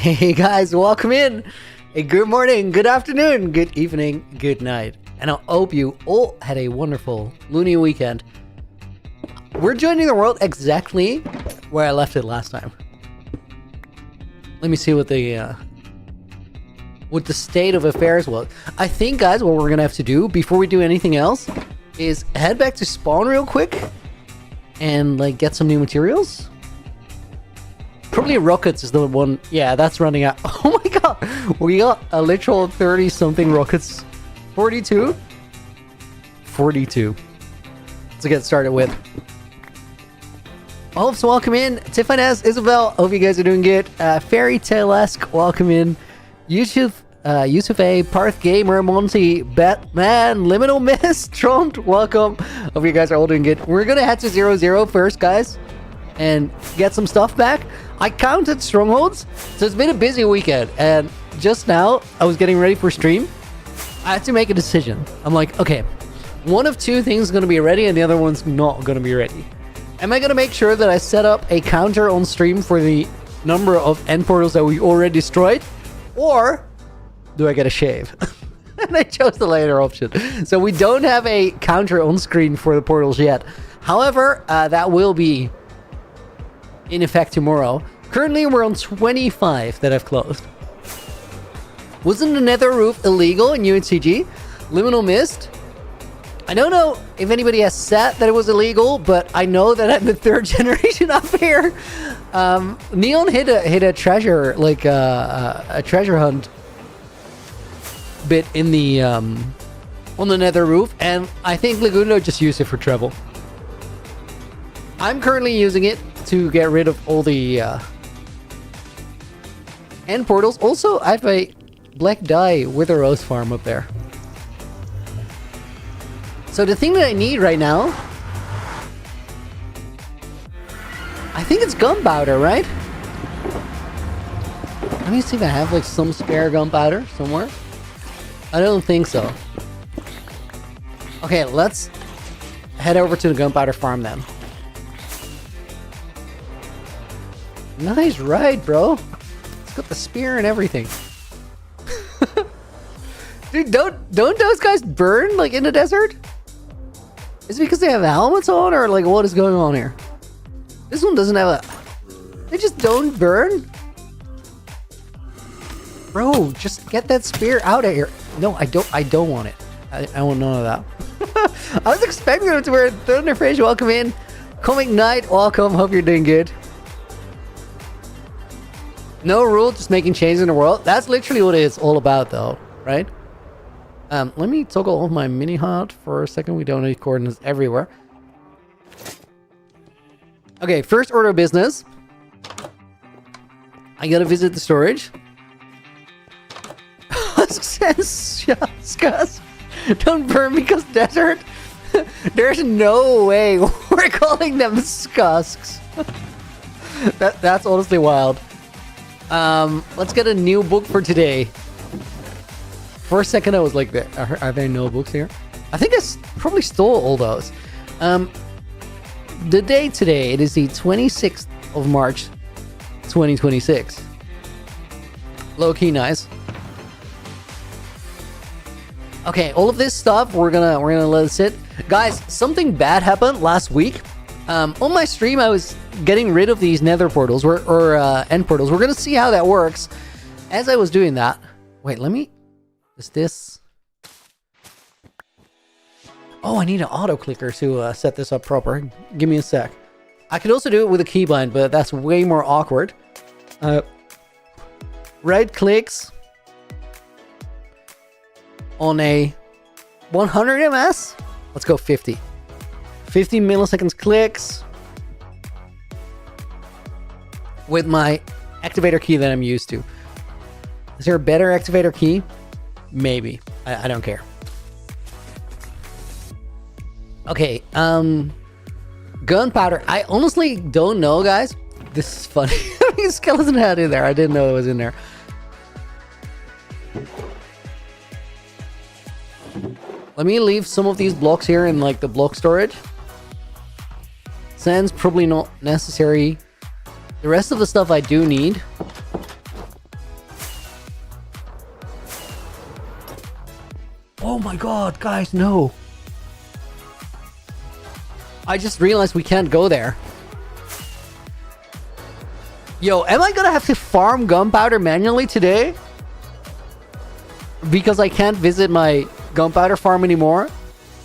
Hey guys, welcome in. Hey, good morning, good afternoon, good evening, good night. And I hope you all had a wonderful Loony weekend. We're joining the world exactly where I left it last time. Let me see what the state of affairs was. I think, guys, what we're gonna have to do before we do anything else is head back to spawn real quick and like get some new materials. Probably rockets is the one. Yeah, that's running out. Oh my god, we got a literal 30 something rockets. 42 to get started with. Hopes, welcome in. Tiffinez, Isabel, hope you guys are doing good. Fairy Tale-esque, welcome in. Yusuf A, Parth Gamer, Monty, Batman, Liminal Mist, Trond, welcome. Hope you guys are all doing good. We're gonna head to 0-0 first, guys, and get some stuff back. I counted strongholds, so it's been a busy weekend, and just now I was getting ready for stream. I had to make a decision. I'm like, okay, one of two things is gonna be ready and the other one's not gonna be ready. Am I gonna make sure that I set up a counter on stream for the number of end portals that we already destroyed, or do I get a shave? And I chose the later option. So we don't have a counter on screen for the portals yet. However, that will be in effect tomorrow. Currently, we're on 25 that I've closed. Wasn't the nether roof illegal in UHCG? Liminal Mist? I don't know if anybody has said that it was illegal, but I know that I'm the third generation up here. Neon hit a treasure, like a treasure hunt bit in the on the nether roof, and I think Lagundo just used it for travel. I'm currently using it to get rid of all the end portals. Also, I have a black dye wither rose farm up there. So the thing that I need right now, I think it's gunpowder, right? Let me see if I have like some spare gunpowder somewhere. I don't think so. Okay, let's head over to the gunpowder farm then. Nice ride, bro. It's got the spear and everything. Dude, don't those guys burn like in the desert? Is it because they have helmets on, or like what is going on here? This one doesn't have a... They just don't burn? Bro, just get that spear out of here. No, I don't want it. I want none of that. I was expecting them to wear Thunderfish. Welcome in. Comic Knight, welcome. Hope you're doing good. No rule, just making changes in the world. That's literally what it's all about, though, right? Let me toggle off my mini HUD for a second. We don't need coordinates everywhere. Okay, first order of business. I gotta visit the storage. Scuss. Don't burn because desert. There's no way we're calling them scusks. That's honestly wild. Let's get a new book for today. For a second I was like, are there no books here? I think I probably stole all those. The day today, it is the 26th of March 2026. Low-key nice. Okay, all of this stuff we're gonna let it sit. Guys, something bad happened last week. On my stream I was getting rid of these nether portals or end portals. We're gonna see how that works. As I was doing that, wait, let me... Is this... Oh, I need an auto clicker to set this up proper. Give me a sec. I could also do it with a keybind, but that's way more awkward. Right clicks on a 100 ms. Let's go 50. 50 milliseconds clicks with my activator key that I'm used to. Is there a better activator key? Maybe. I don't care. Okay, gunpowder. I honestly don't know, guys. This is funny. Skeleton head in there. I didn't know it was in there. Let me leave some of these blocks here in like the block storage. Sand's probably not necessary. The rest of the stuff I do need. my god, guys, no. I just realized we can't go there. Yo, am I gonna have to farm gunpowder manually today? Because I can't visit my gunpowder farm anymore?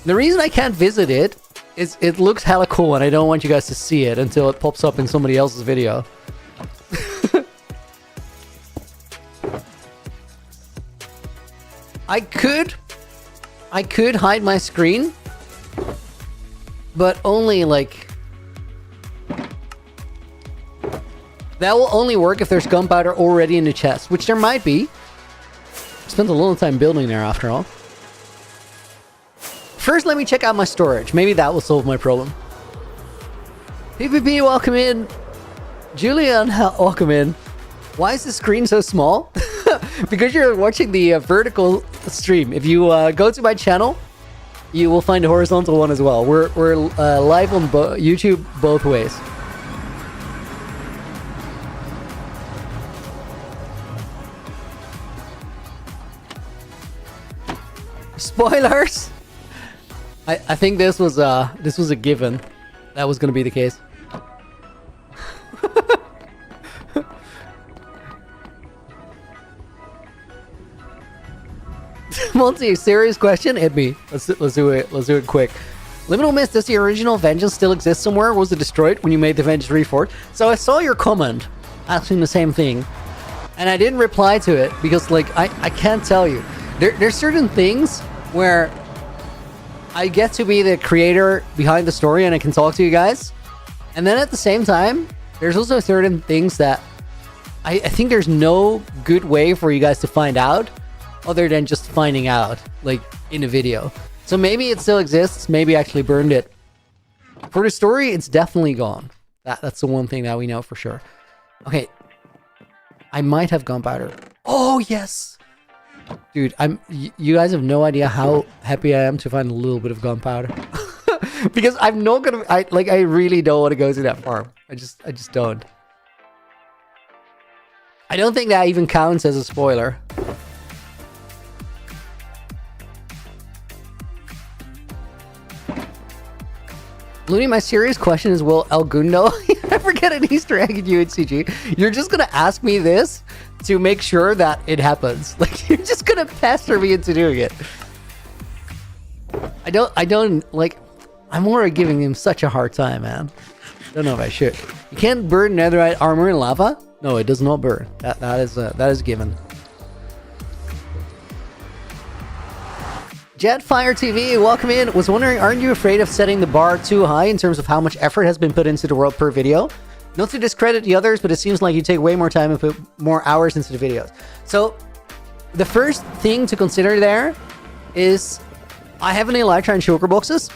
The reason I can't visit it is it looks hella cool and I don't want you guys to see it until it pops up in somebody else's video. I could hide my screen, but only like... That will only work if there's gunpowder already in the chest, which there might be. Spent a little time building there after all. First, let me check out my storage. Maybe that will solve my problem. PPP, welcome in. Julian, welcome in. Why is the screen so small? Because you're watching the vertical stream. If you go to my channel, you will find a horizontal one as well. We're live on YouTube both ways. Spoilers. I think this was a given. That was gonna be the case. Monty, serious question? Hit me. Let's do it. Let's do it quick. Liminal Mist, does the original Vengeance still exist somewhere? Was it destroyed when you made the Vengeance Reforged? So I saw your comment asking the same thing, and I didn't reply to it because, like, I can't tell you. There's certain things where I get to be the creator behind the story and I can talk to you guys, and then at the same time, there's also certain things that I think there's no good way for you guys to find out other than just finding out, like, in a video. So maybe it still exists, maybe I actually burned it. For the story, it's definitely gone. That's the one thing that we know for sure. Okay. I might have gunpowder. Oh, yes! Dude, you guys have no idea how happy I am to find a little bit of gunpowder. Because I'm not gonna... I really don't want to go to that farm. I just don't. I don't think that even counts as a spoiler. Loony, my serious question is, will El Gundo ever get an Easter egg in UHCG? You're just gonna ask me this to make sure that it happens. Like, you're just gonna pester me into doing it. I don't, like, I'm already giving him such a hard time, man. Don't know if I should. You can't burn netherite armor in lava? No, it does not burn. That is given. Jetfire TV, welcome in. Was wondering, aren't you afraid of setting the bar too high in terms of how much effort has been put into the world per video? Not to discredit the others, but it seems like you take way more time and put more hours into the videos. So, the first thing to consider there is I have an Elytra and shulker boxes,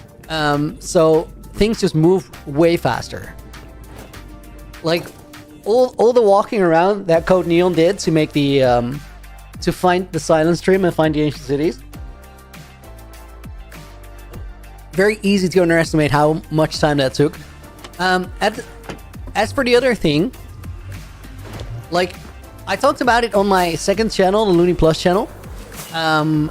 so things just move way faster. Like, all the walking around that Code Neon did to make the to find the silent stream and find the ancient cities. Very easy to underestimate how much time that took. As for the other thing, like, I talked about it on my second channel, the Loony Plus channel. I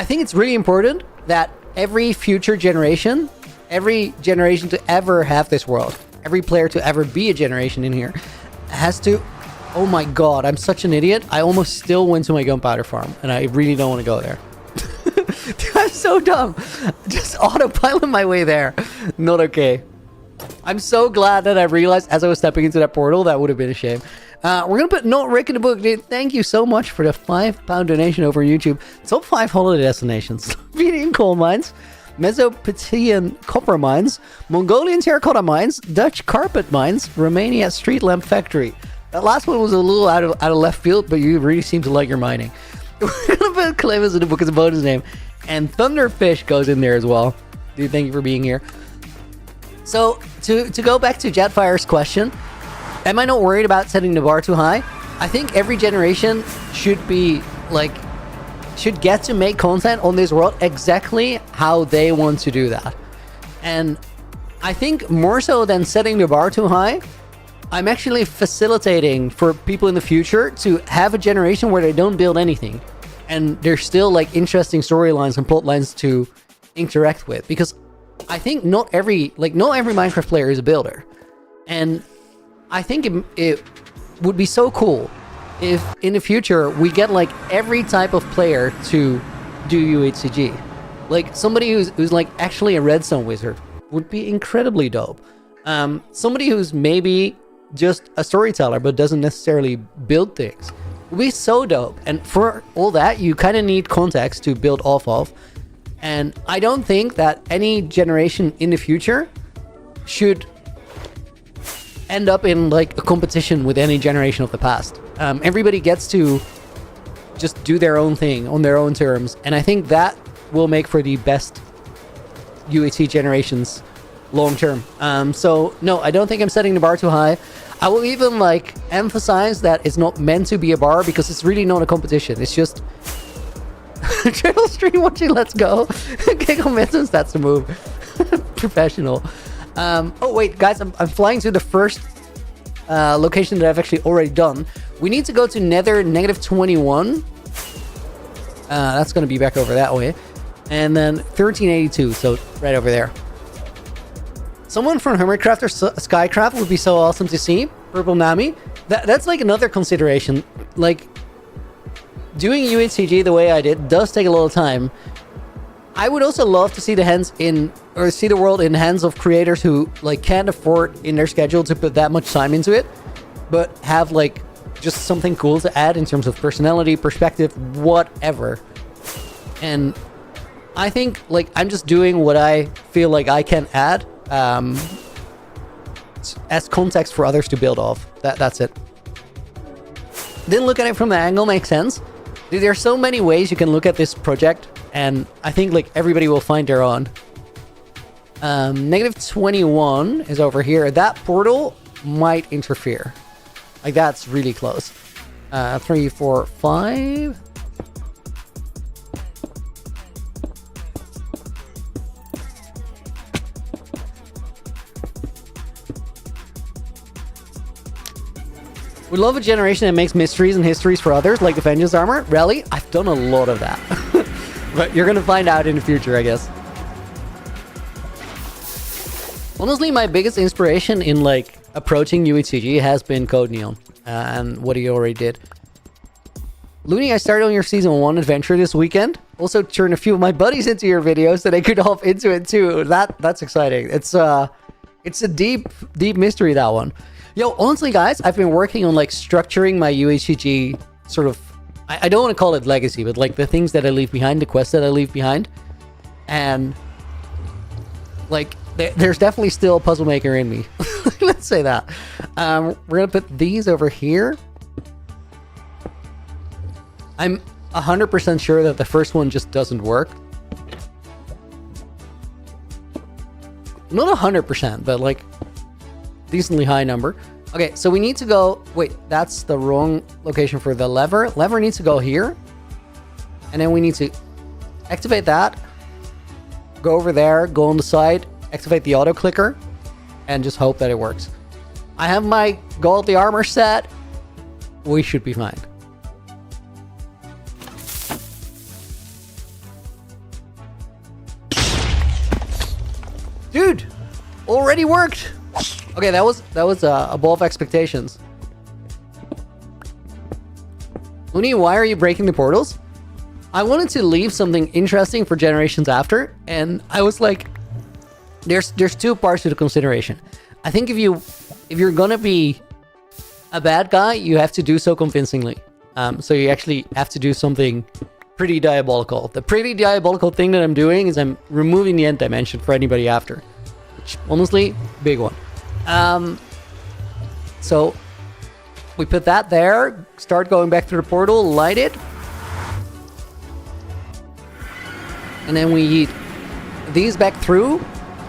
think it's really important that every future generation, every generation to ever have this world, every player to ever be a generation in here, has to... Oh my god, I'm such an idiot. I almost still went to my gunpowder farm, and I really don't want to go there. Dude, I'm so dumb. Just autopilot my way there. Not okay. I'm so glad that I realized as I was stepping into that portal, that would have been a shame. We're going to put Not Rick in the book. Dude, thank you so much for the £5 donation over YouTube. Top 5 holiday destinations. Slovenian coal mines, Mesopotamian copper mines, Mongolian terracotta mines, Dutch carpet mines, Romania street lamp factory. That last one was a little out of left field, but you really seem to like your mining. We're going to put Clemens in the book as a bonus name. And Thunderfish goes in there as well. Dude, thank you for being here. So, to go back to Jetfire's question, am I not worried about setting the bar too high? I think every generation should be, like, should get to make content on this world exactly how they want to do that. And I think more so than setting the bar too high, I'm actually facilitating for people in the future to have a generation where they don't build anything. and there's still like interesting storylines and plot lines to interact with, because I think not every Minecraft player is a builder, and I think it would be so cool if in the future we get like every type of player to do UHCG. Like somebody who's like actually a redstone wizard would be incredibly dope. Somebody who's maybe just a storyteller but doesn't necessarily build things would be so dope. And for all that, you kind of need context to build off of. And I don't think that any generation in the future should end up in like a competition with any generation of the past. Everybody gets to just do their own thing on their own terms, and I think that will make for the best UHC generations long term. So no, I don't think I'm setting the bar too high. I will even like emphasize that it's not meant to be a bar, because it's really not a competition. It's just triple stream watching. Let's go. Okay, momentum, that's the move. Professional. Oh wait, guys, I'm flying to the first location that I've actually already done. We need to go to Nether -21. That's going to be back over that way. And then 1382, so right over there. Someone from Hermitcraft or Skycraft would be so awesome to see. Purple Nami. That's like another consideration. Like, doing UHCG the way I did does take a little time. I would also love to see see the world in the hands of creators who like can't afford in their schedule to put that much time into it, but have like just something cool to add in terms of personality, perspective, whatever. And I think like I'm just doing what I feel like I can add as context for others to build off. That's it. Didn't look at it from the angle, makes sense. Dude, there's so many ways you can look at this project, and I think like everybody will find their own. -21 is over here. That portal might interfere. Like, that's really close. 3, 4, 5. We love a generation that makes mysteries and histories for others, like the Vengeance Armor. Really? I've done a lot of that. But you're gonna find out in the future, I guess. Honestly, my biggest inspiration in like approaching UHCG has been Code Neon and what he already did. Loony, I started on your Season 1 adventure this weekend. Also turned a few of my buddies into your videos so they could hop into it too. That's exciting. It's a deep mystery, that one. Yo, honestly, guys, I've been working on like structuring my UHCG sort of, I don't want to call it legacy, but like the things that I leave behind, the quests that I leave behind. And like, there's definitely still a puzzle maker in me. Let's say that. We're going to put these over here. I'm 100% sure that the first one just doesn't work. Not 100%, but like decently high number. Okay, so we need to go... Wait, that's the wrong location for the lever. Lever needs to go here. And then we need to activate that. Go over there, go on the side, activate the auto clicker, and just hope that it works. I have my Godly Armor set. We should be fine. Dude, already worked. Okay, that was above expectations. Loony, why are you breaking the portals? I wanted to leave something interesting for generations after, and I was like, there's two parts to the consideration. I think if you're gonna be a bad guy, you have to do so convincingly. So you actually have to do something pretty diabolical. The pretty diabolical thing that I'm doing is I'm removing the end dimension for anybody after. Which, honestly, big one. So we put that there, start going back to the portal, light it. And then we eat these back through,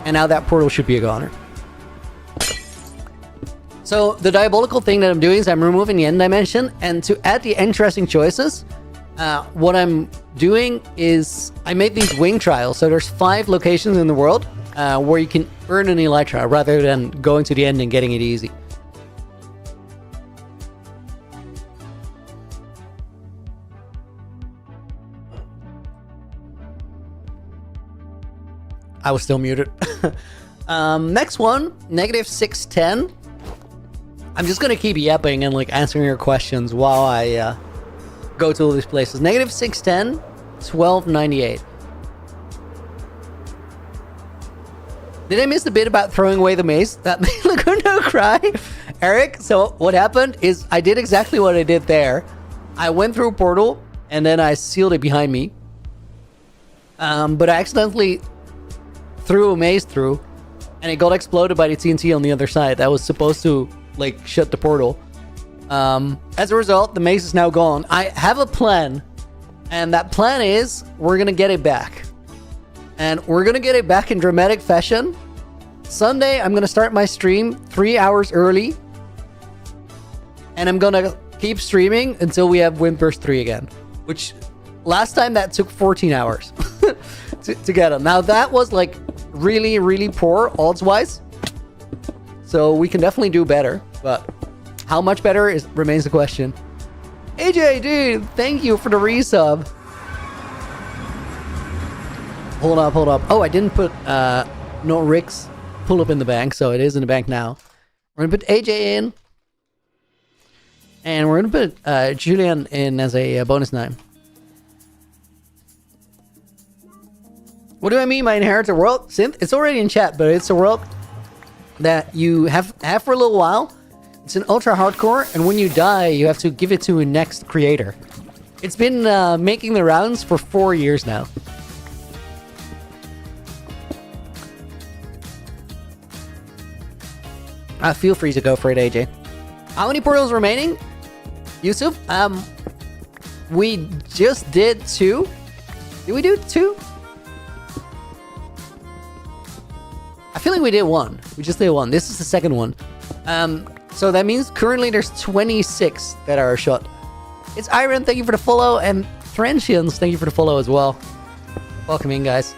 and now that portal should be a goner. So the diabolical thing that I'm doing is I'm removing the end dimension, and to add the interesting choices, what I'm doing is I made these wing trials. So there's 5 locations in the world where you can earn an elytra rather than going to the end and getting it easy. I was still muted. Next one, negative 610. I'm just gonna keep yapping and like answering your questions while I go to all these places. Negative 610, 1298. Did I miss the bit about throwing away the mace? That made Laguno cry. Eric, so what happened is I did exactly what I did there. I went through a portal and then I sealed it behind me. But I accidentally threw a mace through and it got exploded by the TNT on the other side. That was supposed to like shut the portal. As a result, the mace is now gone. I have a plan, and that plan is we're gonna get it back. And we're gonna get it back in dramatic fashion. Sunday, I'm gonna start my stream 3 hours early. And I'm gonna keep streaming until we have Windburst 3 again. Which, last time that took 14 hours to get them. Now that was like really, really poor odds-wise. So we can definitely do better. But how much better remains the question. AJ, dude, thank you for the resub. Hold up. Oh, I didn't put no Rick's pull up in the bank, so it is in the bank now. We're gonna put AJ in. And we're gonna put Julian in as a bonus 9. What do I mean by inherit a world? Synth? It's already in chat, but it's a world that you have for a little while. It's an ultra hardcore, and when you die, you have to give it to a next creator. It's been making the rounds for 4 years now. Feel free to go for it, AJ. How many portals remaining? Yusuf? We just did 2. Did we do 2? I feel like we did 1. We just did 1. This is the second one. So that means currently there's 26 that are shot. It's Iron, thank you for the follow, and Thrensians, thank you for the follow as well. Welcome in, guys.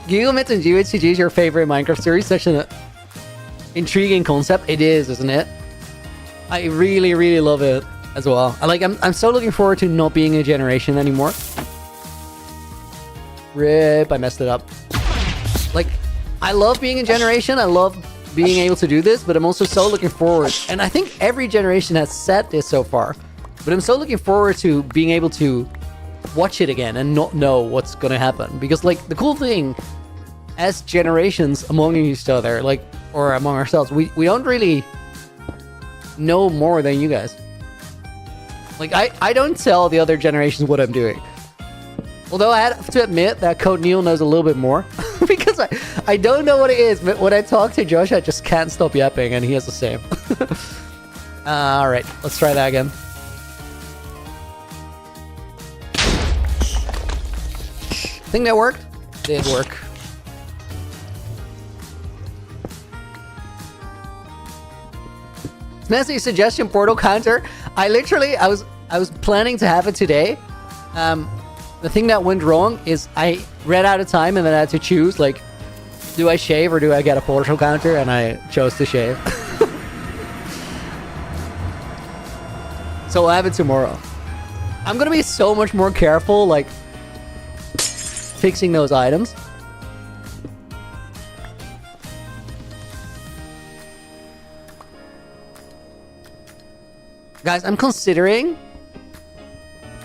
Giggle Myths and UHCG is your favorite Minecraft series? Such an intriguing concept. It is, isn't it? I really, really love it as well. I'm so looking forward to not being a generation anymore. Rip, I messed it up. Like, I love being a generation. I love being able to do this, but I'm also so looking forward. And I think every generation has said this so far. But I'm so looking forward to being able to watch it again and not know what's gonna happen. Because, like, the cool thing as generations among each other, like, or among ourselves, we don't really know more than you guys. Like, I don't tell the other generations what I'm doing. Although I have to admit that Code Neil knows a little bit more. Because I don't know what it is, but when I talk to Josh, I just can't stop yapping, and he has the same. Alright, let's try that again. Think that worked? Did work. Messy suggestion portal counter. I was planning to have it today. The thing that went wrong is I ran out of time and then I had to choose, like, do I shave or do I get a portal counter? And I chose to shave. So we'll have it tomorrow. I'm gonna be so much more careful, like, fixing those items. Guys, I'm considering...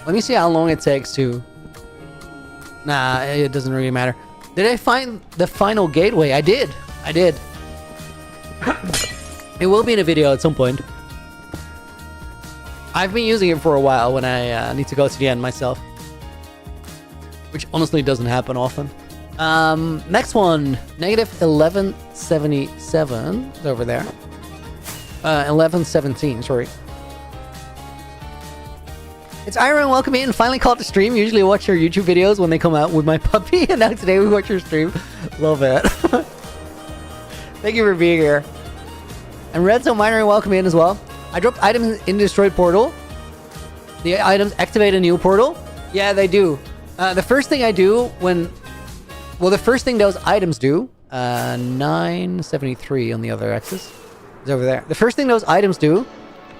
Let me see how long it takes to... Nah, it doesn't really matter. Did I find the final gateway? I did. It will be in a video at some point. I've been using it for a while when I need to go to the end myself. Which honestly doesn't happen often. Next one. Negative 1177. It's over there. 1117, sorry. It's Iron, welcome in. Finally caught the stream. Usually watch your YouTube videos when they come out with my puppy, and now today we watch your stream. Love it. Thank you for being here. And Redstone Miner, welcome in as well. I dropped items in the destroyed portal. The items activate a new portal. Yeah, they do. The first thing I do when... Well, the first thing those items do... 973 on the other axis. Is over there. The first thing those items do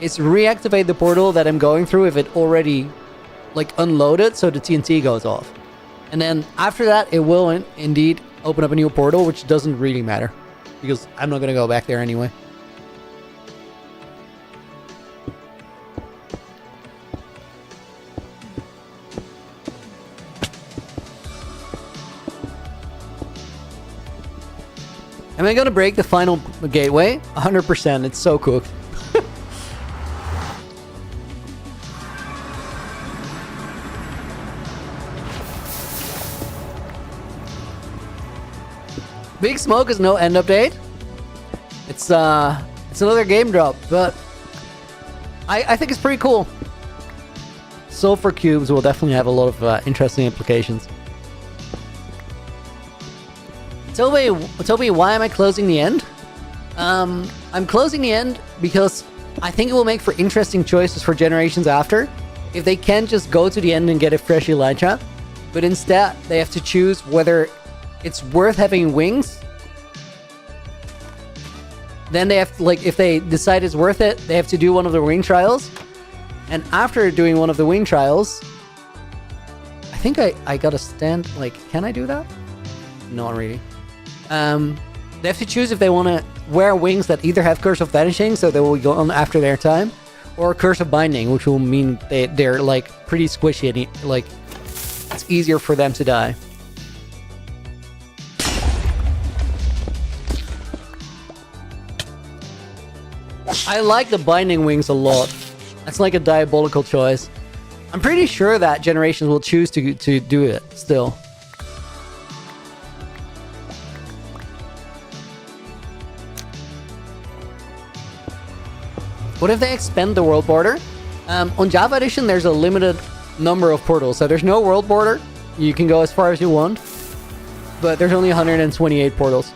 is reactivate the portal that I'm going through if it already like unloaded, so the TNT goes off. And then after that, it will indeed open up a new portal, which doesn't really matter because I'm not going to go back there anyway. Am I going to break the final gateway? 100%. It's so cooked. Big Smoke is no end update. It's another game drop, but I think it's pretty cool. Sulfur cubes will definitely have a lot of interesting implications. Toby, why am I closing the end? I'm closing the end because I think it will make for interesting choices for generations after. If they can just go to the end and get a fresh Elytra, but instead they have to choose whether it's worth having wings. Then they have to, like, if they decide it's worth it, they have to do one of the wing trials. And after doing one of the wing trials, I think I gotta stand, like, can I do that? Not really. They have to choose if they want to wear wings that either have Curse of Vanishing, so they will go on after their time, or Curse of Binding, which will mean they're like pretty squishy and like it's easier for them to die. I like the Binding wings a lot. That's like a diabolical choice. I'm pretty sure that Generations will choose to do it still. What if they expand the world border? On Java Edition, there's a limited number of portals, so there's no world border. You can go as far as you want, but there's only 128 portals.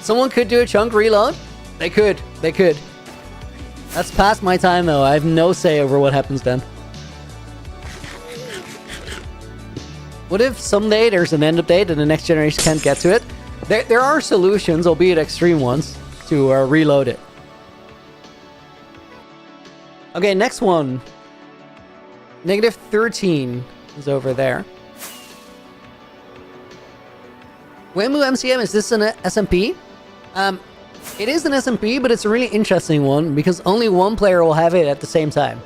Someone could do a chunk reload. They could. That's past my time, though. I have no say over what happens then. What if someday there's an end update and the next generation can't get to it? There are solutions, albeit extreme ones, to reload it. Okay, next one. -13 is over there. Wemu MCM, is this an SMP? It is an SMP, but it's a really interesting one because only one player will have it at the same time.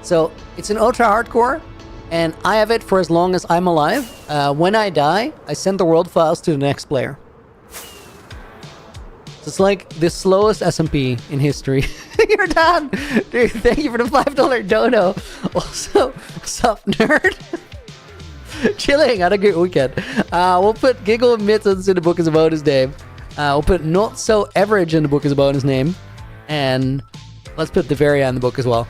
So it's an ultra hardcore, and I have it for as long as I'm alive. When I die, I send the world files to the next player. So it's like the slowest SMP in history. You're done! Dude, thank you for the $5 dono. Also, what's up, nerd? Chilling, had a good weekend. We'll put Giggle Mittens in the book as a bonus name. We'll put Not So Average in the book as a bonus name. And let's put Deveria in the book as well.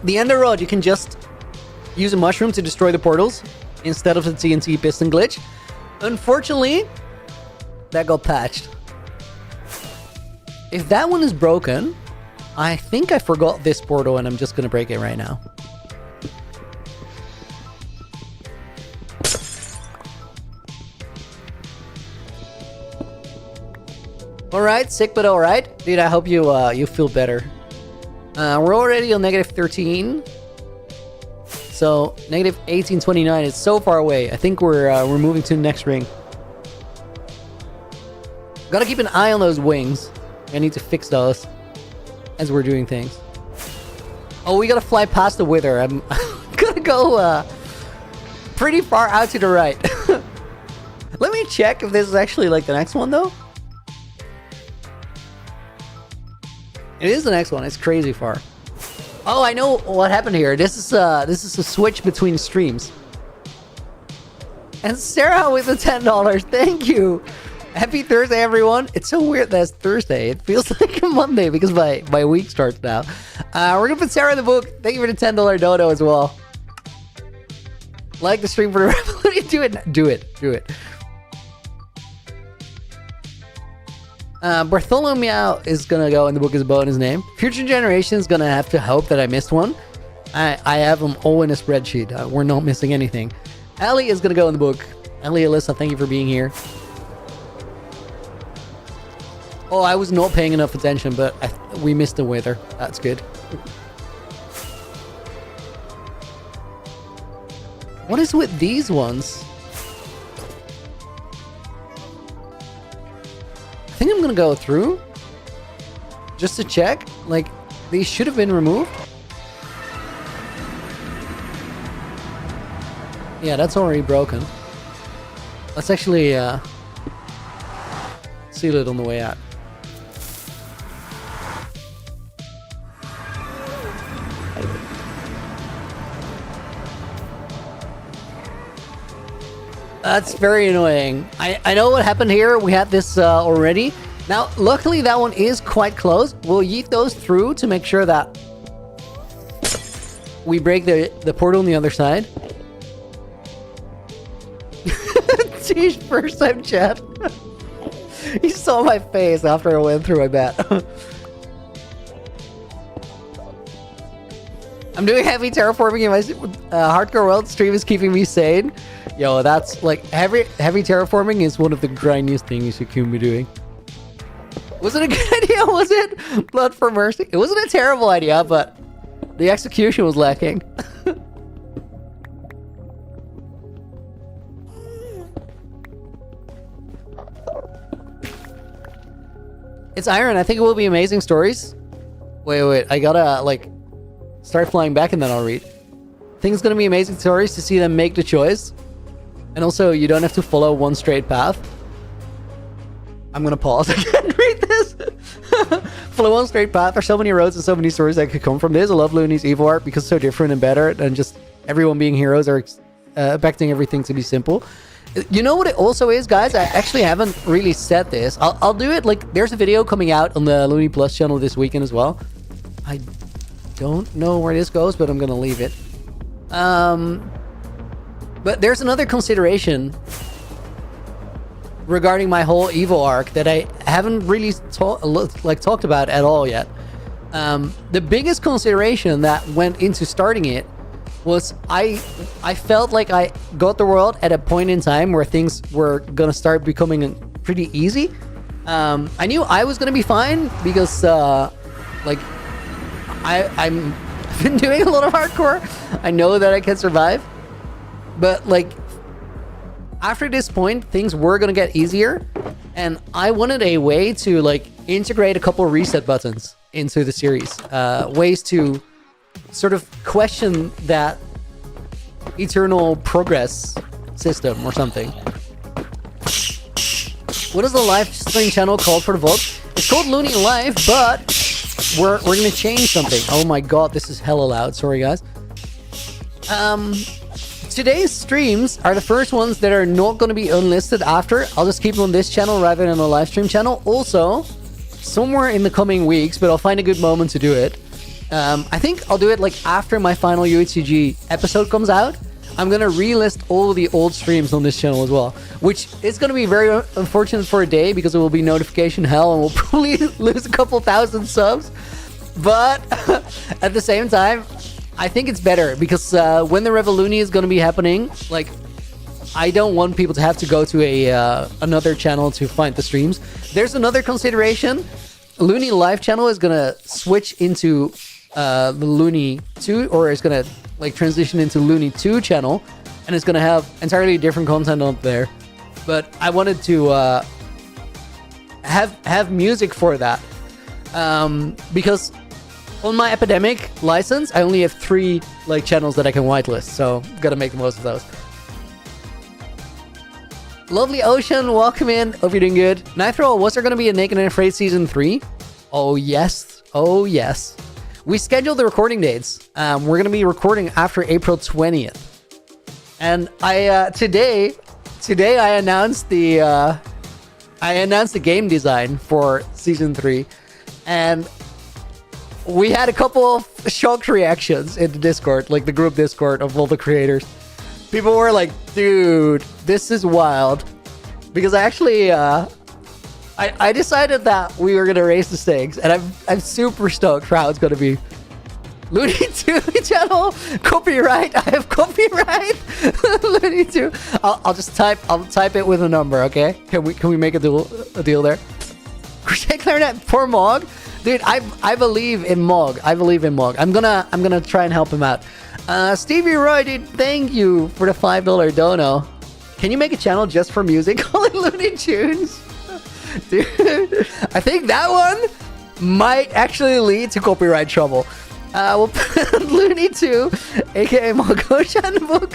The Ender Rod, you can just use a mushroom to destroy the portals instead of the TNT piston glitch. Unfortunately, that got patched. If that one is broken, I think I forgot this portal and I'm just going to break it right now. Alright, sick but alright. Dude, I hope you feel better. We're already on -13. So, -1829 is so far away. I think we're moving to the next ring. Gotta keep an eye on those wings. I need to fix those as we're doing things. Oh, we gotta fly past the Wither. I'm gonna go pretty far out to the right. Let me check if this is actually like the next one though. It is the next one. It's crazy far. Oh, I know what happened here. This is a switch between streams. And Sarah with the $10. Thank you. Happy Thursday, everyone. It's so weird that it's Thursday. It feels like a Monday because my week starts now. We're gonna put Sarah in the book. Thank you for the $10 dono as well. Like the stream for the revolution. Do it. Bartholomew is gonna go in the book as a bonus name. Future Generations gonna have to hope that I missed one. I have them all in a spreadsheet. We're not missing anything. Ellie is gonna go in the book. Ellie, Alyssa, thank you for being here. Oh, I was not paying enough attention, but we missed the weather. That's good. What is with these ones? I think I'm gonna go through just to check. Like, these should have been removed. Yeah, that's already broken. Let's actually seal it on the way out. That's very annoying. I know what happened here. We had this already. Now, luckily that one is quite close. We'll yeet those through to make sure that we break the portal on the other side. Geez, first time chat. He saw my face after I went through, I bet. I'm doing heavy terraforming in my hardcore world. Stream is keeping me sane. Yo, that's like heavy terraforming is one of the grindiest things you can be doing. Was it a good idea? Was it? Blood for mercy? It wasn't a terrible idea, but the execution was lacking. It's iron. I think it will be amazing stories. Wait. I gotta like start flying back and then I'll read. I think it's gonna be amazing stories to see them make the choice. And also, you don't have to follow one straight path. I'm gonna pause. I can't read this. Follow one straight path. There's so many roads and so many stories that could come from this. I love Loony's evil art because it's so different and better than just everyone being heroes or expecting everything to be simple. You know what it also is, guys? I actually haven't really said this. I'll do it. Like, there's a video coming out on the Loony Plus channel this weekend as well. I don't know where this goes, but I'm gonna leave it. But there's another consideration regarding my whole evil arc that I haven't really talked about at all yet. The biggest consideration that went into starting it was I felt like I got the world at a point in time where things were gonna start becoming pretty easy. I knew I was gonna be fine because like I've been doing a lot of hardcore. I know that I can survive. But like after this point, things were gonna get easier, and I wanted a way to like integrate a couple reset buttons into the series, ways to sort of question that eternal progress system or something. What is the live stream channel called for the vote? It's called Loony Live, but we're gonna change something. Oh my god, this is hella loud. Sorry guys. Today's streams are the first ones that are not going to be unlisted after. I'll just keep them on this channel rather than on the live stream channel. Also, somewhere in the coming weeks, but I'll find a good moment to do it. I think I'll do it like after my final UHCG episode comes out. I'm going to relist all the old streams on this channel as well, which is going to be very unfortunate for a day because it will be notification hell and we'll probably lose a couple thousand subs. But at the same time, I think it's better because when the Revolution is going to be happening, like, I don't want people to have to go to another channel to find the streams. There's another consideration. Loony Live channel is going to switch into the Loony 2, or it's going to like transition into Loony 2 channel, and it's going to have entirely different content up there. But I wanted to have music for that because on my Epidemic license, I only have 3 like channels that I can whitelist, so gotta make the most of those. Lovely Ocean, welcome in. Hope you're doing good. Nitro, was there gonna be a Naked and Afraid Season 3? Oh yes. Oh yes. We scheduled the recording dates. We're gonna be recording after April 20th. And today I announced the game design for Season 3. And we had a couple of shocked reactions in the Discord, like the group Discord of all the creators. People were like, dude, this is wild. Because I I decided that we were gonna raise the stakes, and I'm super stoked for how it's gonna be. Loony 2 channel copyright. I have copyright. Loony 2. I'll just type it with a number. Okay? Can we make a deal there? Crochet clarinet for Mog, dude. I believe in Mog. I believe in Mog. I'm gonna try and help him out. Stevie Roy, dude. Thank you for the $5 dono. Can you make a channel just for music? Call it Looney Tunes. Dude, I think that one might actually lead to copyright trouble. We'll put Loony 2, aka Malgosha, in the book.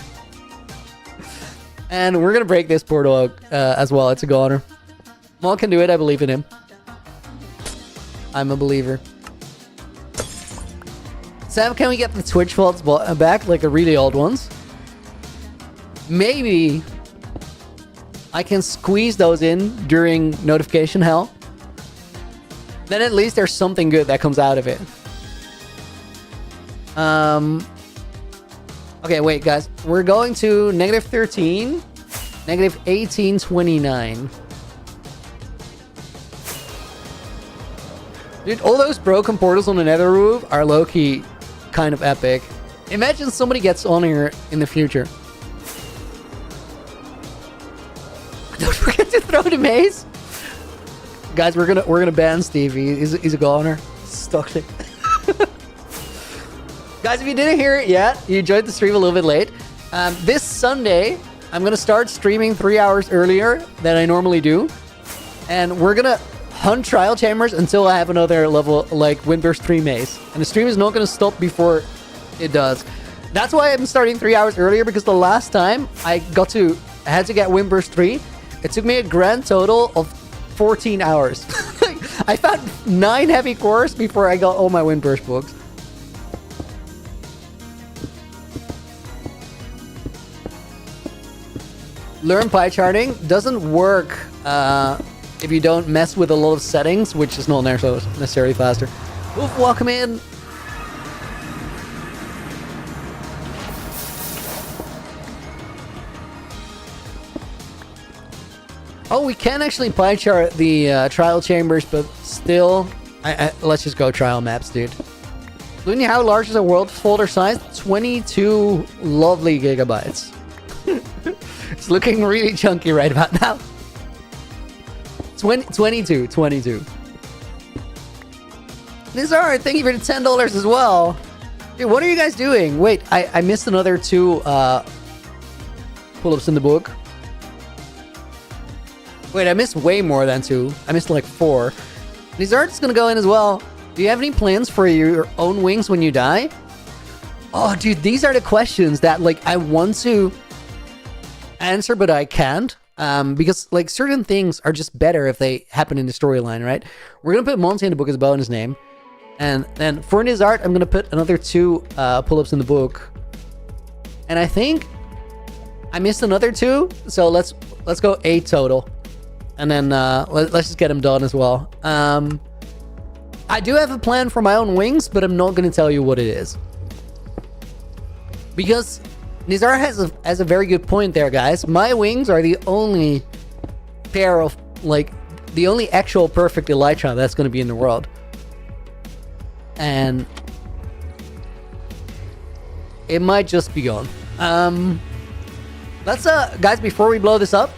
And we're gonna break this portal as well. It's a goner. Mal can do it. I believe in him. I'm a believer. Sam, can we get the Twitch faults back, like the really old ones? Maybe I can squeeze those in during notification hell. Then at least there's something good that comes out of it. Okay, wait, guys. We're going to -13, -1829. Dude, all those broken portals on the nether roof are low-key kind of epic. Imagine somebody gets on here in the future. Don't forget to throw the maze. Guys, we're gonna ban Steve. He's a goner. Stuck it. Guys, if you didn't hear it yet, you enjoyed the stream a little bit late. This Sunday, I'm gonna start streaming 3 hours earlier than I normally do, and we're gonna hunt trial chambers until I have another level like Windburst 3 maze, and the stream is not gonna stop before it does. That's why I'm starting 3 hours earlier, because the last time I had to get Windburst 3, it took me a grand total of 14 hours. I found 9 heavy cores before I got all my Windburst books. Learn pie charting doesn't work if you don't mess with a lot of settings, which is not necessarily faster. Oof, welcome in. Oh, we can actually pie chart the trial chambers, but still, let's just go trial maps, dude. Loony, how large is a world folder size? 22 lovely gigabytes. It's looking really chunky right about now. 22. Nizar, thank you for the $10 as well. Dude, what are you guys doing? Wait, I missed another 2 pull-ups in the book. Wait, I missed way more than 2. I missed like 4. Nizar's gonna go in as well. Do you have any plans for your own wings when you die? Oh, dude, these are the questions that like I want to answer, but I can't. Because like certain things are just better if they happen in the storyline, right? We're gonna put Monty in the book as a bonus name, and then for Nizart, I'm gonna put another 2 pull-ups in the book, and I think I missed another 2, so let's go 8 total, and then let's just get them done as well. I do have a plan for my own wings, but I'm not gonna tell you what it is, because Nizar has a very good point there, guys. My wings are the only pair of, like, the only actual perfect Elytra that's going to be in the world. And it might just be gone. Let's, guys, before we blow this up,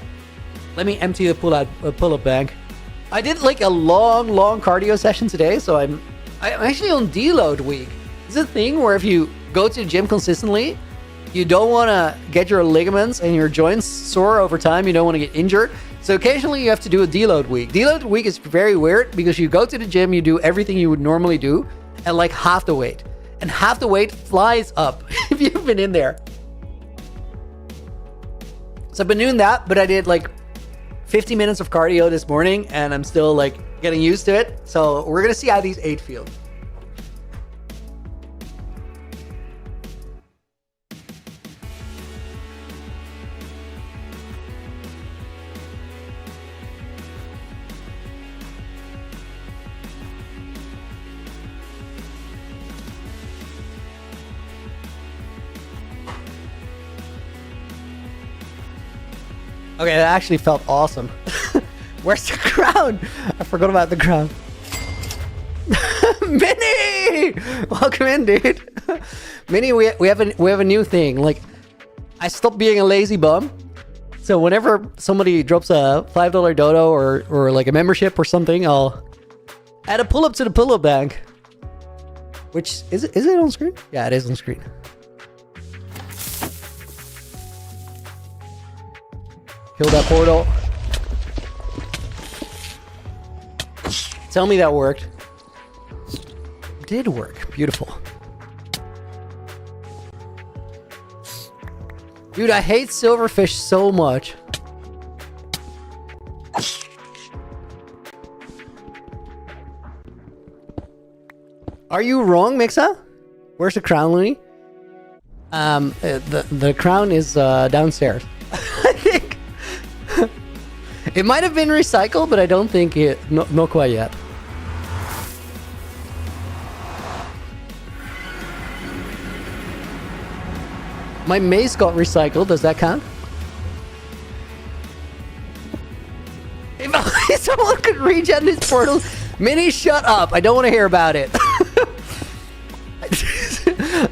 let me empty the pull-up bag. I did, like, a long cardio session today, so I'm actually on deload week. It's a thing where if you go to the gym consistently, you don't want to get your ligaments and your joints sore over time. You don't want to get injured. So occasionally you have to do a deload week. Deload week is very weird because you go to the gym, you do everything you would normally do, and like half the weight. And half the weight flies up if you've been in there. So I've been doing that, but I did like 50 minutes of cardio this morning and I'm still like getting used to it. So we're going to see how these 8 feel. Okay, that actually felt awesome. Where's the crown? I forgot about the crown. Minnie! Welcome in, dude. Minnie, we have a new thing. Like, I stopped being a lazy bum. So whenever somebody drops a $5 dodo or like a membership or something, I'll add a pull-up to the pull-up bank. Which, is it on screen? Yeah, it is on screen. Kill that portal. Tell me that worked. Did work. Beautiful. Dude, I hate silverfish so much. Are you wrong, Mixa? Where's the crown, Loony? The crown is downstairs. I think it might have been recycled, but I don't think it. Not quite yet. My mace got recycled. Does that count? If only someone could regen this portal. Minnie, shut up. I don't want to hear about it.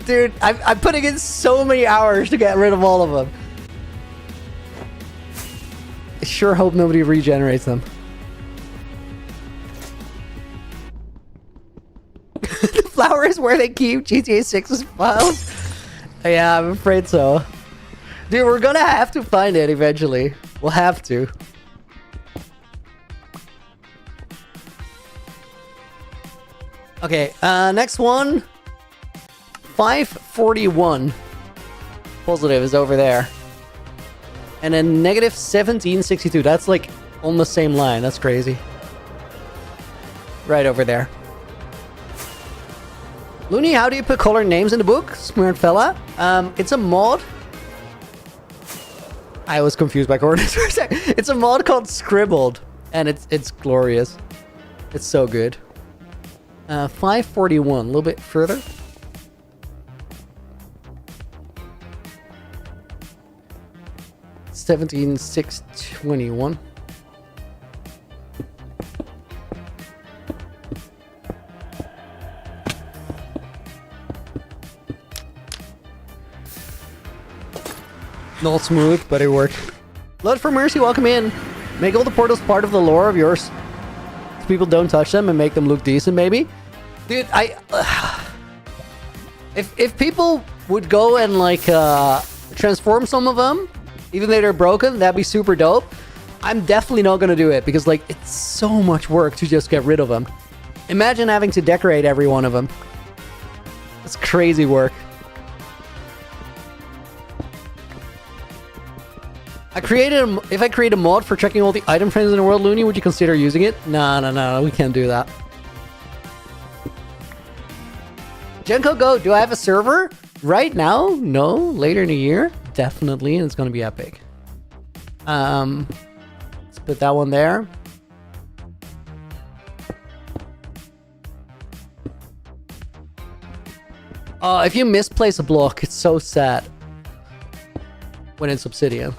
Dude, I'm putting in so many hours to get rid of all of them. I sure hope nobody regenerates them. The flower is where they keep GTA 6's files. Yeah, I'm afraid so. Dude, we're gonna have to find it eventually. We'll have to. Okay, next one. 541. Positive is over there. And then negative 1762. That's like on the same line. That's crazy. Right over there. Loony, how do you put colored names in the book? Smart fella. It's a mod. I was confused by coordinates for a second. It's a mod called Scribbled. And it's glorious. It's so good. 541. A little bit further. $17,621. Not smooth, but it worked. Blood for Mercy, welcome in. Make all the portals part of the lore of yours. So people don't touch them and make them look decent, maybe. Dude, if people would go and like transform some of them, even though they're broken, that'd be super dope. I'm definitely not gonna do it because like it's so much work to just get rid of them. Imagine having to decorate every one of them. It's crazy work. If I create a mod for checking all the item trends in the world, Loony, would you consider using it? No, we can't do that. Genko Go, do I have a server? Right now? No. Later in the year? Definitely, and it's gonna be epic. Let's put that one there. Oh, if you misplace a block, it's so sad. When it's obsidian.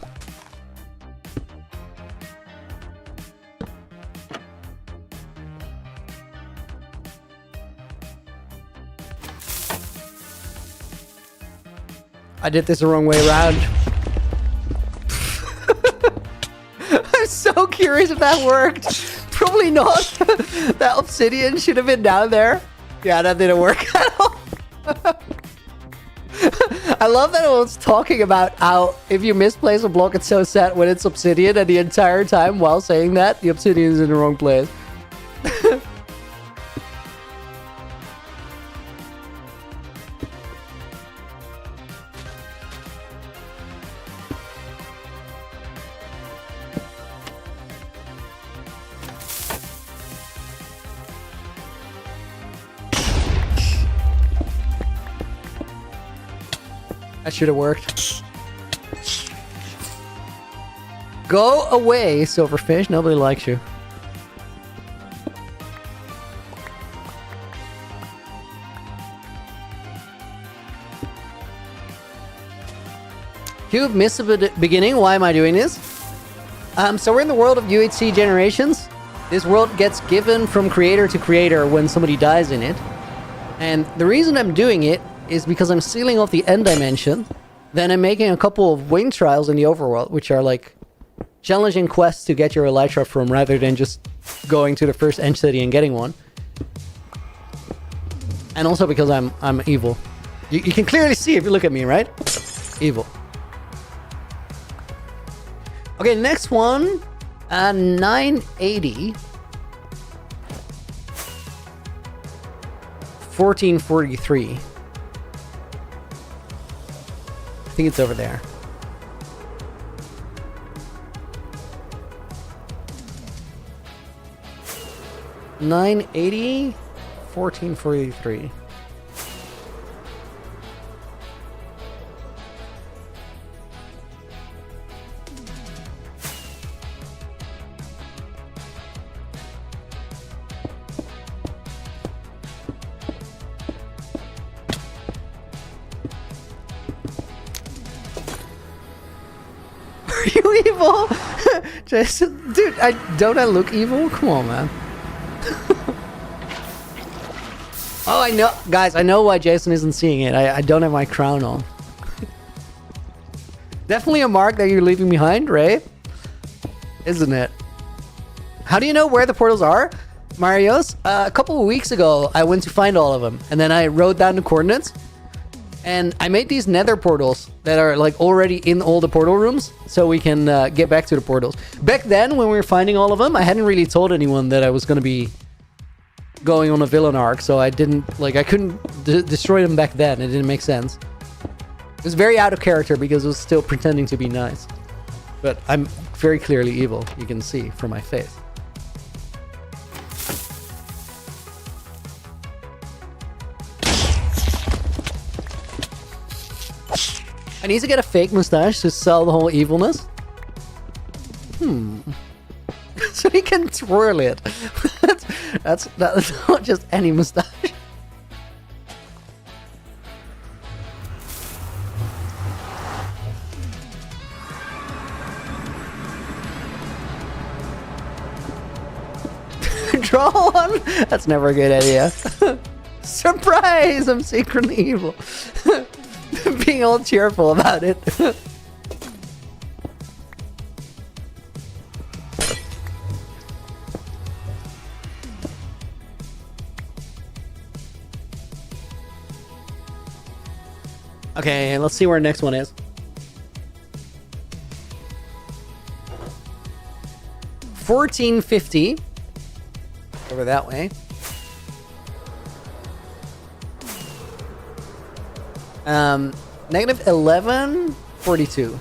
I did this the wrong way around. I'm so curious if that worked. Probably not. That obsidian should have been down there. Yeah, that didn't work at all. I love that I was talking about how if you misplace a block, it's so sad when it's obsidian, and the entire time while saying that, the obsidian is in the wrong place. That should have worked. Go away, silverfish. Nobody likes you. Cube, missed the beginning. Why am I doing this? So we're in the world of UHCG Generations. This world gets given from creator to creator when somebody dies in it. And the reason I'm doing it is because I'm sealing off the end dimension. Then I'm making a couple of wing trials in the overworld, which are like challenging quests to get your elytra from rather than just going to the first end city and getting one. And also because I'm evil. You can clearly see if you look at me, right? Evil. Okay, next one. 980. 1443. I think it's over there. $980, 1443. Are you evil? Jason, dude, don't I look evil? Come on, man. Oh, I know. Guys, I know why Jason isn't seeing it. I don't have my crown on. Definitely a mark that you're leaving behind, right? Isn't it? How do you know where the portals are, Marios? A couple of weeks ago, I went to find all of them. And then I wrote down the coordinates. And I made these nether portals that are like already in all the portal rooms. So we can get back to the portals. Back then, when we were finding all of them, I hadn't really told anyone that I was going to be going on a villain arc. So I didn't, like, I couldn't destroy them back then. It didn't make sense. It was very out of character because it was still pretending to be nice. But I'm very clearly evil, you can see from my face. I need to get a fake mustache to sell the whole evilness. So he can twirl it. that's not just any mustache. Draw one? That's never a good idea. Surprise! I'm secretly evil. Being all cheerful about it. Okay, let's see where our next one is. 1450. Over that way. Negative 1142.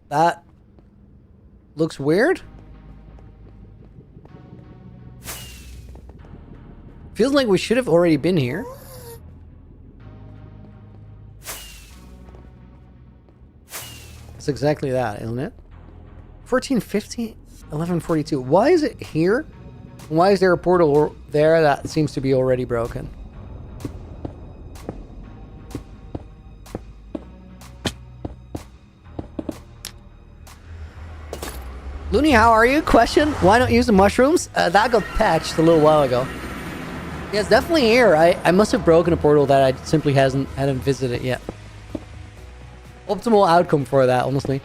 That looks weird. Feels like we should have already been here. It's exactly that, isn't it? 1450, 1142. Why is it here? Why is there a portal there that seems to be already broken? Loony, how are you? Question, why not use the mushrooms? That got patched a little while ago. Yeah, it's definitely here. I must have broken a portal that I simply hadn't visited yet. Optimal outcome for that, honestly.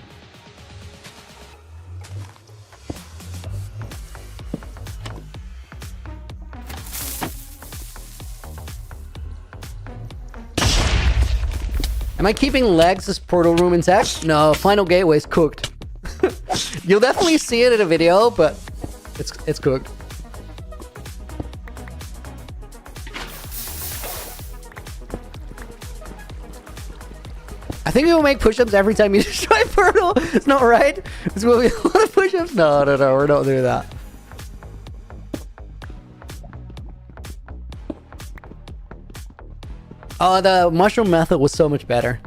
Am I keeping Legs' portal room intact? No, Final Gateway's cooked. You'll definitely see it in a video, but it's cooked. I think we will make push-ups every time you destroy portal. It's not right. It's will be a lot of push-ups. No, we're not doing that. Oh, the mushroom method was so much better.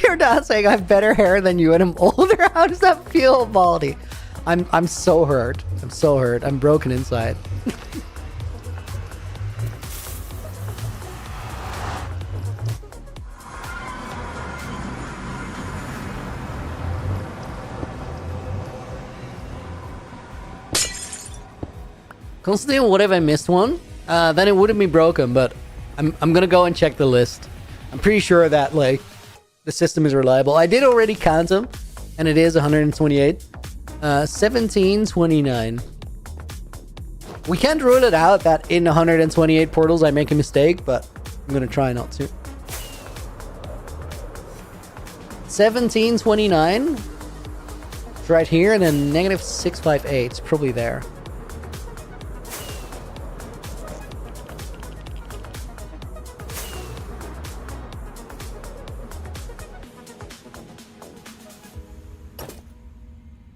Your dad saying I have better hair than you and I'm older. How does that feel, Baldy? I'm so hurt. I'm so hurt. I'm broken inside. Constantine, what if I missed one? Then it wouldn't be broken, but I'm gonna go and check the list. I'm pretty sure that like the system is reliable. I did already count them, and it is 128. 1729. We can't rule it out that in 128 portals I make a mistake, but I'm gonna try not to. 1729. It's right here, and then negative 658. It's probably there.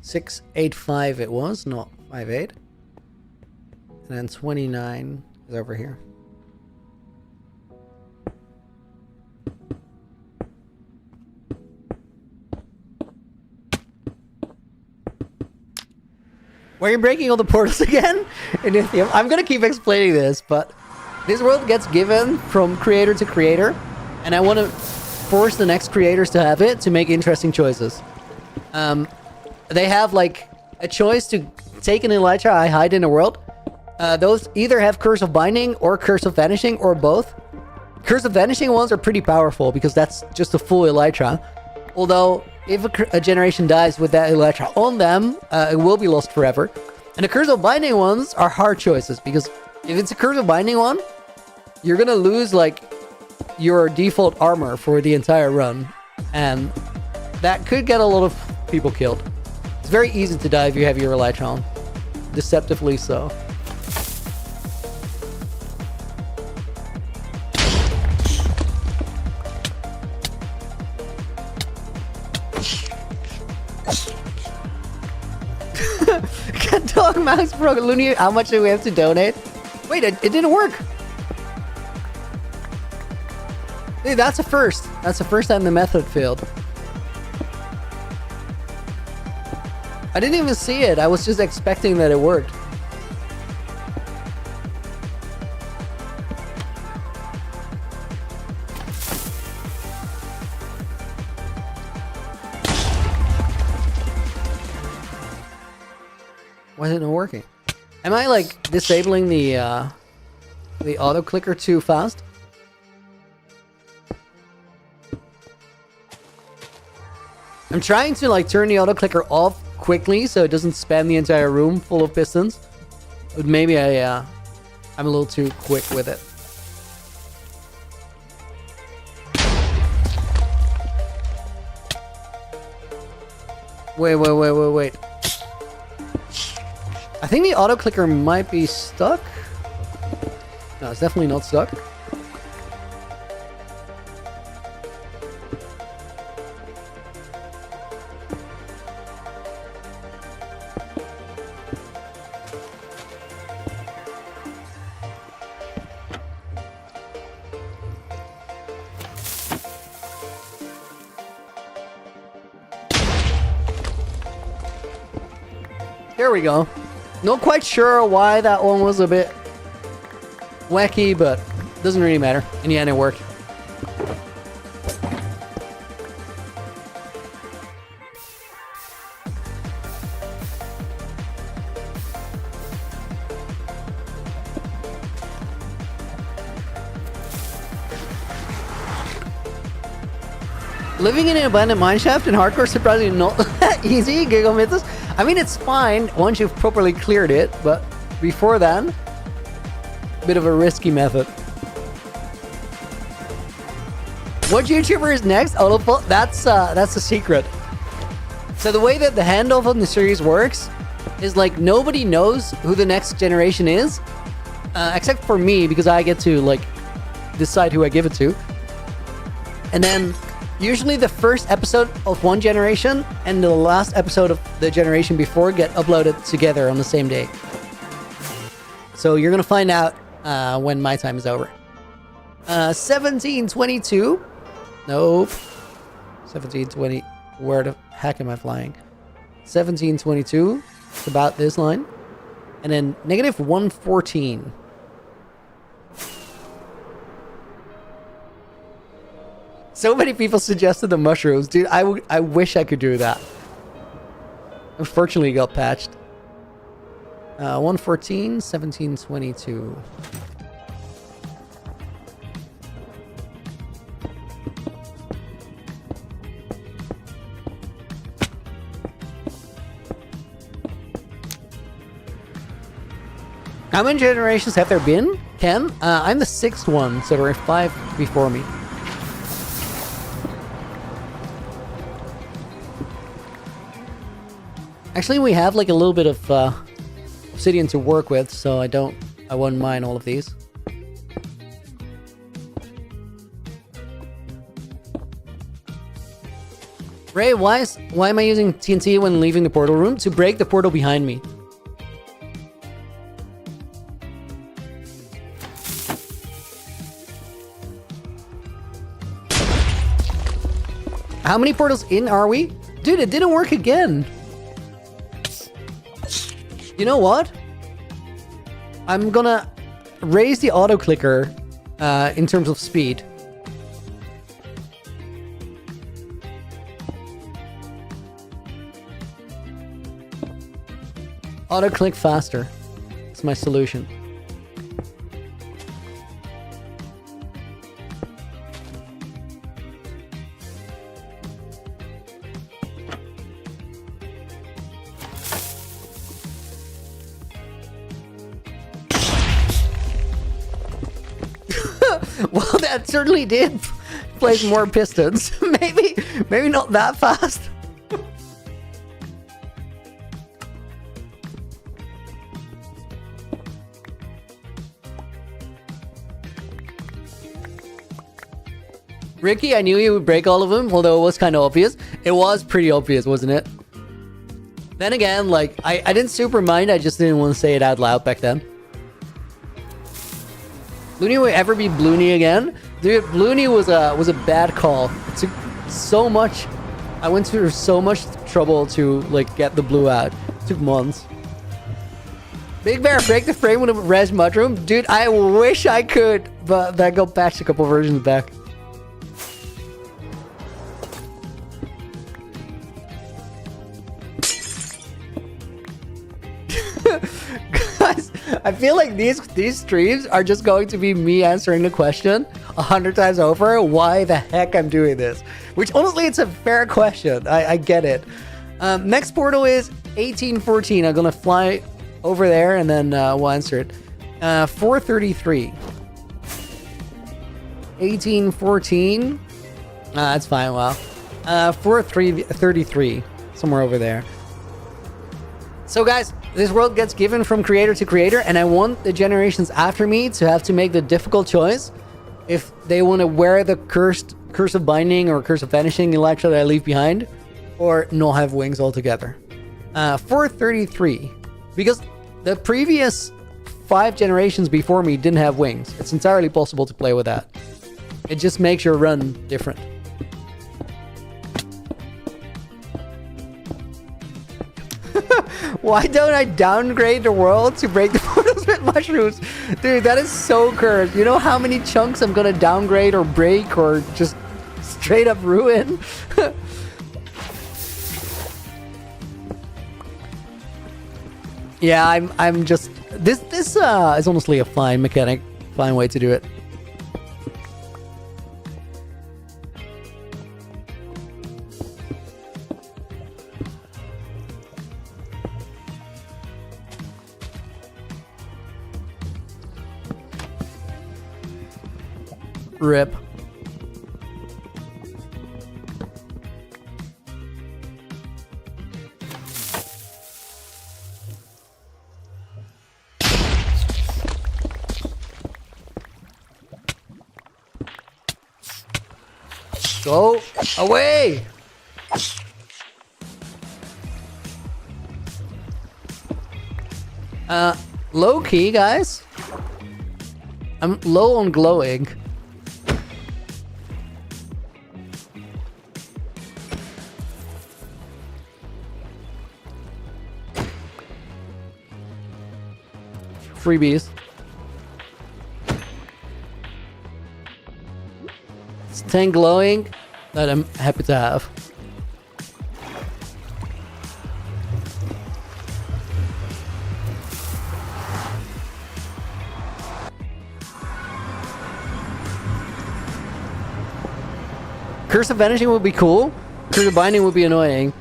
$685 it was, not 58. And then 29 is over here. Why are you breaking all the portals again? In Ithium? I'm gonna keep explaining this, but this world gets given from creator to creator, and I want to force the next creators to have it to make interesting choices. They have like a choice to take an Elytra I hide in a world. Those either have Curse of Binding or Curse of Vanishing or both. Curse of Vanishing ones are pretty powerful because that's just a full Elytra. Although if a generation dies with that Elytra on them, it will be lost forever. And the Curse of Binding ones are hard choices because if it's a Curse of Binding one, you're gonna lose like your default armor for the entire run, and that could get a lot of people killed. It's very easy to die if you have your Elytra on. Deceptively so. Cat dog mouse broke. Loony, how much do we have to donate? Wait, it didn't work. Hey, that's a first. That's the first time the method failed. I didn't even see it. I was just expecting that it worked. Why is it not working? Am I like disabling the auto clicker too fast? I'm trying to like turn the auto clicker off quickly so it doesn't spam the entire room full of pistons. But maybe I'm a little too quick with it. Wait. I think the auto clicker might be stuck. No, it's definitely not stuck. There we go. Not quite sure why that one was a bit wacky, but doesn't really matter. In the end, it worked. Living in an abandoned mineshaft in hardcore is surprisingly not that easy, Gigomythos. I mean, it's fine once you've properly cleared it, but before then, bit of a risky method. What YouTuber is next? Autopilot? That's a secret. So the way that the handoff on the series works is like nobody knows who the next generation is, except for me, because I get to like decide who I give it to. And then usually the first episode of one generation and the last episode of the generation before get uploaded together on the same day. So you're gonna find out when my time is over. 1722. Nope. 1720. Where the heck am I flying? 1722. It's about this line. And then negative 114. So many people suggested the mushrooms. Dude, I wish I could do that. Unfortunately, it got patched. 114, 1722. How many generations have there been, Ken? I'm the 6th one, so there are 5 before me. Actually, we have like a little bit of obsidian to work with, so I won't mind all of these. Ray, why am I using TNT when leaving the portal room? To break the portal behind me. How many portals in are we? Dude, it didn't work again. You know what? I'm gonna raise the auto clicker in terms of speed. Auto click faster. It's my solution. Well, that certainly did place more pistons. maybe not that fast. Ricky, I knew you would break all of them, although it was kind of obvious. It was pretty obvious, wasn't it? Then again, like, I didn't super mind, I just didn't want to say it out loud back then. Loony will ever be Bloony again? Dude, Bloony was a bad call. It took so much. I went through so much trouble to like get the blue out. It took months. Big Bear, break the frame with a res mushroom? Dude, I wish I could, but that got patched a couple versions back. Guys, I feel like these streams are just going to be me answering the question 100 times over why the heck I'm doing this. Which honestly, it's a fair question. I get it. Next portal is 1814. I'm gonna fly over there and then we'll answer it. 433. 1814. That's fine. Well, 433. Somewhere over there. So guys, this world gets given from creator to creator, and I want the generations after me to have to make the difficult choice if they want to wear the curse of binding or curse of vanishing Elytra that I leave behind, or not have wings altogether. 433, because the previous 5 generations before me didn't have wings. It's entirely possible to play with that. It just makes your run different. Why don't I downgrade the world to break the portals with mushrooms? Dude, that is so cursed. You know how many chunks I'm gonna downgrade or break or just straight up ruin? Yeah, I'm just... This is honestly a fine mechanic. Fine way to do it. Rip. Go away. Low key, guys. I'm low on glowing. freebies. It's 10 glowing that I'm happy to have. Curse of Vanishing would be cool. Curse of Binding would be annoying.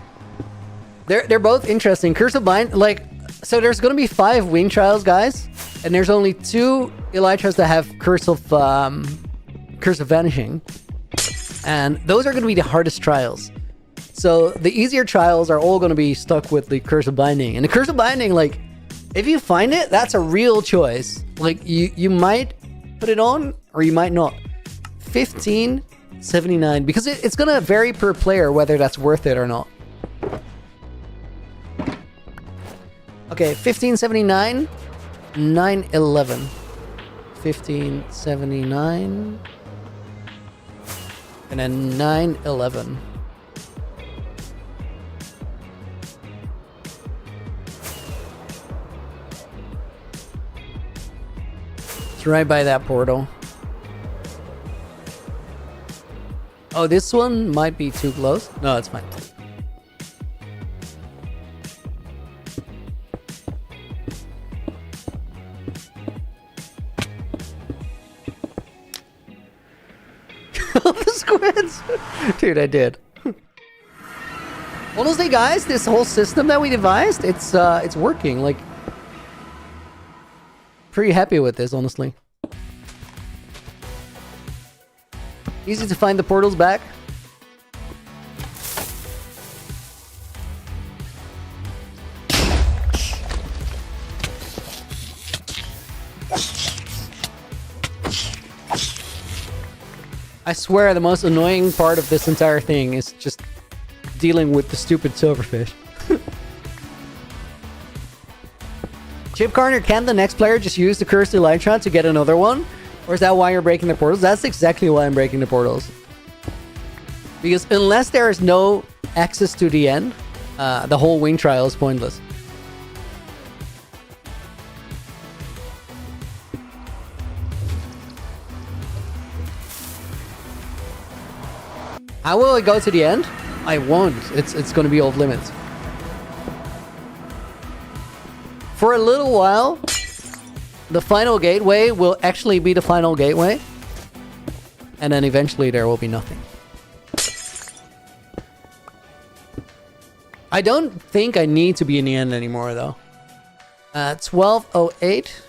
They're both interesting. Curse of Bind, like, so there's gonna be 5 wing trials, guys, and there's only 2 Elytras that have Curse of Vanishing, and those are gonna be the hardest trials. So the easier trials are all gonna be stuck with the Curse of Binding, and the Curse of Binding, like, if you find it, that's a real choice. Like, you might put it on or you might not. 1579, because it's gonna vary per player whether that's worth it or not. Okay, 1579, 911. 1579, and then 911. It's right by that portal. Oh, this one might be too close. No, it's fine. The squids! Dude, I did. Honestly, guys, this whole system that we devised, it's working. Like, pretty happy with this, honestly. Easy to find the portals back. I swear the most annoying part of this entire thing is just dealing with the stupid silverfish. Chip Corner, can the next player just use the Cursed Elytra to get another one? Or is that why you're breaking the portals? That's exactly why I'm breaking the portals. Because unless there is no access to the end, the whole wing trial is pointless. How will it go to the end? I won't. It's going to be off limits. For a little while, the final gateway will actually be the final gateway. And then eventually there will be nothing. I don't think I need to be in the end anymore, though. 1208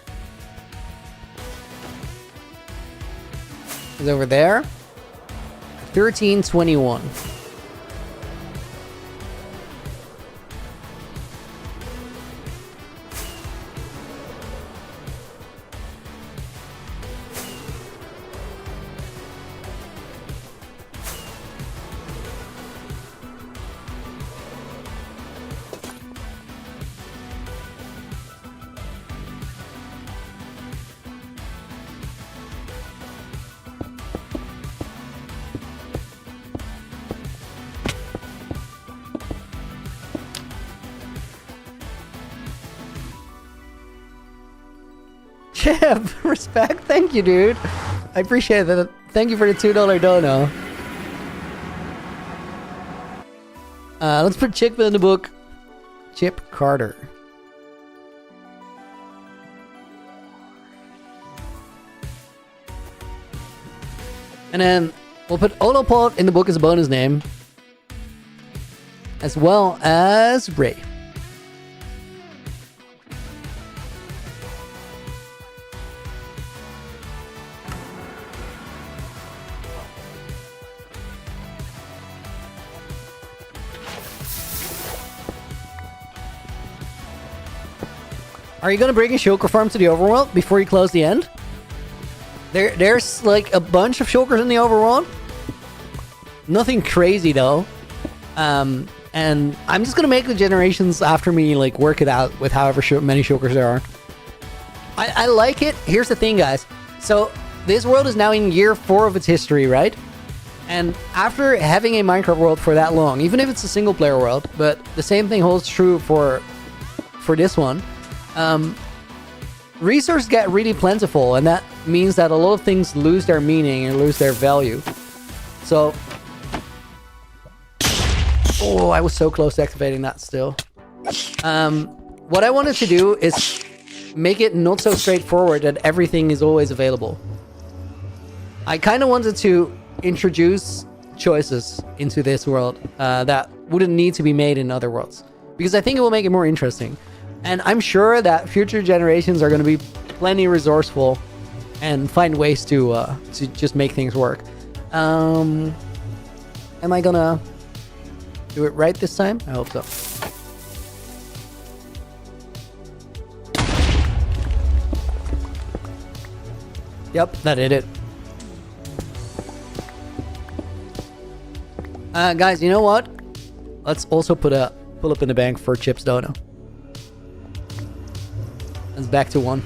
is over there. 1321. Chip, respect. Thank you, dude. I appreciate that. Thank you for the $2 dono. Let's put Chip in the book. Chip Carter. And then we'll put Onopod in the book as a bonus name. As well as Ray. Are you gonna bring a shulker farm to the overworld before you close the end? There's like a bunch of shulkers in the overworld. Nothing crazy though. And I'm just gonna make the generations after me like work it out with however many shulkers there are. I like it. Here's the thing, guys. So this world is now in year 4 of its history, right? And after having a Minecraft world for that long, even if it's a single player world, but the same thing holds true for this one. resources get really plentiful, and that means that a lot of things lose their meaning and lose their value. So, oh, I was so close to activating that still. What I wanted to do is make it not so straightforward that everything is always available. I kind of wanted to introduce choices into this world that wouldn't need to be made in other worlds, because I think it will make it more interesting. And I'm sure that future generations are going to be plenty resourceful and find ways to just make things work. Am I gonna do it right this time? I hope so. Yep, that did it. Guys, you know what? Let's also pull up in the bank for Chips Dono. It's back to 1.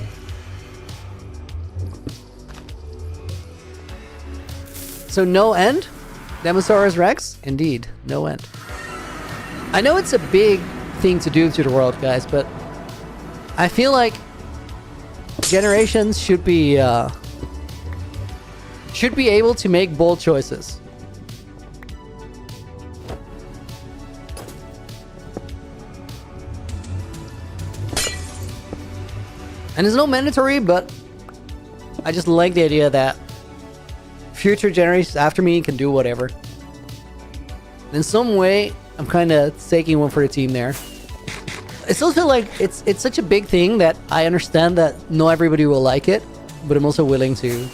So no end? Demosaurus Rex? Indeed, no end. I know it's a big thing to do to the world, guys, but I feel like Generations should be able to make bold choices. And it's not mandatory, but I just like the idea that future generations after me can do whatever. In some way, I'm kind of taking one for the team there. It's also like, it's such a big thing that I understand that not everybody will like it, but I'm also willing to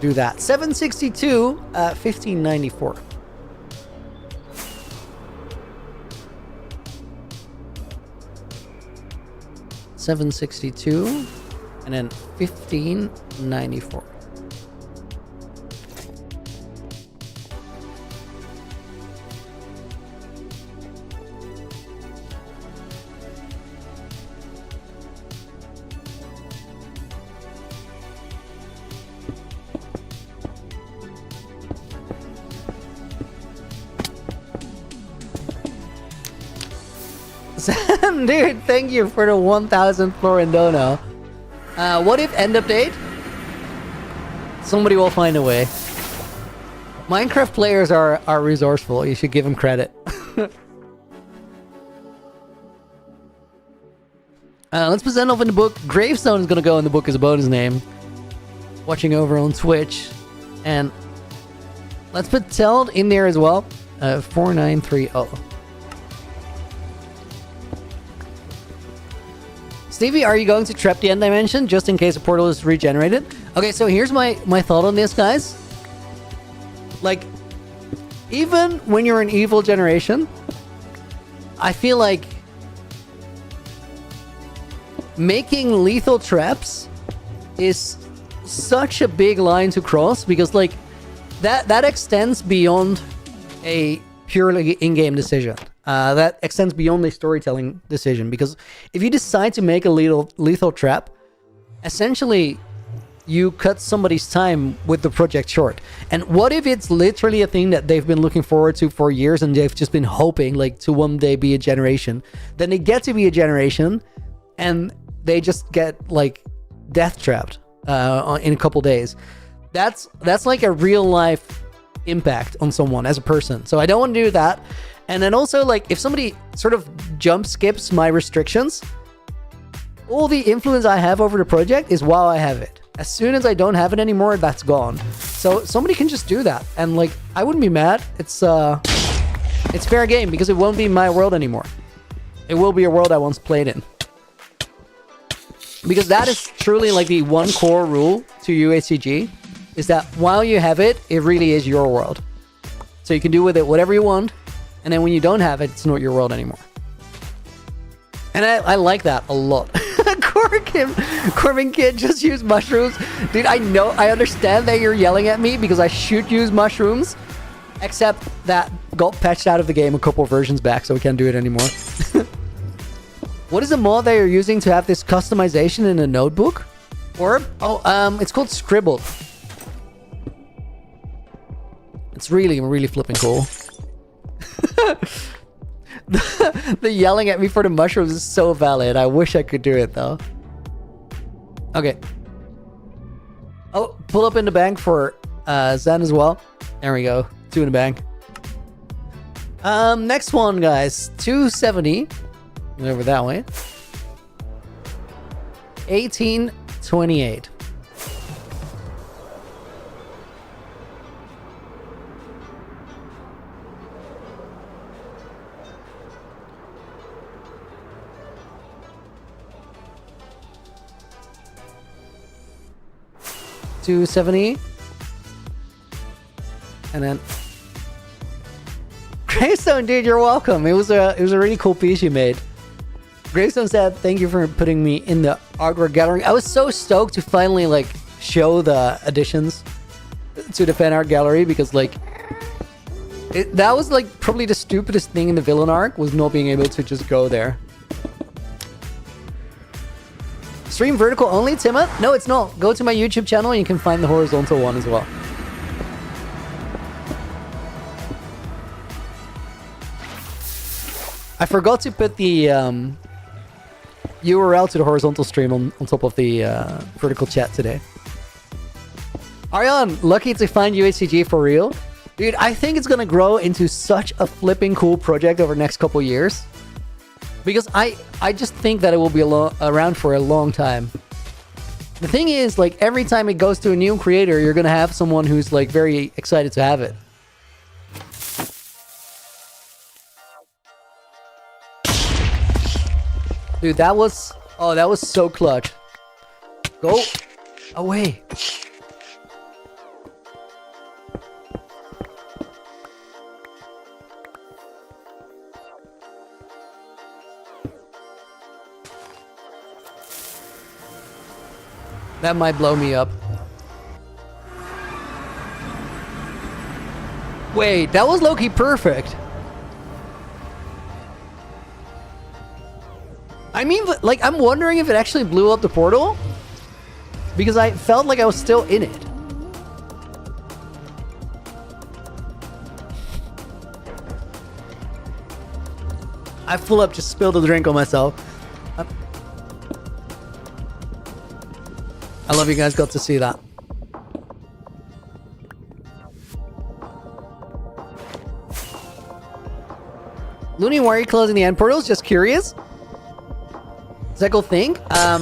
do that. 762, 1594. $762 and then 1594. Dude, thank you for the 1,000 Florindono. What if end update? Somebody will find a way. Minecraft players are resourceful. You should give them credit. Let's put that off in the book. Gravestone is going to go in the book as a bonus name. Watching over on Twitch. And let's put Teld in there as well. 4930. Stevie, are you going to trap the end dimension just in case a portal is regenerated? Okay, so here's my thought on this, guys. Like, even when you're an evil generation, I feel like making lethal traps is such a big line to cross, because like that extends beyond a purely in-game decision. That extends beyond a storytelling decision, because if you decide to make a lethal trap, essentially you cut somebody's time with the project short. And what if it's literally a thing that they've been looking forward to for years and they've just been hoping like to one day be a generation? Then they get to be a generation and they just get like death trapped in a couple days. That's like a real life impact on someone as a person. So I don't want to do that. And then also, like, if somebody sort of jump skips my restrictions, all the influence I have over the project is while I have it. As soon as I don't have it anymore, that's gone. So somebody can just do that, and like, I wouldn't be mad. It's fair game, because it won't be my world anymore. It will be a world I once played in. Because that is truly like the one core rule to UHCG, is that while you have it, it really is your world. So you can do with it whatever you want. And then when you don't have it, it's not your world anymore. And I like that a lot. Corbin Kid just used mushrooms. Dude, I understand that you're yelling at me because I should use mushrooms. Except that got patched out of the game a couple versions back, so we can't do it anymore. What is the mod that you're using to have this customization in a notebook? Or, it's called Scribbled. It's really flipping cool. The yelling at me for the mushrooms is so valid. I wish I could do it though. Okay. Oh, pull up in the bank for Zen as well. There we go. 2 in the bank. Next one, guys. 270. Over that way. 1828. $270. And then Greystone, dude, you're welcome. It was a really cool piece you made. Greystone said, "Thank you for putting me in the artwork gallery." I was so stoked to finally like show the additions to the fan art gallery, because like that was like probably the stupidest thing in the villain arc, was not being able to just go there. Stream vertical only, Timma? No, it's not. Go to my YouTube channel and you can find the horizontal one as well. I forgot to put the URL to the horizontal stream on top of the vertical chat today. Ariane, lucky to find UHCG for real. Dude, I think it's gonna grow into such a flipping cool project over the next couple years. Because I just think that it will be around for a long time. The thing is, like, every time it goes to a new creator, you're gonna have someone who's, like, very excited to have it. Dude, that was... Oh, that was so clutch. Go away. That might blow me up. Wait, that was low-key perfect. I mean, like, I'm wondering if it actually blew up the portal, because I felt like I was still in it. I full up just spilled a drink on myself. I love you guys got to see that. Loony, why are you closing the end portals? Just curious. Zekel think. I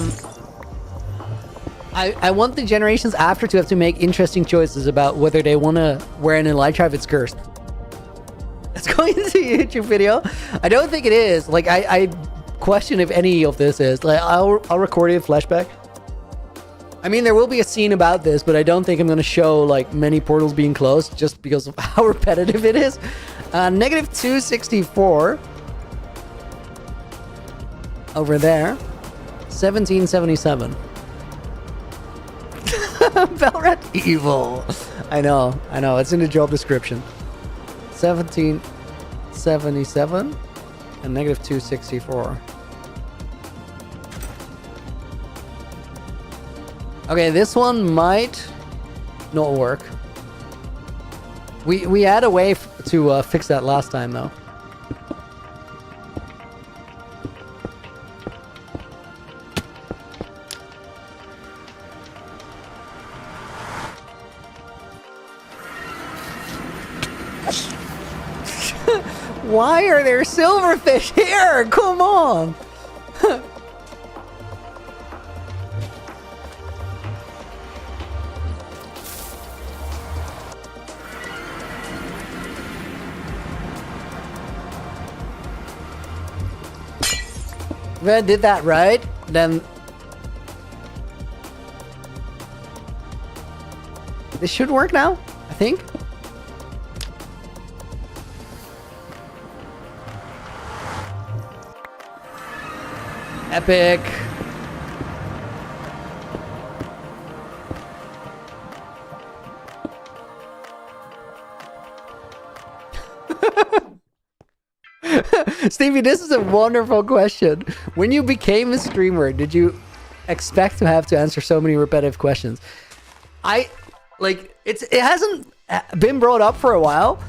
want the generations after to have to make interesting choices about whether they want to wear an elytra if it's cursed. It's going into a YouTube video. I don't think it is. Like, I question if any of this is. Like, I'll record it in flashback. I mean, there will be a scene about this, but I don't think I'm going to show, like, many portals being closed just because of how repetitive it is. Negative 264. Over there. 1777. Belrat evil. I know. It's in the job description. 1777 and negative 264. Okay, this one might not work. We had a way to fix that last time, though. Why are there silverfish here? Come on! If I did that right, then this should work now, I think. Epic. Stevie, this is a wonderful question. When you became a streamer, did you expect to have to answer so many repetitive questions? It hasn't been brought up for a while,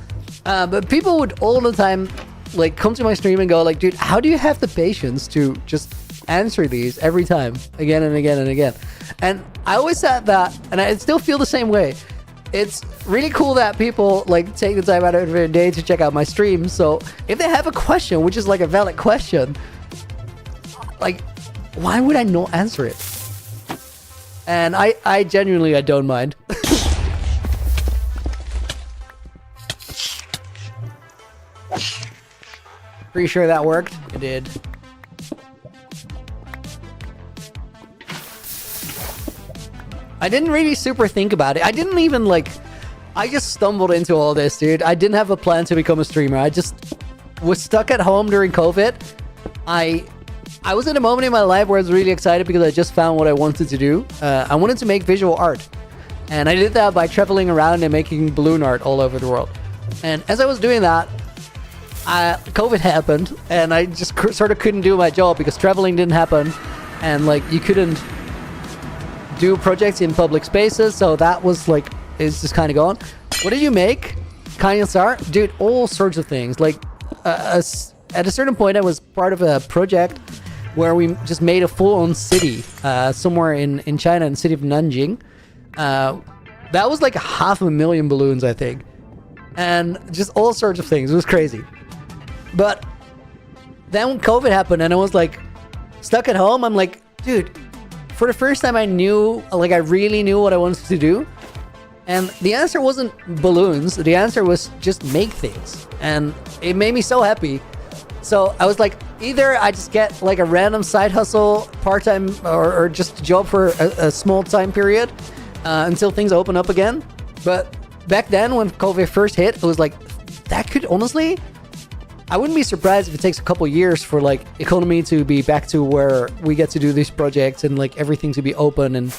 but people would all the time like come to my stream and go like, dude, how do you have the patience to just answer these every time, again and again and again. And I always said that, and I still feel the same way. It's really cool that people like take the time out of their day to check out my streams. So if they have a question, which is like a valid question, like, why would I not answer it? And I genuinely, I don't mind. Pretty sure that worked. It did. I didn't really super think about it. I didn't even like... I just stumbled into all this, dude. I didn't have a plan to become a streamer. I just was stuck at home during COVID. I was in a moment in my life where I was really excited because I just found what I wanted to do. I wanted to make visual art. And I did that by traveling around and making balloon art all over the world. And as I was doing that, COVID happened. And I just sort of couldn't do my job because traveling didn't happen. And like, you couldn't do projects in public spaces. So that was like, it's just kind of gone. What did you make? Kindness art? Dude, all sorts of things. Like, at a certain point, I was part of a project where we just made a full-on city somewhere in China, in the city of Nanjing. That was like 500,000 balloons, I think. And just all sorts of things. It was crazy. But then when COVID happened and I was like stuck at home, I'm like, dude, for the first time I knew, like I really knew what I wanted to do. And the answer wasn't balloons. The answer was just make things. And it made me so happy. So I was like, either I just get like a random side hustle, part-time, or just a job for a small time period until things open up again. But back then when COVID first hit, it was like, that could honestly, I wouldn't be surprised if it takes a couple years for like economy to be back to where we get to do these projects and like everything to be open.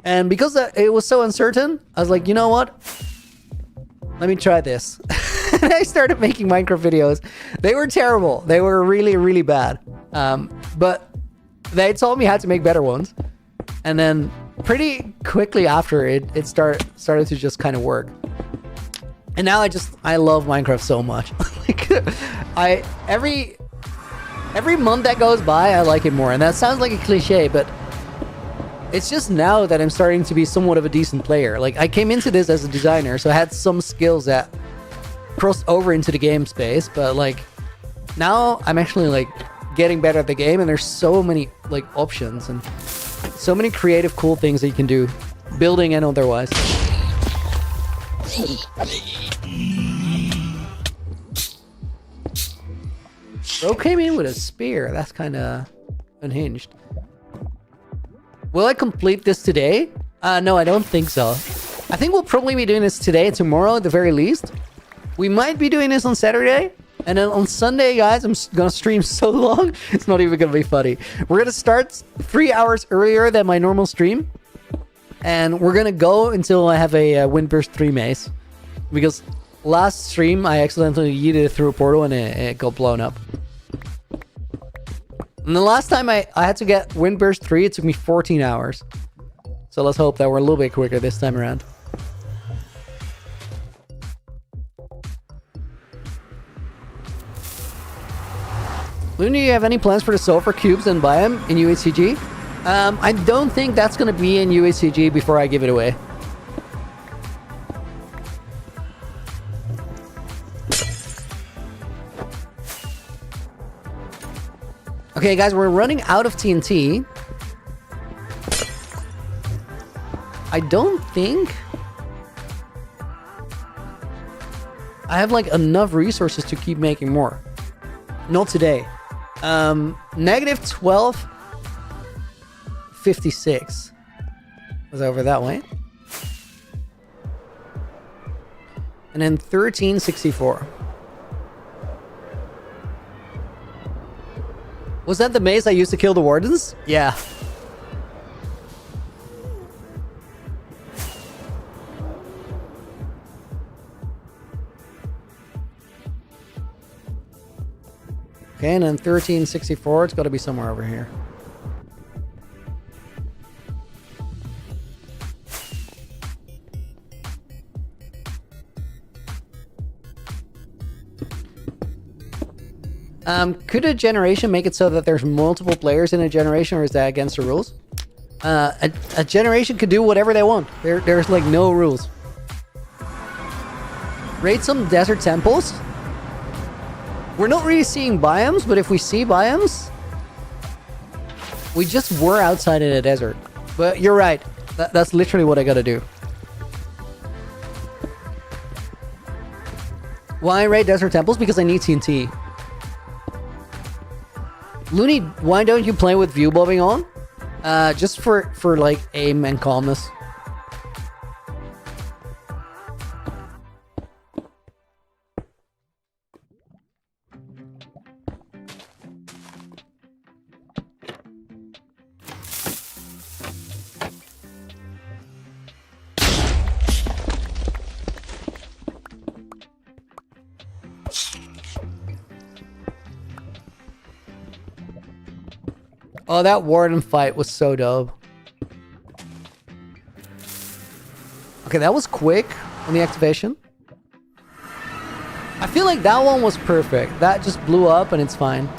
And because it was so uncertain, I was like, you know what? Let me try this. And I started making Minecraft videos. They were terrible. They were really, really bad. But they told me how to make better ones. And then pretty quickly after it started to just kind of work. And now I love Minecraft so much. Like every month that goes by, I like it more. And that sounds like a cliche, but it's just now that I'm starting to be somewhat of a decent player. Like I came into this as a designer, so I had some skills that crossed over into the game space, but like now I'm actually like getting better at the game, and there's so many like options and so many creative cool things that you can do, building and otherwise. Bro came in with a spear. That's kind of unhinged. Will I complete this today? No, I don't think so. I think we'll probably be doing this today, tomorrow at the very least. We might be doing this on Saturday. And then on Sunday, guys, I'm gonna stream so long, it's not even gonna be funny. We're gonna start 3 hours earlier than my normal stream. And we're gonna go until I have a Windburst 3 mace. Because last stream, I accidentally yeeted it through a portal and it got blown up. And the last time I had to get Windburst 3, it took me 14 hours. So let's hope that we're a little bit quicker this time around. Loony, do you have any plans for the sulfur cubes and biome in UHCG? I don't think that's going to be in UACG before I give it away. Okay, guys, we're running out of TNT. I don't think I have like enough resources to keep making more. Not today. Negative 1256 was over that way. And then 1364. Was that the maze I used to kill the wardens? Yeah. Okay, and then 1364, it's got to be somewhere over here. Could a generation make it so that there's multiple players in a generation, or is that against the rules? A generation could do whatever they want. There's like no rules. Raid some desert temples. We're not really seeing biomes, but if we see biomes, we just were outside in a desert. But you're right. That's literally what I gotta do. Why raid desert temples? Because I need TNT. Loony, why don't you play with view bobbing on? Just for like aim and calmness. Oh, that warden fight was so dope. Okay, that was quick on the activation. I feel like that one was perfect. That just blew up and it's fine.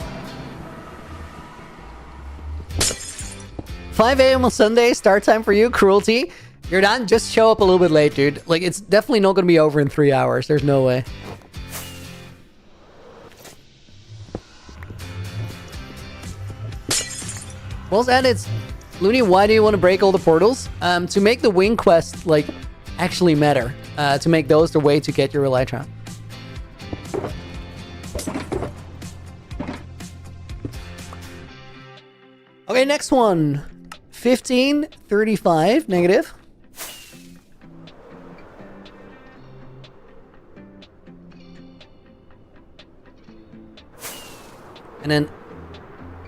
5 a.m. on Sunday, start time for you, Cruelty. You're done, just show up a little bit late, dude. Like, it's definitely not gonna be over in 3 hours. There's no way. Well said, it's... Loony, why do you want to break all the portals? To make the wing quest, like, actually matter. To make those the way to get your Elytra. Okay, next one. 1535, negative. And then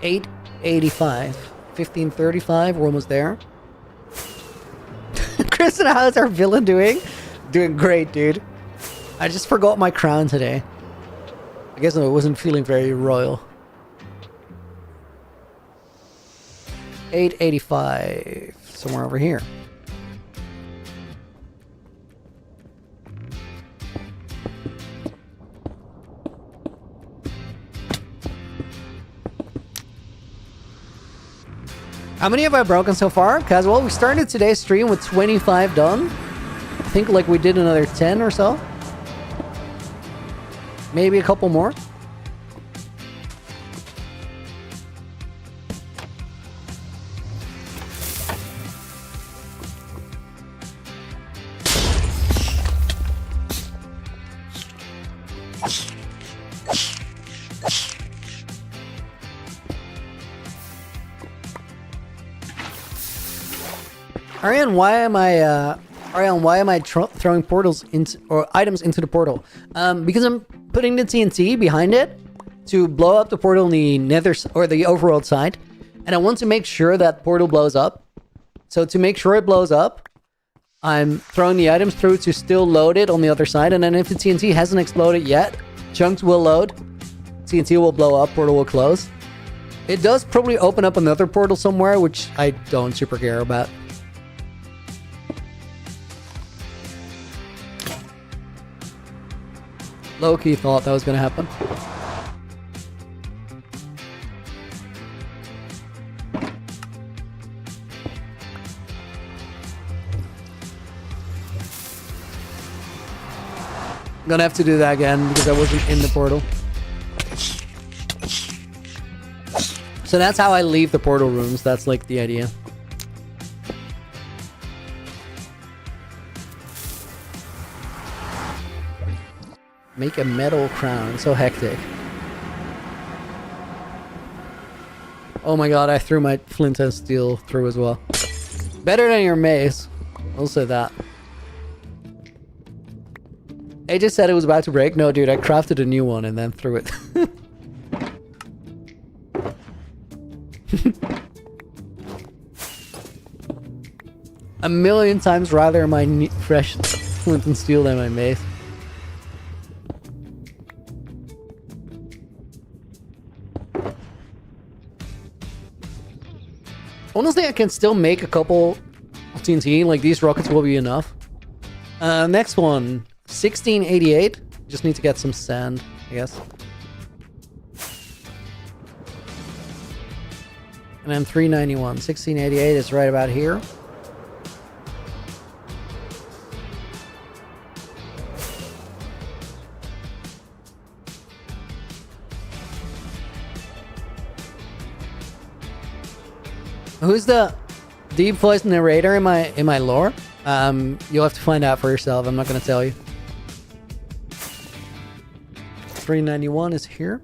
885. 1535, we're almost there. Kristen, how's our villain doing? Doing great, dude. I just forgot my crown today. I guess I wasn't feeling very royal. 885, somewhere over here. How many have I broken so far? Because, well, we started today's stream with 25 done. I think, like, we did another 10 or so. Maybe a couple more. Ariane, why am I throwing portals into or items into the portal? Because I'm putting the TNT behind it to blow up the portal on the nether or the overworld side, and I want to make sure that portal blows up. So to make sure it blows up, I'm throwing the items through to still load it on the other side, and then if the TNT hasn't exploded yet, chunks will load, TNT will blow up, portal will close. It does probably open up another portal somewhere, which I don't super care about. Low-key thought that was gonna happen. I'm gonna have to do that again because I wasn't in the portal. So that's how I leave the portal rooms. That's like the idea. Make a metal crown. So hectic. Oh my god, I threw my flint and steel through as well. Better than your mace. I'll say that. AJ said it was about to break. No, dude, I crafted a new one and then threw it. A million times rather my fresh flint and steel than my mace. Honestly, I can still make a couple of TNT. Like, these rockets will be enough. Next one. 1688. Just need to get some sand, I guess. And then 391. 1688 is right about here. Who's the deep voice narrator in my lore? You'll have to find out for yourself. I'm not going to tell you. 391 is here.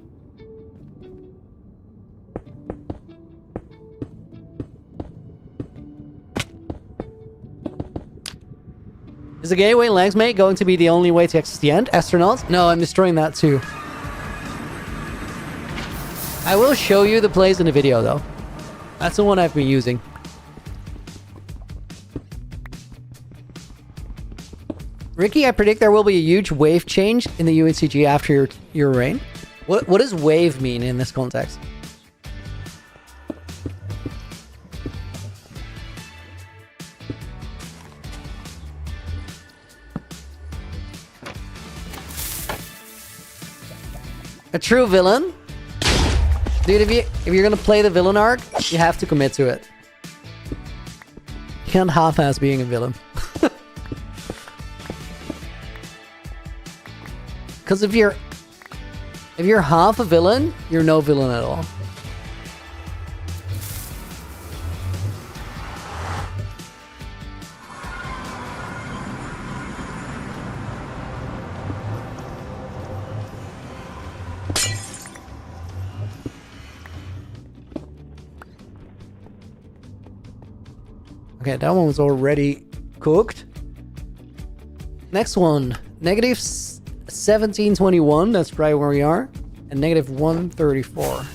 Is the gateway legs, mate, going to be the only way to extend astronauts? No, I'm destroying that too. I will show you the plays in the video, though. That's the one I've been using. Ricky, I predict there will be a huge wave change in the UHCG after your reign. What does wave mean in this context? A true villain? Dude, if you're gonna play the villain arc, you have to commit to it. You can't half-ass being a villain. Because if you're half a villain, you're no villain at all. Okay, that one was already cooked. Next one, negative 1721, that's right where we are, and negative 134.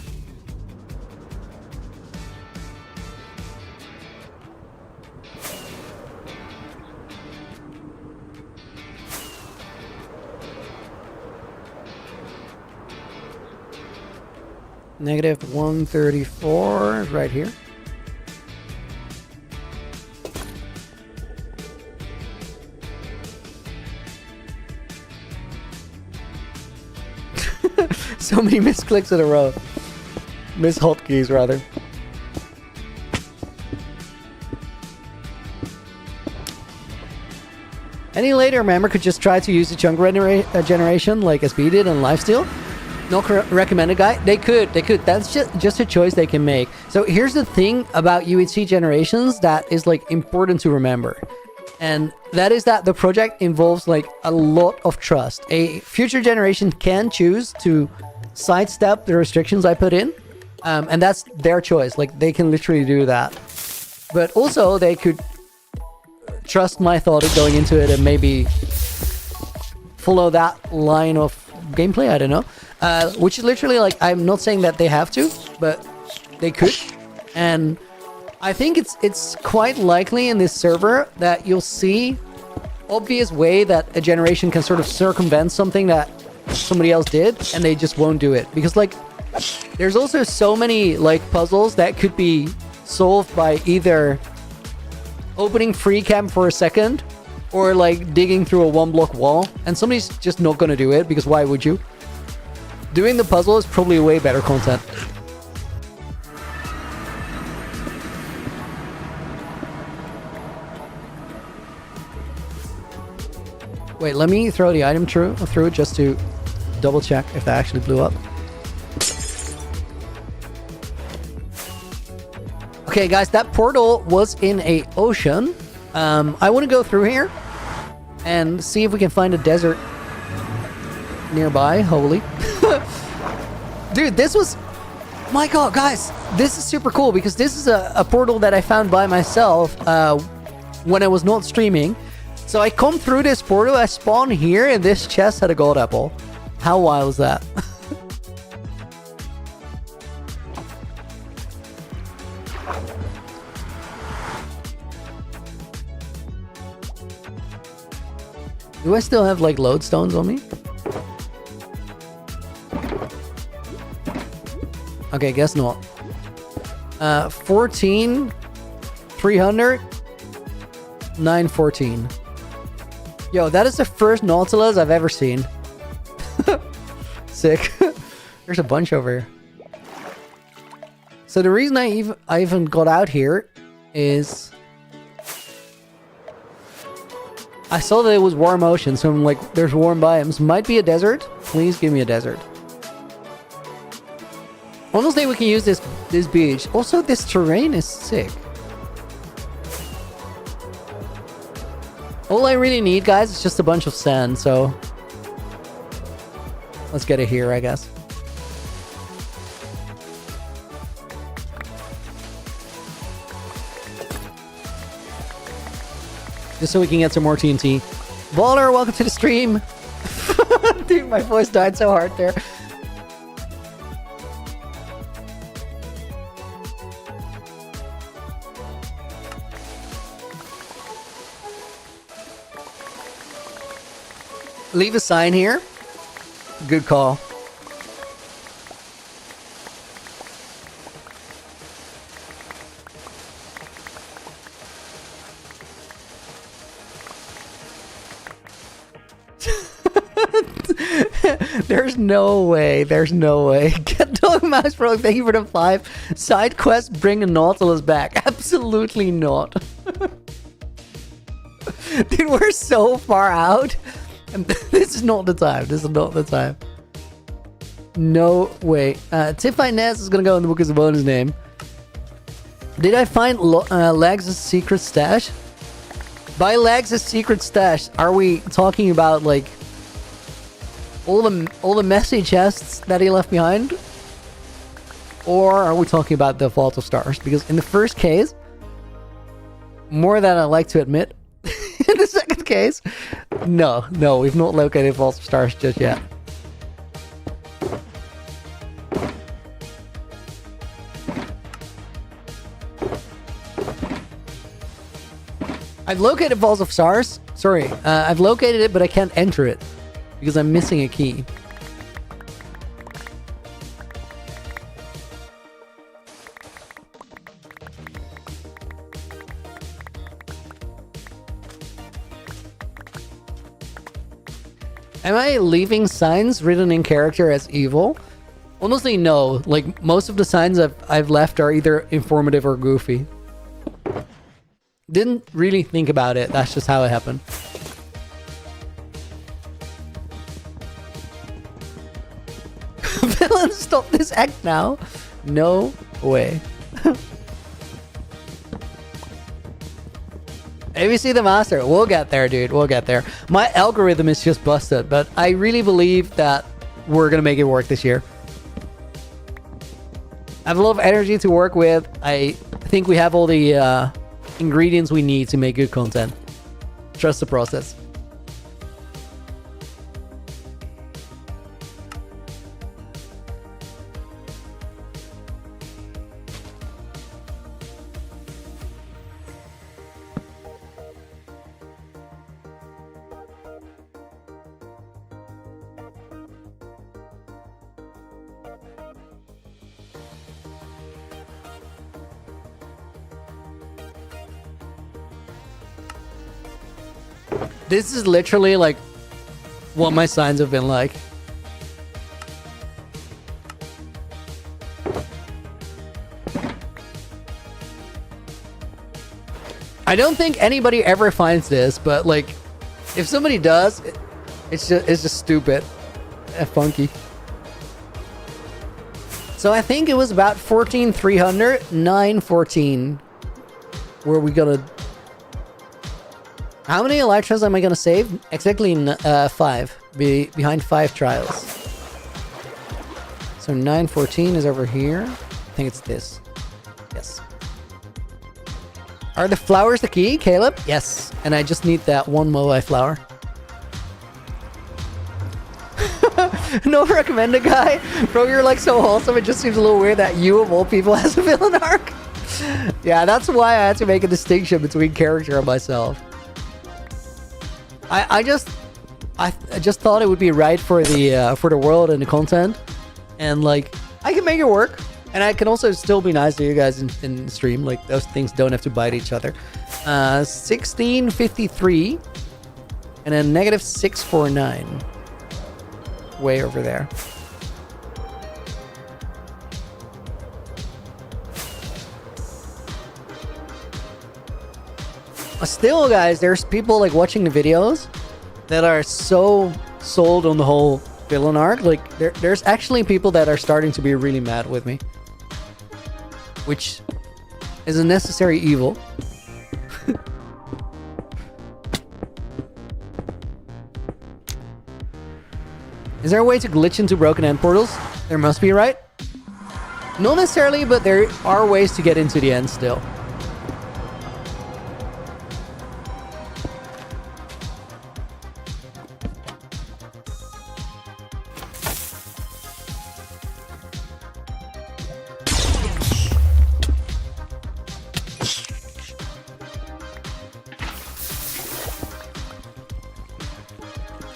Negative 134 is right here. So many misclicks in a row. Mish-hotkeys, rather. Any later member could just try to use the chunk generation like SB did on Lifesteal. Not recommended, guy. They could. That's just a choice they can make. So here's the thing about UHCG Generations that is like important to remember. And that is that the project involves like a lot of trust. A future generation can choose to sidestep the restrictions I put in. And that's their choice. Like they can literally do that. But also they could trust my thought of going into it and maybe follow that line of gameplay. I don't know. Which is literally like, I'm not saying that they have to, but they could. And I think it's quite likely in this server that you'll see obvious way that a generation can sort of circumvent something that somebody else did and they just won't do it. Because like there's also so many like puzzles that could be solved by either opening free cam for a second or like digging through a 1-block wall, and somebody's just not gonna do it because why would you? Doing the puzzle is probably way better content. Wait, let me throw the item through it just to double check if that actually blew up. Okay, guys, that portal was in a ocean. I want to go through here and see if we can find a desert nearby. Holy. Dude, this was... My god, guys, this is super cool because this is a portal that I found by myself when I was not streaming. So I come through this portal, I spawn here, and this chest had a gold apple. How wild is that? Do I still have like lodestones on me? Okay, guess not. 14, 300, 914. Yo, that is the first Nautilus I've ever seen. Sick. There's a bunch over here. So the reason I even got out here is I saw that it was warm ocean, so I'm like, there's warm biomes. Might be a desert. Please give me a desert. Honestly, we can use this beach. Also, this terrain is sick. All I really need, guys, is just a bunch of sand, so let's get it here, I guess. Just so we can get some more TNT. Baller, welcome to the stream. Dude, my voice died so hard there. Leave a sign here. Good call. There's no way. There's no way. Get Dog Mouse Pro, thank you for the 5. Side quest, bring a Nautilus back. Absolutely not. Dude, we're so far out. And this is not the time. This is not the time. No way. Tiffany Ness is gonna go in the book as a bonus name. Did I find Legs' secret stash? By Legs' secret stash, are we talking about like all the messy chests that he left behind? Or are we talking about the Vault of Stars? Because in the first case, more than I like to admit, in the second case, no, we've not located Vault of Stars just yet. I've located Vault of Stars. Sorry, I've located it, but I can't enter it because I'm missing a key. Am I leaving signs written in character as evil? Honestly, no. Like, most of the signs I've left are either informative or goofy. Didn't really think about it. That's just how it happened. Villain, stop this act now. No way. ABC the Master. We'll get there, dude. We'll get there. My algorithm is just busted, but I really believe that we're going to make it work this year. I have a lot of energy to work with. I think we have all the ingredients we need to make good content. Trust the process. This is literally like what my signs have been like. I don't think anybody ever finds this, but like, if somebody does, it's just stupid and funky. So I think it was about 14,300, 914. Where we gonna? How many Elytras am I gonna save? Exactly 5. Behind 5 trials. So 914 is over here. I think it's this. Yes. Are the flowers the key, Caleb? Yes. And I just need that one Moai flower. No recommended guy. Bro, you're like so wholesome. It just seems a little weird that you of all people has a villain arc. Yeah, that's why I had to make a distinction between character and myself. I just thought it would be right for the world and the content, and like I can make it work, and I can also still be nice to you guys in stream. Like those things don't have to bite each other. 1653, and then negative 649, way over there. Still, guys, there's people like watching the videos that are so sold on the whole villain arc. Like, there's actually people that are starting to be really mad with me, which is a necessary evil. Is there a way to glitch into broken end portals? There must be, right? Not necessarily, but there are ways to get into the end still.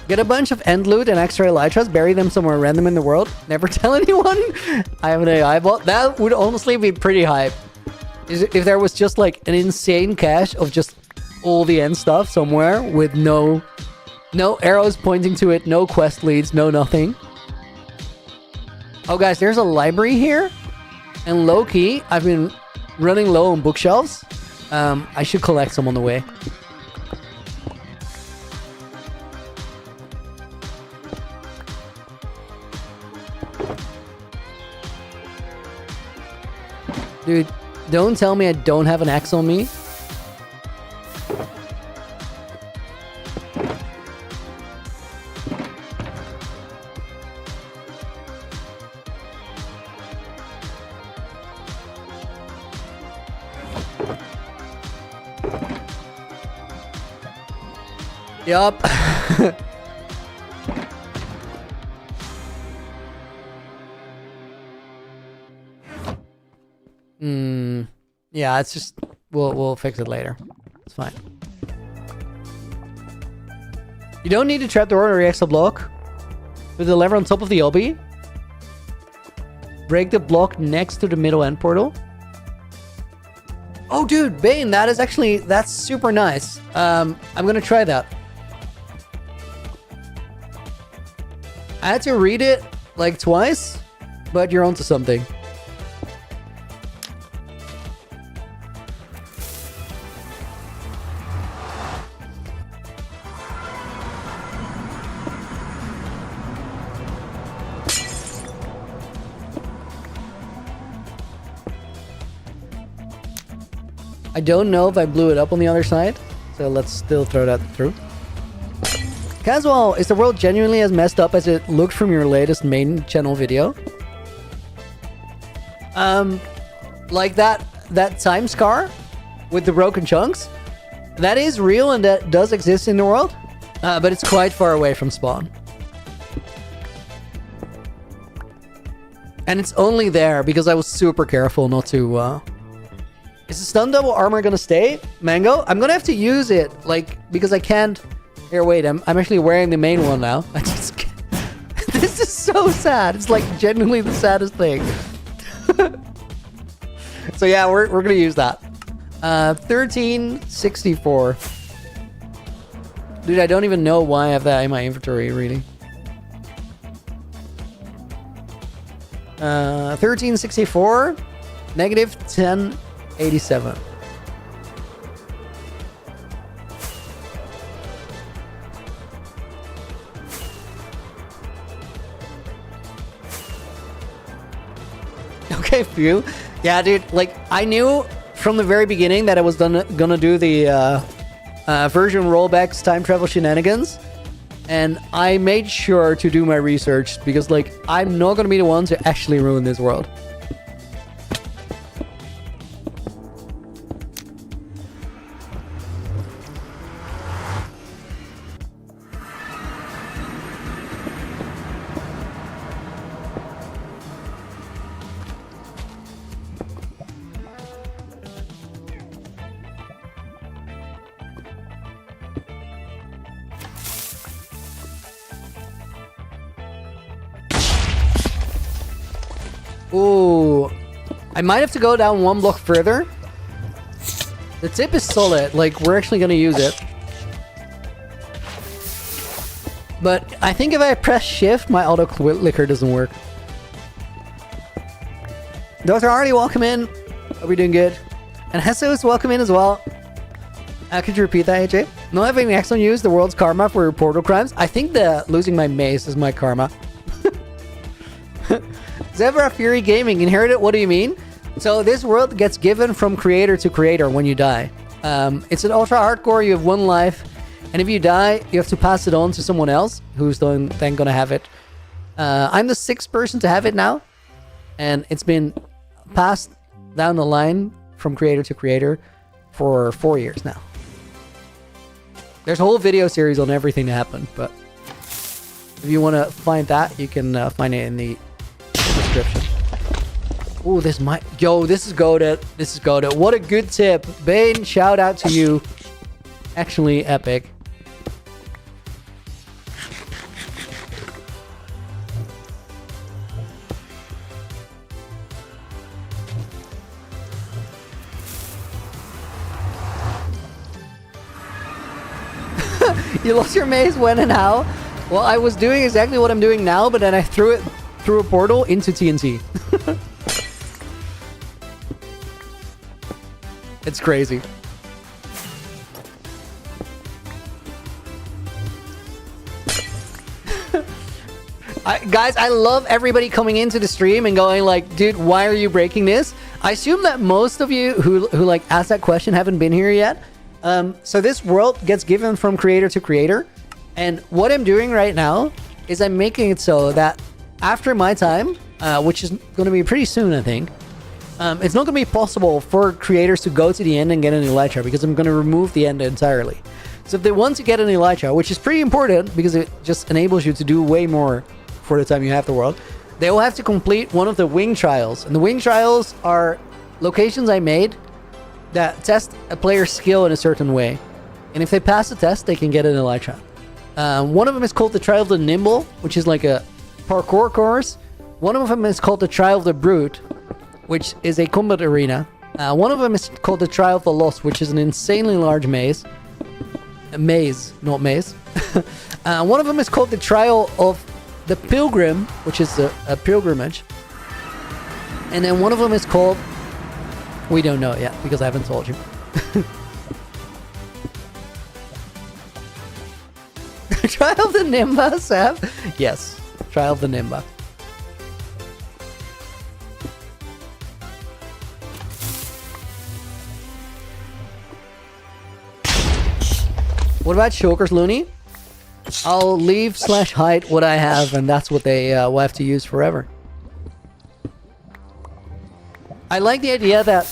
Get a bunch of end loot and extra elytras, bury them somewhere random in the world. Never tell anyone. I have an AI bot. That would honestly be pretty hype. If there was just like an insane cache of just all the end stuff somewhere with no arrows pointing to it, no quest leads, no nothing. Oh guys, there's a library here. And low-key, I've been running low on bookshelves. I should collect some on the way. Dude, don't tell me I don't have an axe on me. Yup. Yeah, it's just we'll fix it later. It's fine. You don't need a trapdoor or extra block. With the lever on top of the obby. Break the block next to the middle end portal. Oh dude, Bane, that's super nice. I'm gonna try that. I had to read it like twice, but you're onto something. I don't know if I blew it up on the other side, so let's still throw that through. Caswell, is the world genuinely as messed up as it looked from your latest main channel video? Like that time scar with the broken chunks, that is real and that does exist in the world, but it's quite far away from spawn. And it's only there because I was super careful not to... Is the stun double armor gonna stay? Mango? I'm gonna have to use it, like, because I can't... Here, wait, I'm actually wearing the main one now. I just can't... This is so sad. It's like genuinely the saddest thing. So yeah, we're gonna use that. 1364. Dude, I don't even know why I have that in my inventory, really. 1364, negative 1087. Okay, phew. Yeah, dude, like, I knew from the very beginning that I was gonna do the version rollbacks time travel shenanigans. And I made sure to do my research because, like, I'm not gonna be the one to actually ruin this world. Ooh, I might have to go down one block further. The tip is solid, like, we're actually gonna use it. But I think if I press shift, my auto clicker doesn't work. Dr. Artie, welcome in. Hope you're doing good. And Jesus, welcome in as well. Could you repeat that, AJ? Not having excellent use the world's karma for portal crimes. I think the losing my mace is my karma. Zebra Fury Gaming inherited. What do you mean? So this world gets given from creator to creator when you die. It's an ultra hardcore. You have one life, and if you die, you have to pass it on to someone else who's then gonna have it. I'm the 6th person to have it now, and it's been passed down the line from creator to creator for 4 years now. There's a whole video series on everything that happened, but if you want to find that, you can find it in the description. Oh, this might... Yo, this is goated. This is goated. What a good tip. Bane, shout out to you. Actually epic. You lost your maze when and how? Well, I was doing exactly what I'm doing now, but then I threw it through a portal into TNT. It's crazy. Guys, I love everybody coming into the stream and going like, dude, why are you breaking this? I assume that most of you who like asked that question haven't been here yet. So this world gets given from creator to creator. And what I'm doing right now is I'm making it so that after my time, which is going to be pretty soon, I think, it's not going to be possible for creators to go to the end and get an elytra because I'm going to remove the end entirely. So if they want to get an elytra, which is pretty important because it just enables you to do way more for the time you have the world, they will have to complete one of the wing trials. And the wing trials are locations I made that test a player's skill in a certain way. And if they pass the test, they can get an elytra. One of them is called the Trial of the Nimble, which is like a parkour course. One of them is called the Trial of the Brute, which is a combat arena. One of them is called the Trial of the Lost, which is an insanely large maze. A maze, not maze. One of them is called the Trial of the Pilgrim, which is a pilgrimage. And then one of them is called... We don't know yet, because I haven't told you. Trial of the Nimba, Seth? Yes, Trial of the Nimba. What about Shulker's Loony? I'll leave / hide what I have, and that's what they will have to use forever. I like the idea that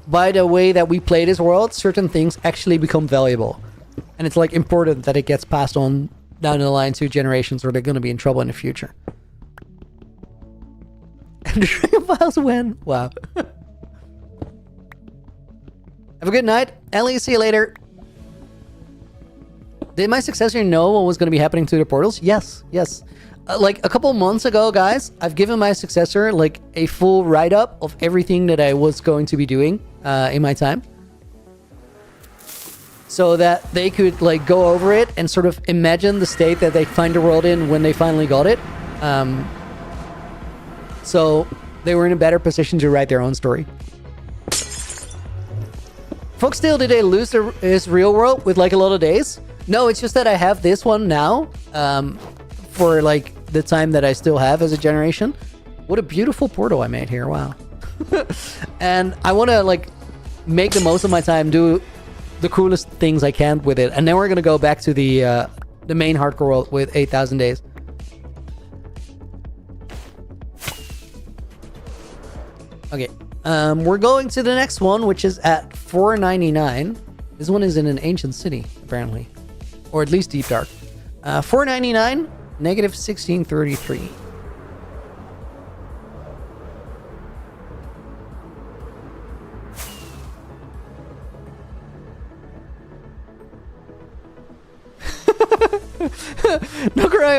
by the way that we play this world, certain things actually become valuable. And it's like important that it gets passed on down the line to generations or they're going to be in trouble in the future. And the Dragon Files win. Wow. Have a good night. Ellie, see you later. Did my successor know what was going to be happening to the portals? Yes, yes. Like a couple months ago, guys, I've given my successor like a full write-up of everything that I was going to be doing in my time. So that they could like go over it and sort of imagine the state that they find the world in when they finally got it. So they were in a better position to write their own story. Foxtail, did they lose his real world with like a lot of days? No, it's just that I have this one now for like the time that I still have as a generation. What a beautiful portal I made here. Wow. And I want to like make the most of my time, do the coolest things I can with it. And then we're going to go back to the main hardcore world with 8,000 days. Okay. We're going to the next one, which is at 499. This one is in an ancient city, apparently. Or at least deep dark. 499, negative 1633.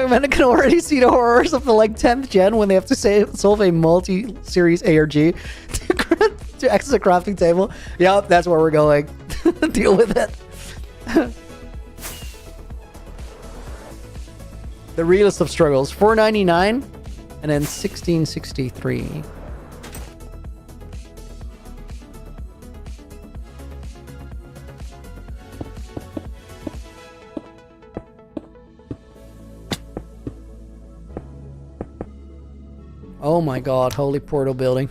Man, I can already see the horrors of the like 10th gen when they have to solve a multi-series ARG to access a crafting table. Yep, that's where we're going. Deal with it. The realest of struggles. 499 and then 1663. Oh my god, holy portal building.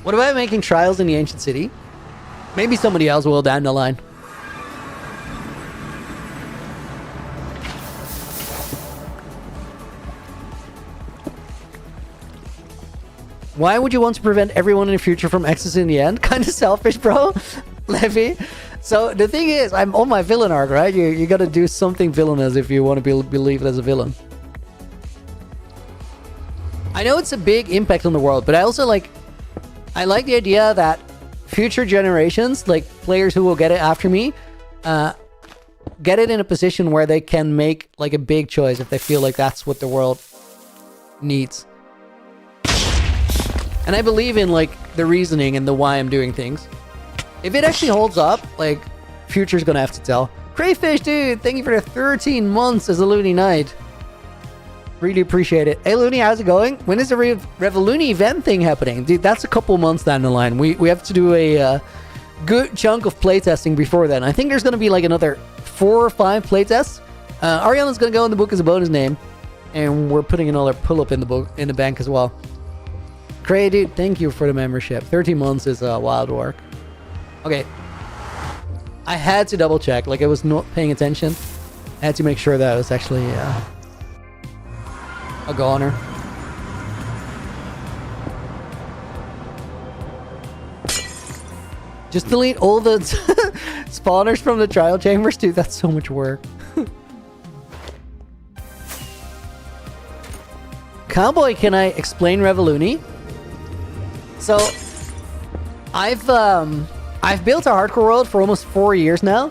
What about making trials in the ancient city? Maybe somebody else will down the line. Why would you want to prevent everyone in the future from access in the end? Kind of selfish, bro. Levy. So the thing is, I'm on my villain arc, right? You gotta do something villainous if you want to be believed as a villain. I know it's a big impact on the world, but I also I like the idea that future generations, like players who will get it after me, get it in a position where they can make like a big choice if they feel like that's what the world needs. And I believe in like the reasoning and the why I'm doing things. If it actually holds up, like future's gonna have to tell. Crayfish, dude, thank you for the 13 months as a Loony Knight. Really appreciate it. Hey Loony, how's it going? When is the Revoluny event thing happening? Dude, that's a couple months down the line. We have to do a good chunk of playtesting before then. I think there's gonna be like another 4 or 5 playtests. Ariana's gonna go in the book as a bonus name. And we're putting another pull-up in the book in the bank as well. Cray, dude, thank you for the membership. 13 months is wild work. Okay. I had to double check. Like, I was not paying attention. I had to make sure that I was actually a goner. Just delete all the spawners from the trial chambers? Dude, that's so much work. Cowboy, can I explain Revoluny? So, I've built a hardcore world for almost 4 years now,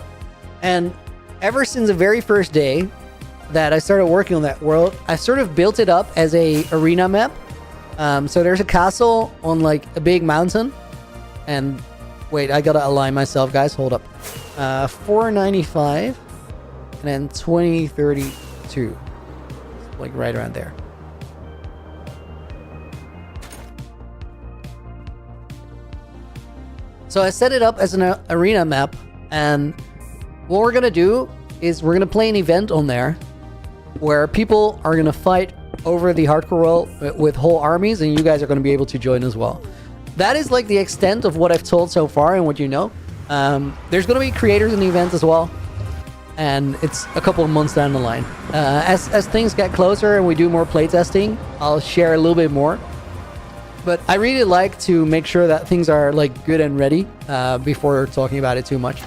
and ever since the very first day that I started working on that world, I sort of built it up as a arena map. So there's a castle on like a big mountain, and wait, I gotta align myself, guys. Hold up. 495, and then 2032, like right around there. So I set it up as an arena map, and what we're gonna do is we're gonna play an event on there where people are gonna fight over the hardcore world with whole armies, and you guys are gonna be able to join as well. That is like the extent of what I've told so far and what you know. There's gonna be creators in the event as well, and it's a couple of months down the line. As things get closer and we do more playtesting, I'll share a little bit more. But I really like to make sure that things are like good and ready before talking about it too much.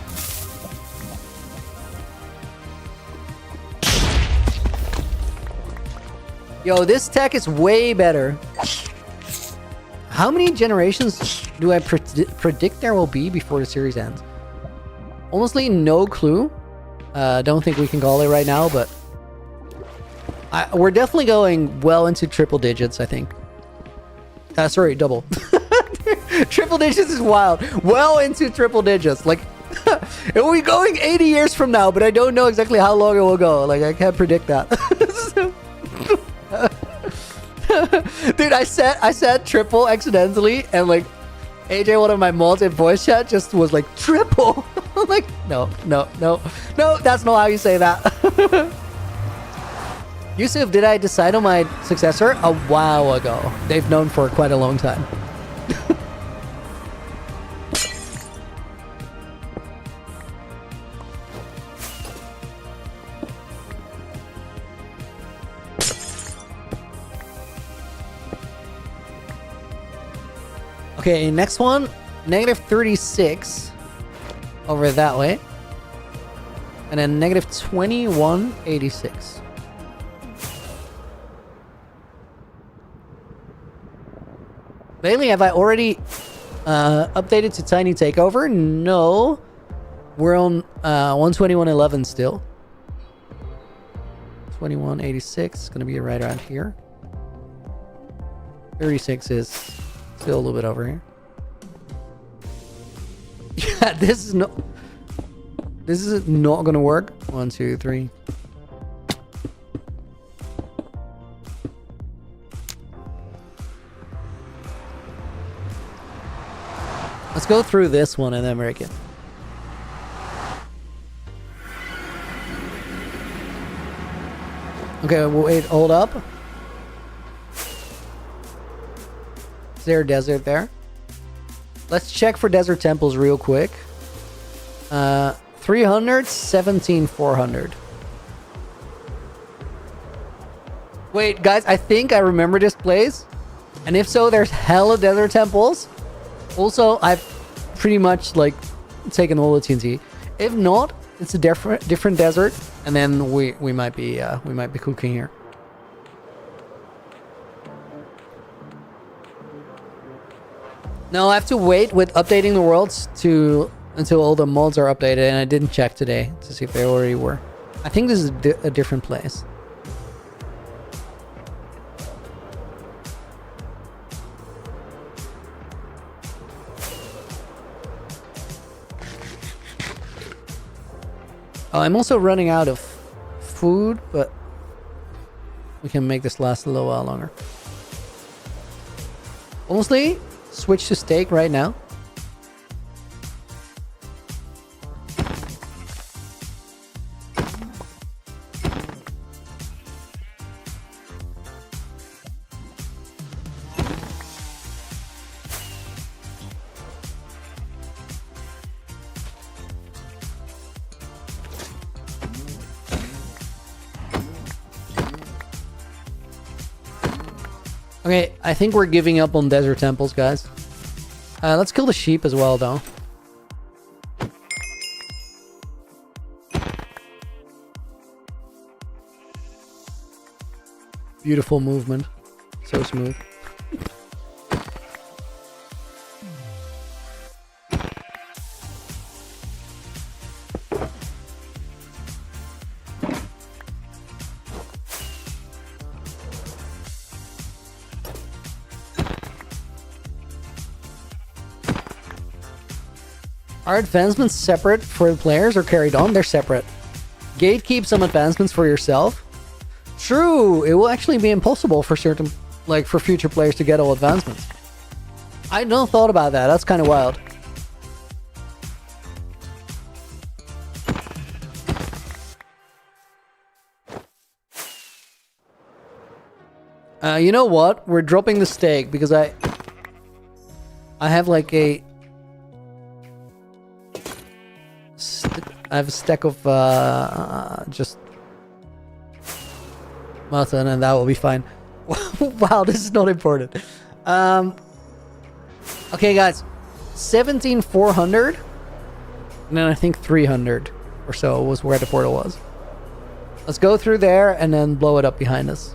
Yo, this tech is way better. How many generations do I predict there will be before the series ends? Honestly, no clue. Don't think we can call it right now, but we're definitely going well into triple digits, I think. Sorry, double. Triple digits is wild. Well into triple digits. Like, it will be going 80 years from now, but I don't know exactly how long it will go. Like, I can't predict that. Dude, I said triple accidentally, and like, AJ, one of my mods in voice chat, just was like, triple. I'm like, no, that's not how you say that. Yusuf, did I decide on my successor? A while ago. They've known for quite a long time. Okay, next one. Negative 36. Over that way. And then negative 2186. Bailey, have I already updated to Tiny Takeover? No. We're on 121.11 still. 2186 is going to be right around here. 36 is still a little bit over here. Yeah, this is not going to work. 1, 2, 3. Let's go through this one and then break it. Okay, wait, hold up. Is there a desert there? Let's check for desert temples real quick. 300, 17, 400. Wait, guys, I think I remember this place. And if so, there's hella desert temples. Also, I've pretty much like taken all the TNT. If not, it's a different desert, and then we might be cooking here. No, I have to wait with updating the worlds until all the mods are updated, and I didn't check today to see if they already were. I think this is a different place. Oh, I'm also running out of food, but we can make this last a little while longer. Honestly, switch to steak right now. Okay, I think we're giving up on desert temples, guys. Let's kill the sheep as well, though. Beautiful movement. So smooth. Are advancements separate for the players or carried on? They're separate. Gatekeep some advancements for yourself. True, it will actually be impossible for certain, like for future players to get all advancements. I had no thought about that. That's kind of wild. You know what? We're dropping the steak because I have like I have a stack of just mutton, and that will be fine. Wow, this is not important. Okay, guys, 17,400, and then I think 300 or so was where the portal was. Let's go through there and then blow it up behind us.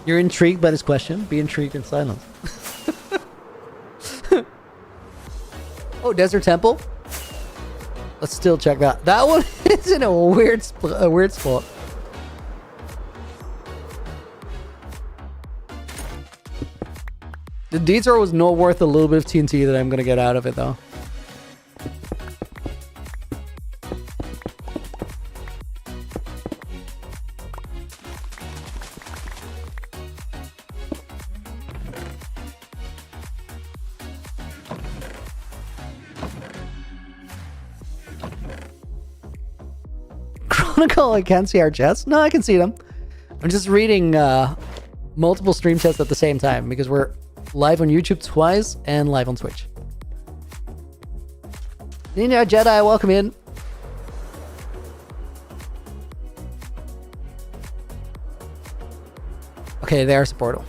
You're intrigued by this question? Be intrigued in silence. Oh, Desert Temple. Let's still check that. That one is in a weird spot. The detour was not worth a little bit of TNT that I'm gonna get out of it, though. Chronicle, I can't see our chats. No, I can see them. I'm just reading multiple stream chats at the same time because we're live on YouTube twice and live on Twitch. Ninja Jedi, welcome in. Okay, there's the portal.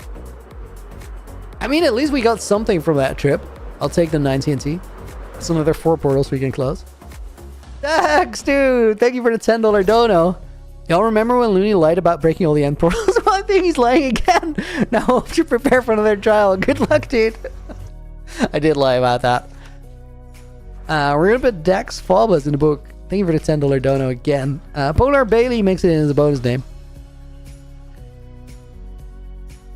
I mean, at least we got something from that trip. I'll take the 9 TNT. That's another 4 portals we can close. Thanks, dude. Thank you for the $10 dono. Y'all remember when Loony lied about breaking all the end portals? Well, I think he's lying again. Now I hope you prepare for another trial. Good luck, dude. I did lie about that. We're gonna put Dex Phobos in the book. Thank you for the $10 dono again. Polar Bailey makes it in as a bonus name.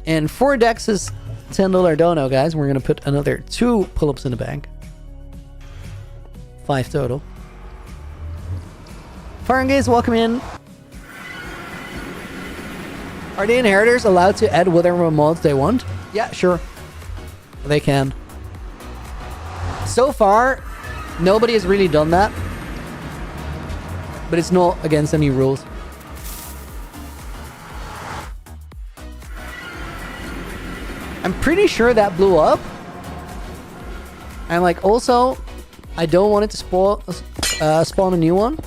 And for Dex's $10 dono, guys, we're gonna put another 2 pull-ups in the bank. 5 total. Farangaze, welcome in. Are the inheritors allowed to add whatever mods they want? Yeah, sure. They can. So far, nobody has really done that. but it's not against any rules. I'm pretty sure that blew up. And like also, I don't want it to spawn a new one.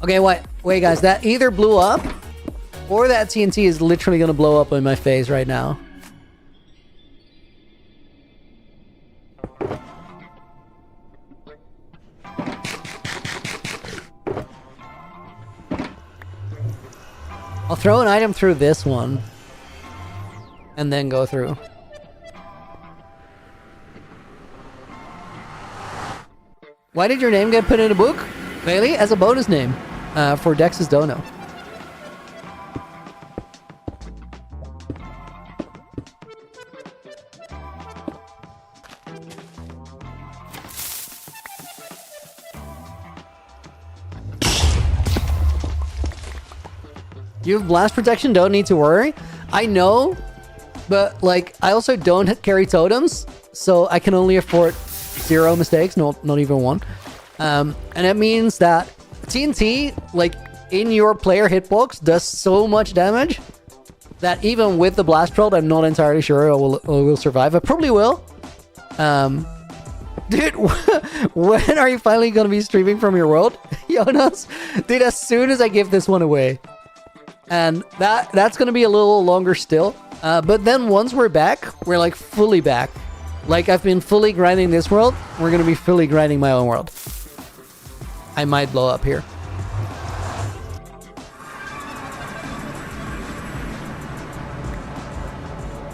Okay, wait guys, that either blew up or that TNT is literally gonna blow up in my face right now. I'll throw an item through this one and then go through. Why did your name get put in a book? Bailey, as a bonus name for Dex's Dono. You have blast protection, don't need to worry. I know, but like I also don't carry totems, so I can only afford 0 mistakes, not even 1. And that means that TNT, like in your player hitbox, does so much damage that even with the blast proc, I'm not entirely sure I will survive. I probably will. Dude, when are you finally gonna be streaming from your world, Jonas? Dude, as soon as I give this one away. And that's gonna be a little longer still. But then once we're back, we're like fully back. Like I've been fully grinding this world, we're gonna be fully grinding my own world. I might blow up here.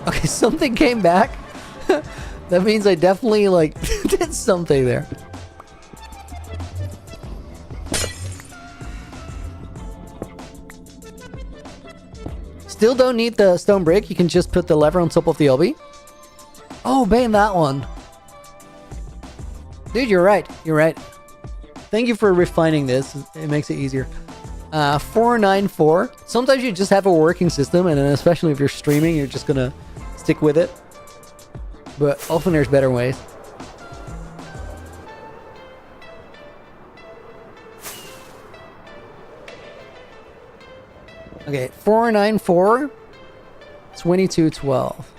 Okay, something came back. That means I definitely like did something there. Still don't need the stone brick. You can just put the lever on top of the obby. Oh, bane that one. Dude, you're right. You're right. Thank you for refining this. It makes it easier. 494. Sometimes you just have a working system, and then especially if you're streaming, you're just gonna stick with it. But often there's better ways. Okay, 494, 2212.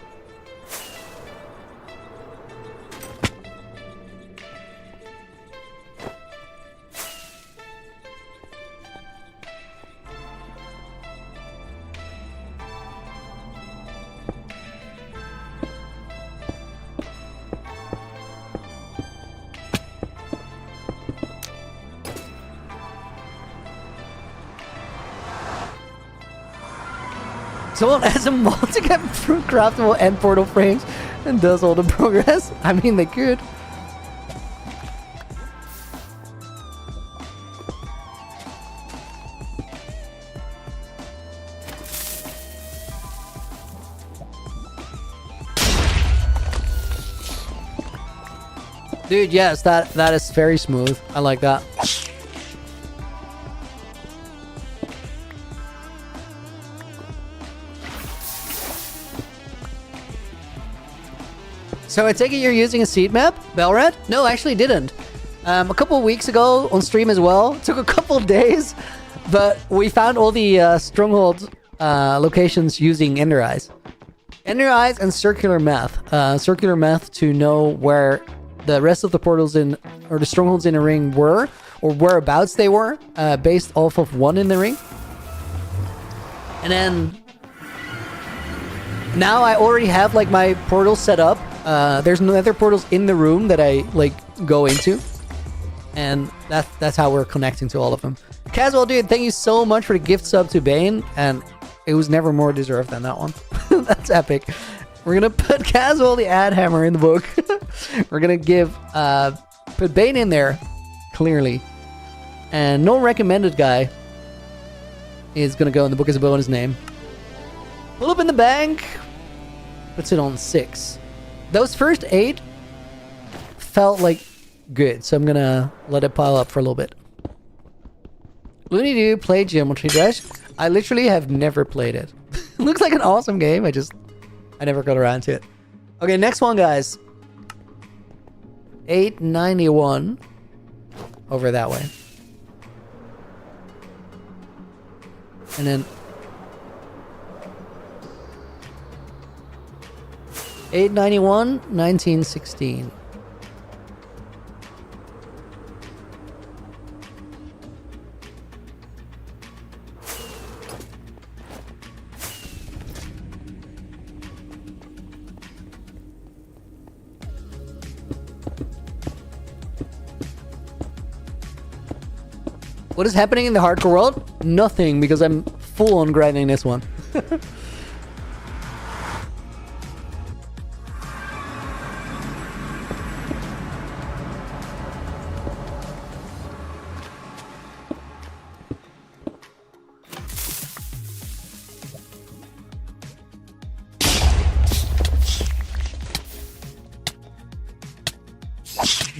Someone has a multi-cap fruit craftable and portal frames and does all the progress. I mean, they could. Dude, yes, that is very smooth. I like that. So I take it you're using a seed map, Belred? No, I actually didn't. A couple of weeks ago on stream as well. It took a couple of days, but we found all the stronghold locations using Ender Eyes. Ender Eyes and Circular Math. Circular Math to know where the rest of the portals in, or the strongholds in the ring were, or whereabouts they were, based off of one in the ring. And then now I already have like my portals set up. There's no other portals in the room that I like go into, and that's how we're connecting to all of them. Casual dude, thank you so much for the gift sub to Bane, and it was never more deserved than that one. That's epic. We're gonna put Casual the ad hammer in the book. We're gonna give put Bane in there clearly, and no recommended guy is gonna go in the book as a bonus name. Pull up in the bank, puts it on 6. Those first 8 felt like good, so I'm gonna let it pile up for a little bit. Loony, do you play Geometry Dash? I literally have never played it. Looks like an awesome game. I never got around to it. Okay, next one, guys. 891. over that way. And then 891, 1916. What is happening in the hardcore world? Nothing, because I'm full on grinding this one.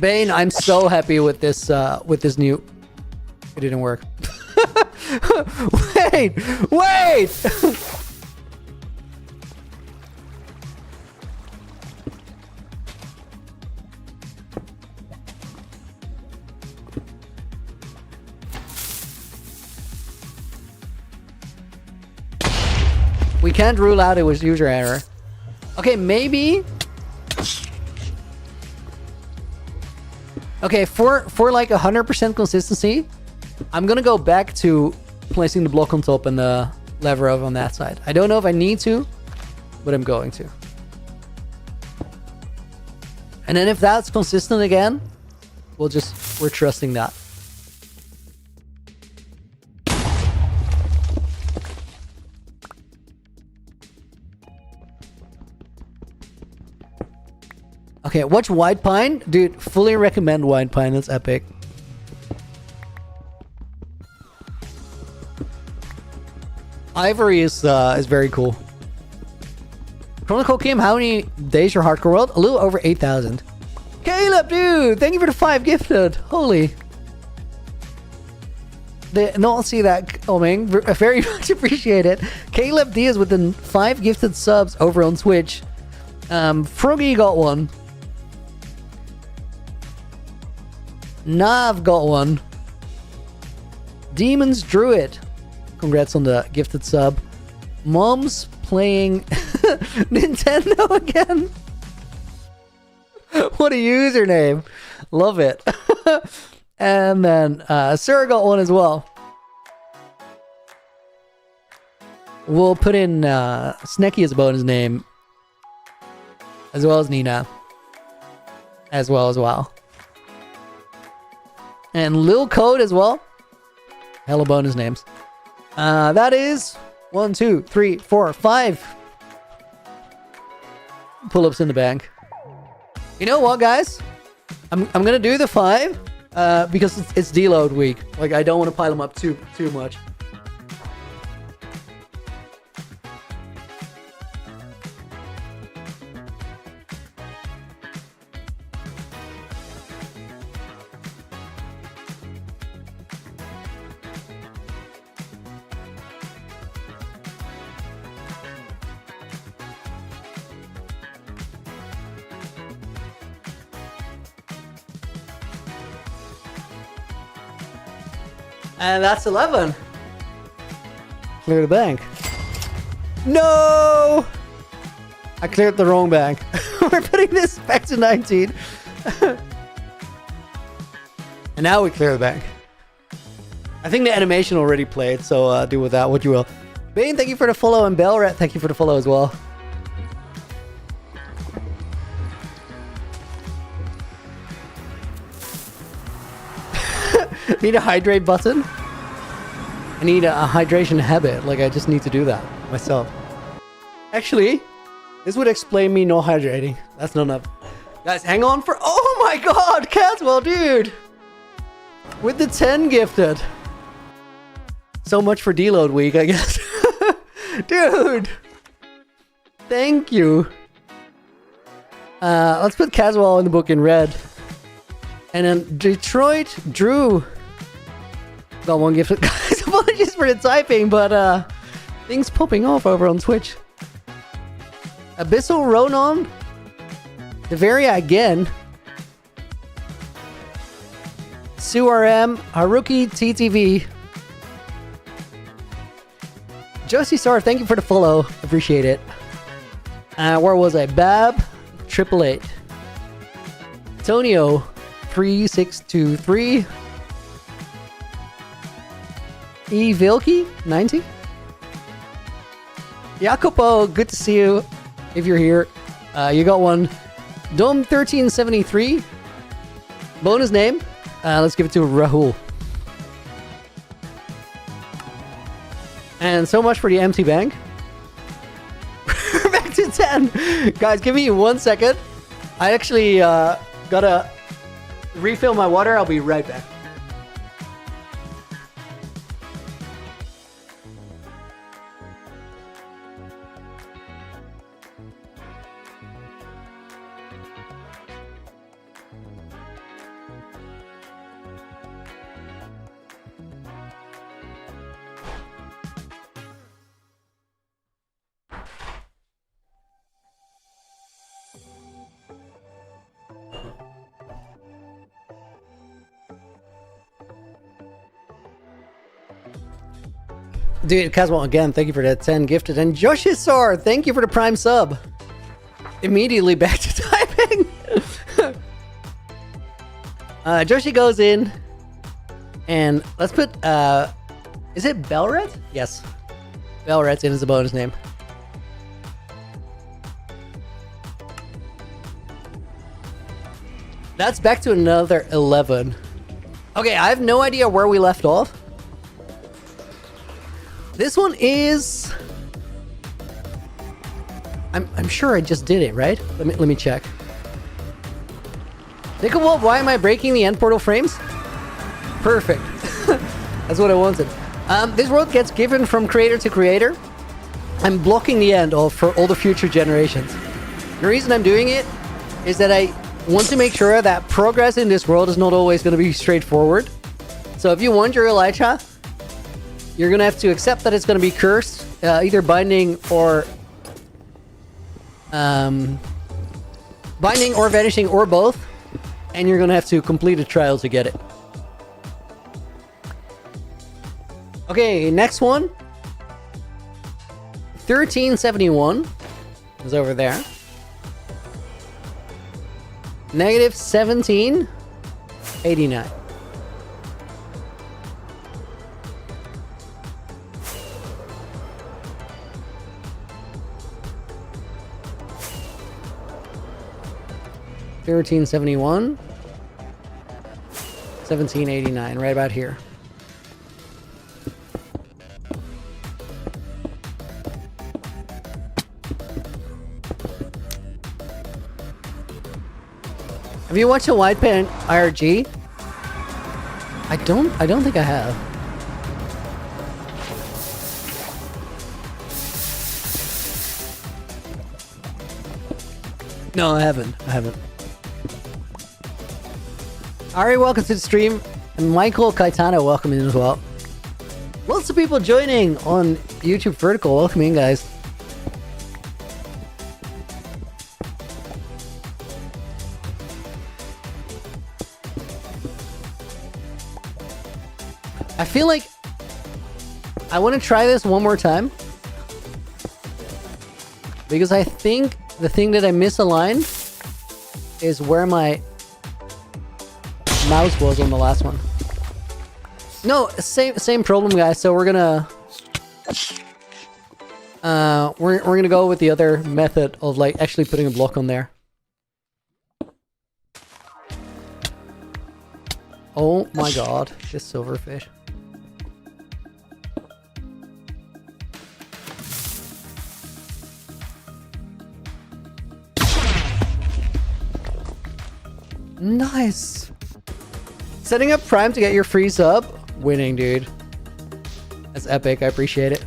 Bane, I'm so happy with this new. It didn't work. Wait! We can't rule out it was user error. Okay, maybe. Okay, for like 100% consistency, I'm gonna go back to placing the block on top and the lever over on that side. I don't know if I need to, but I'm going to. And then if that's consistent again, we're trusting that. Okay, watch White Pine. Dude, fully recommend White Pine. That's epic. Ivory is very cool. Chronicle Kim, how many days your hardcore world? A little over 8,000. Caleb, dude, thank you for the 5 gifted. Holy. Did not see that coming. Very much appreciate it. Caleb Diaz with the 5 gifted subs over on Twitch. Froggy got one. Nav got one. Demons Druid. Congrats on the gifted sub. Mom's playing Nintendo again. What a username. Love it. And then Sarah got one as well. We'll put in Snecky as a bonus name. As well as Nina. As well. And Lil Code as well. Hella bonus names. That is 1, 2, 3, 4, 5 pull-ups in the bank. You know what, guys? I'm gonna do the 5 because it's deload week. Like, I don't want to pile them up too much. And that's 11. Clear the bank. No! I cleared the wrong bank. We're putting this back to 19. And now we clear the bank. I think the animation already played, so do with that what you will. Bane, thank you for the follow, and Belrat, thank you for the follow as well. Need a hydrate button? I need a hydration habit. Like, I just need to do that myself. Actually, this would explain me not hydrating. That's not enough. Guys, hang on for... Oh my god, Caswell, dude! With the 10 gifted. So much for deload week, I guess. Dude! Thank you. Let's put Caswell in the book in red. And then Detroit Drew got one gift. Guys, apologies for the typing, but things popping off over on Twitch. Abyssal Ronon, Deveria again. Sue RM, Haruki TTV, Josie Star, thank you for the follow. Appreciate it. Where was I? Bab, 888. Tonio, 3623. E. Vilky, 90. Jacopo, good to see you. If you're here, you got one. Dome 1373. Bonus name. Let's give it to Rahul. And so much for the empty bank. We're back to 10. Guys, give me 1 second. I actually gotta refill my water. I'll be right back. Dude, Caswell, again, thank you for that 10 gifted. And Joshisar, thank you for the prime sub. Immediately back to typing. Joshi goes in. And let's put, is it Belret? Yes. Belret's in as a bonus name. That's back to another 11. Okay, I have no idea where we left off. This one is... I'm sure I just did it, right? Let me check. Nickelwolf, why am I breaking the end portal frames? Perfect. That's what I wanted. This world gets given from creator to creator. I'm blocking the end for all the future generations. The reason I'm doing it is that I want to make sure that progress in this world is not always going to be straightforward. So if you want your Elytra, you're going to have to accept that it's going to be cursed, either binding or vanishing or both. And you're going to have to complete a trial to get it. Okay, next one. 1371 is over there. Negative 1789. $13.71, $17.89, right about here. Have you watched a White Pen IRG? I don't think I have. No, I haven't. Ari, welcome to the stream. And Michael Caetano, welcome in as well. Lots of people joining on YouTube Vertical. Welcome in, guys. I feel like I want to try this one more time. Because I think the thing that I misaligned is where my mouse was on the last one. No, same problem, guys. So we're gonna we're gonna go with the other method of like actually putting a block on there. Oh my god, this silverfish. Nice. Setting up Prime to get your free sub. Winning, dude. That's epic. I appreciate it.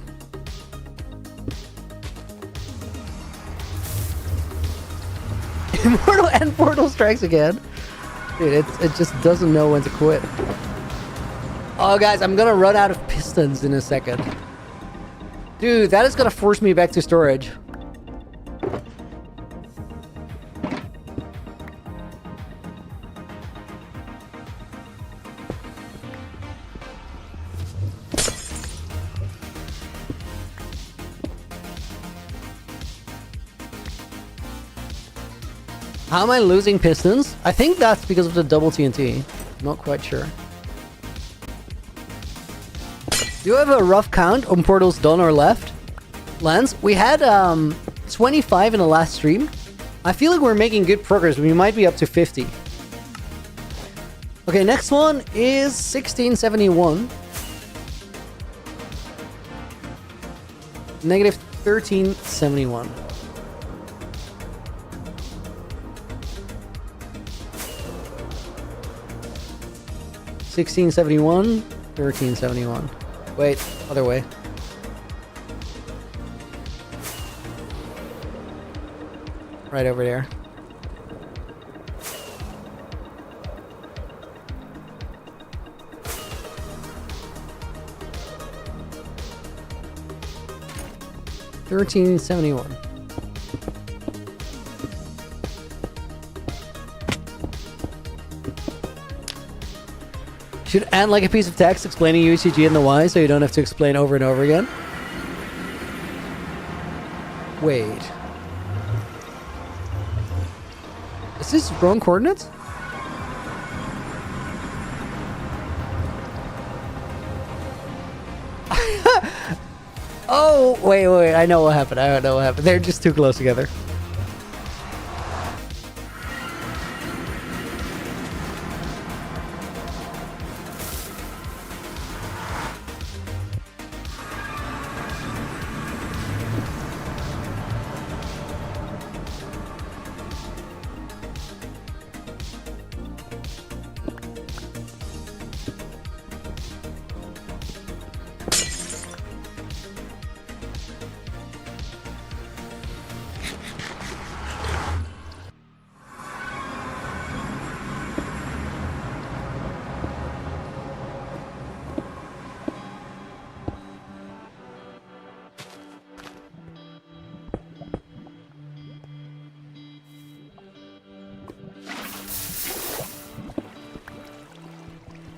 Immortal End Portal strikes again. Dude, it just doesn't know when to quit. Oh, guys, I'm gonna run out of pistons in a second. Dude, that is gonna force me back to storage. How am I losing pistons? I think that's because of the double TNT. Not quite sure. Do you have a rough count on portals done or left? Lance, we had 25 in the last stream. I feel like we're making good progress. We might be up to 50. Okay, next one is 1671. Negative 1371. 1671, 1371. Wait, other way. Right over there. $13.71. Should add like a piece of text explaining UHCG and the why so you don't have to explain over and over again. Wait. Is this wrong coordinates? Oh, wait. I know what happened. I don't know what happened. They're just too close together.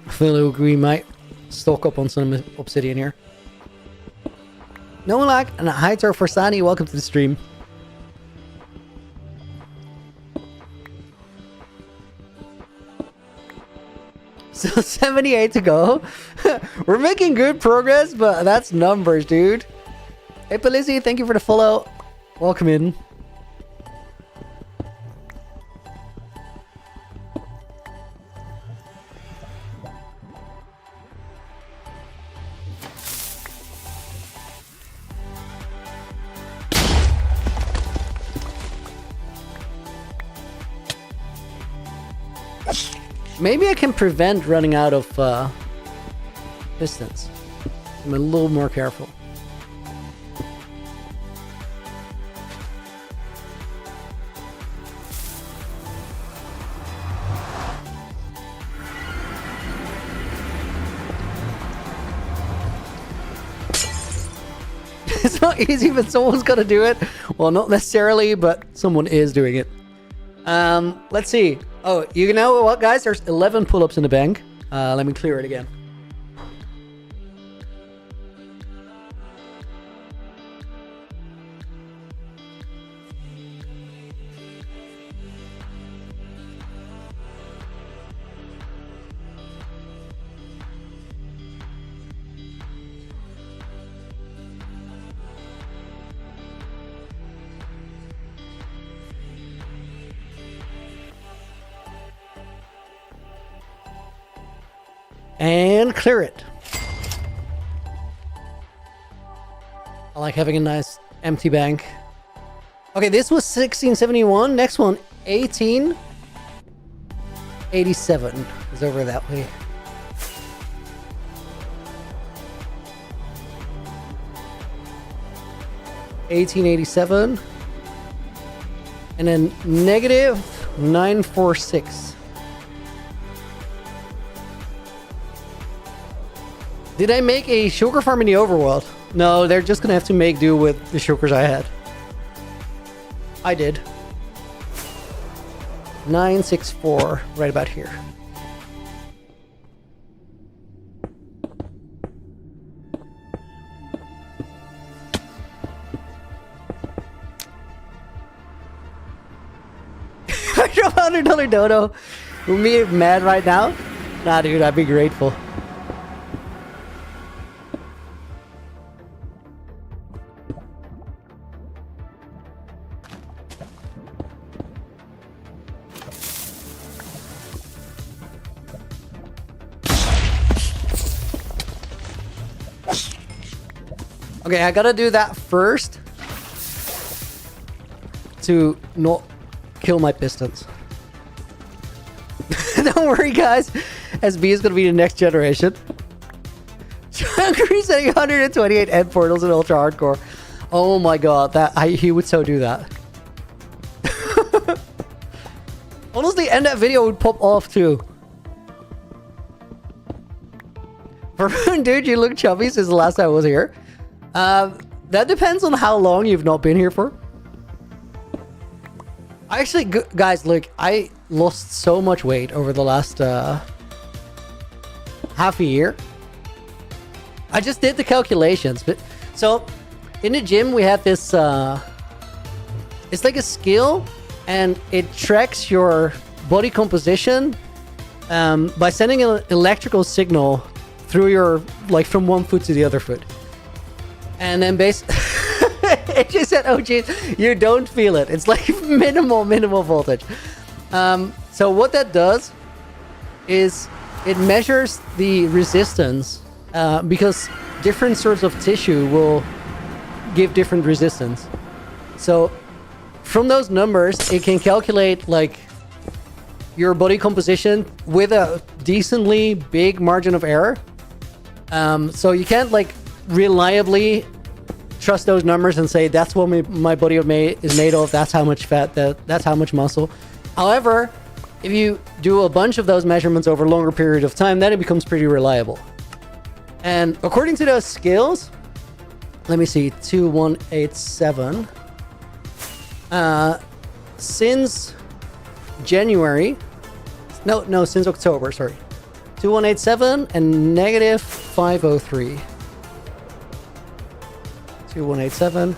I feel like we might stock up on some obsidian here. No lag and a hi to our Forsani. Welcome to the stream. So 78 to go. We're making good progress, but that's numbers, dude. Hey, Pelizzi, thank you for the follow. Welcome in. Maybe I can prevent running out of pistons. I'm a little more careful. It's not easy, but someone's got to do it. Well, not necessarily, but someone is doing it. Let's see. Oh, you know what, guys? There's 11 pull-ups in the bank. Let me clear it again. And clear it. I like having a nice empty bank. Okay, this was 1671. Next one, 1887 is over that way. $18.87. And then negative 946. Did I make a sugar farm in the overworld? No, they're just gonna have to make do with the sugars I had. I did. 964, right about here. I drop $100 dono with me mad right now? Nah, dude, I'd be grateful. Okay, I gotta do that first to not kill my pistons. Don't worry, guys. SB is gonna be the next generation. Chunkry setting 128 end portals in ultra hardcore. Oh my god, he would so do that. Honestly, and that video would pop off too. Dude, you look chubby since the last time I was here. That depends on how long you've not been here for. Actually, guys, look, I lost so much weight over the last half a year. I just did the calculations, but so in the gym we have this. It's like a skill, and it tracks your body composition by sending an electrical signal through your from one foot to the other foot. And then it just said, oh geez, you don't feel it. It's like minimal voltage. So what that does is it measures the resistance because different sorts of tissue will give different resistance. So from those numbers, it can calculate your body composition with a decently big margin of error. So you can't reliably trust those numbers and say that's what my body is made of, that's how much fat, that's how much muscle. However, if you do a bunch of those measurements over a longer period of time, then it becomes pretty reliable. And according to those scales, let me see, 2187, since January, no, since October, sorry, 2187 and negative 503. 2187,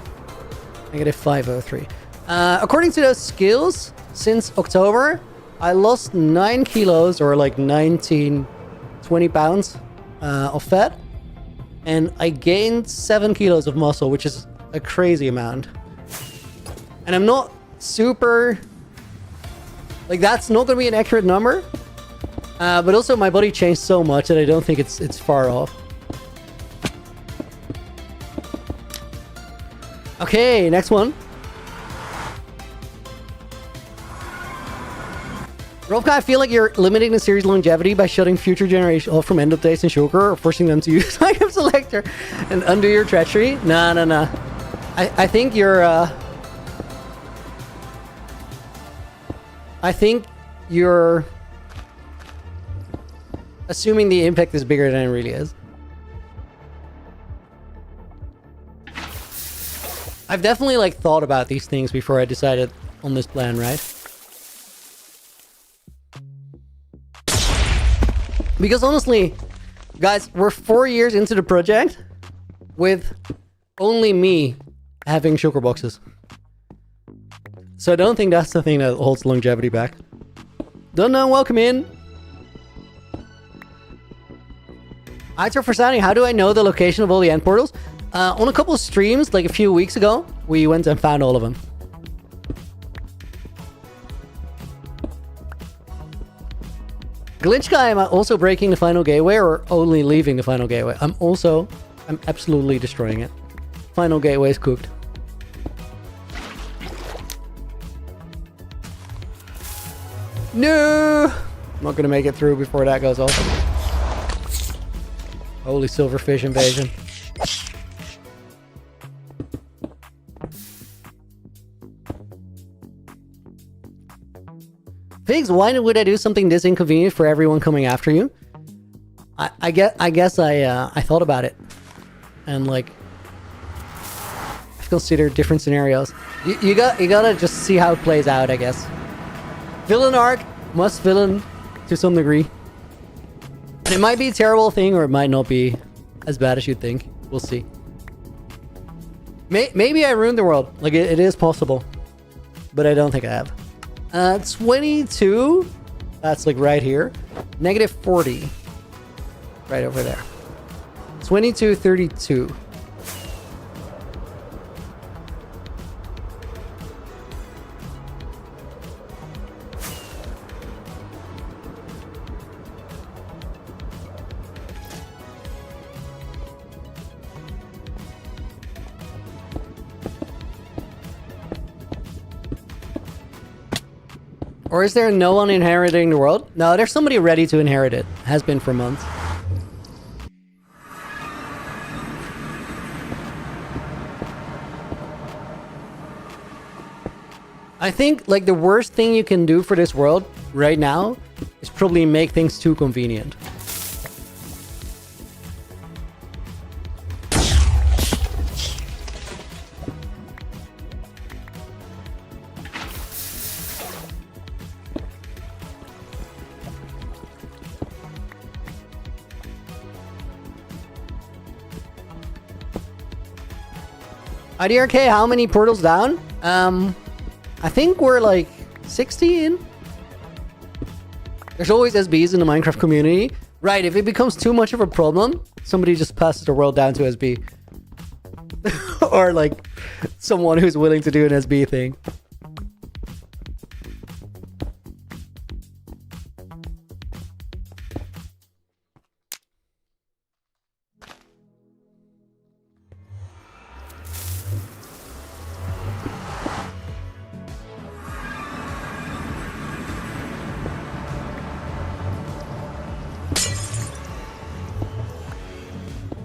negative 503. According to those skills, since October, I lost 9 kilos or 19, 20 pounds of fat. And I gained 7 kilos of muscle, which is a crazy amount. And I'm not super... that's not going to be an accurate number. But also my body changed so much that I don't think it's far off. Okay, next one. Rovka, I feel like you're limiting the series longevity by shutting future generations off from end updates and Shulker, or forcing them to use item selector and undo your treachery. Nah. I think you're assuming the impact is bigger than it really is. I've definitely thought about these things before I decided on this plan, right? Because honestly, guys, we're 4 years into the project with only me having shulker boxes. So I don't think that's the thing that holds longevity back. Don't know, welcome in. Aitor for Sani, how do I know the location of all the end portals? On a couple of streams, a few weeks ago, we went and found all of them. Glitch guy, am I also breaking the final gateway or only leaving the final gateway? I'm absolutely destroying it. Final gateway is cooked. No! I'm not gonna make it through before that goes off. Holy silverfish invasion. Figs, why would I do something this inconvenient for everyone coming after you? I guess I thought about it, and I've considered different scenarios. You gotta just see how it plays out, I guess. Villain arc must villain to some degree. And it might be a terrible thing, or it might not be as bad as you think. We'll see. Maybe I ruined the world. It is possible, but I don't think I have. 22. That's like right here. Negative 40. Right over there. 22, 32. Or is there no one inheriting the world? No, there's somebody ready to inherit it. Has been for months. I think like the worst thing you can do for this world right now is probably make things too convenient. IDRK, how many portals down? I think we're like 60 in. There's always SBs in the Minecraft community. Right, if it becomes too much of a problem, somebody just passes the world down to SB. Or like someone who's willing to do an SB thing.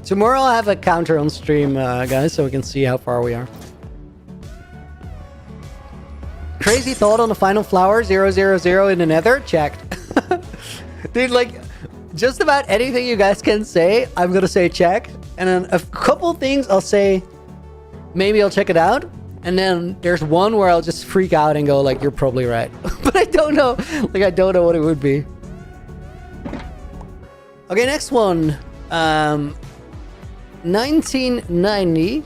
Tomorrow I'll have a counter on stream, guys, so we can see how far we are. Crazy thought on the final flower, 000 in the nether? Checked. Dude, like, just about anything you guys can say, I'm gonna say check. And then a couple things I'll say, maybe I'll check it out. And then there's one where I'll just freak out and go, like, you're probably right. But I don't know. Like, I don't know what it would be. Okay, next one. 1990.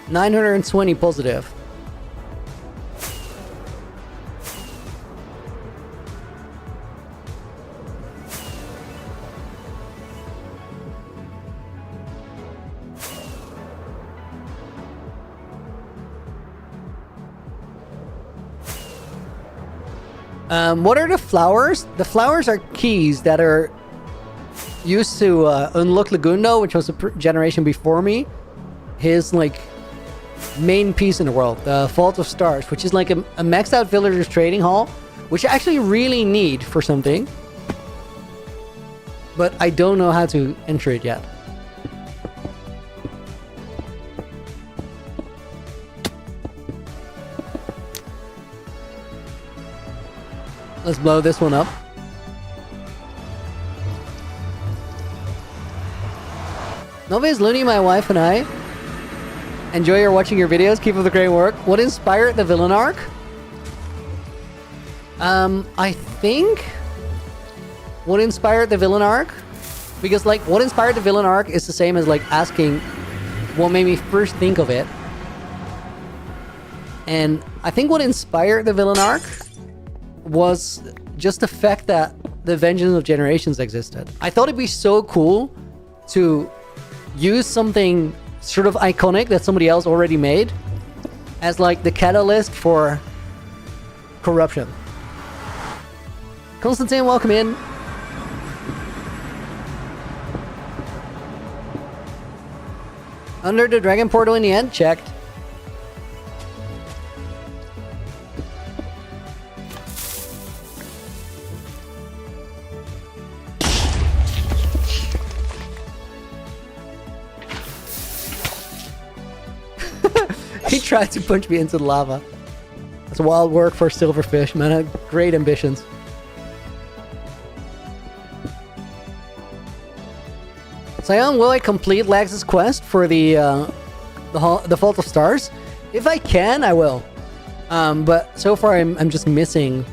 920 positive. What are the flowers? The flowers are keys that are used to unlock Lagundo, which was a generation before me. His like main piece in the world, the Vault of Stars, which is like a maxed out villagers trading hall, which I actually really need for something, but I don't know how to enter it yet. Let's blow this one up. Novice, Loony, my wife, and I enjoy watching your videos. Keep up the great work. What inspired the villain arc? I think what inspired the villain arc, because like what inspired the villain arc is the same as like asking what made me first think of it. And I think what inspired the villain arc was just the fact that the Vengeance of Generations existed. I thought it'd be so cool to use something sort of iconic that somebody else already made as like the catalyst for corruption. Constantine, welcome in. Under the dragon portal in the end, checked. He tried to punch me into the lava. That's wild work for a silverfish, man. I had great ambitions. Sion, will I complete Lax's quest for the Vault of Stars? If I can, I will. But so far, I'm just missing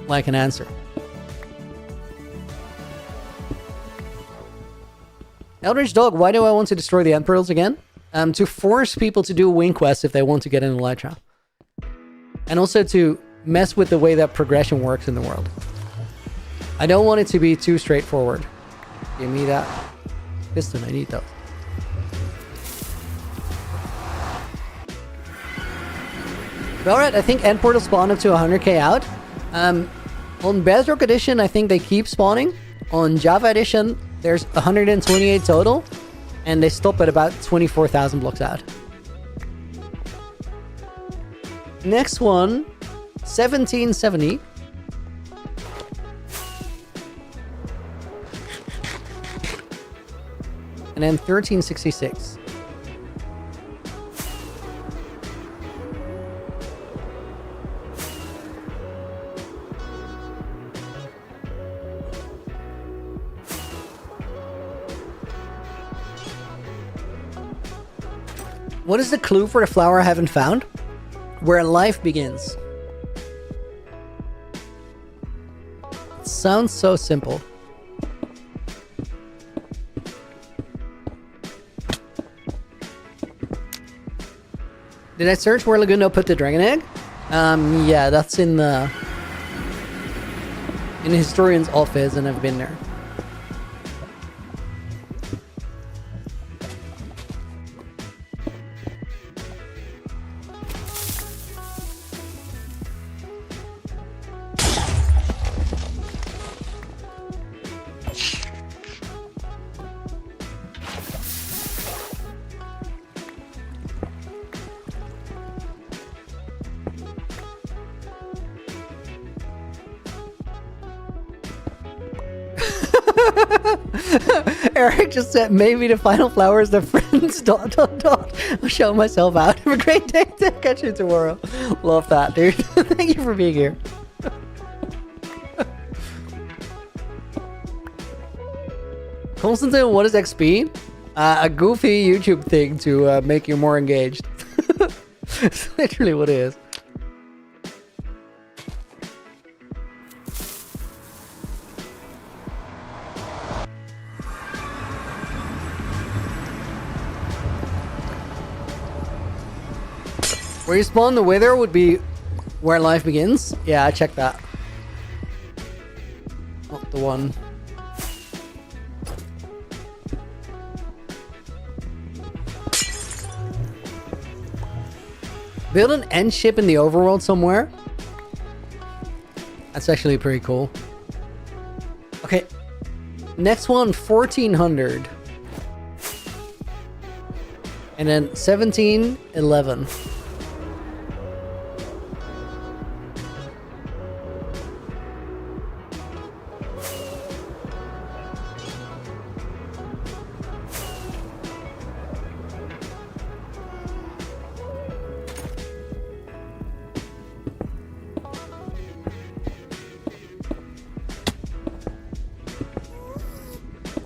like an answer. Eldritch Dog, why do I want to destroy the End Pearls again? to force people to do wing quests if they want to get an elytra. And also to mess with the way that progression works in the world. I don't want it to be too straightforward. Give me that piston, I need those. Alright, I think End Portal spawned up to 100k out. On Bedrock Edition, I think they keep spawning. On Java Edition, there's 128 total. And they stop at about 24,000 blocks out. Next one, 1770. And then 1366. What is the clue for the flower I haven't found? Where life begins. It sounds so simple. Did I search where Lagundo put the dragon egg? Yeah, that's in the historian's office, and I've been there. Eric just said maybe the final flower is the friends ... I'll show myself out. Have a great day. Catch you tomorrow. Love that, dude. Thank you for being here. Constantine, what is XP? A goofy YouTube thing to make you more engaged. That's literally what it is. Where you spawn the wither would be where life begins. Yeah, I checked that. Not the one. Build an end ship in the overworld somewhere. That's actually pretty cool. Okay. Next one, 1400. And then 1711.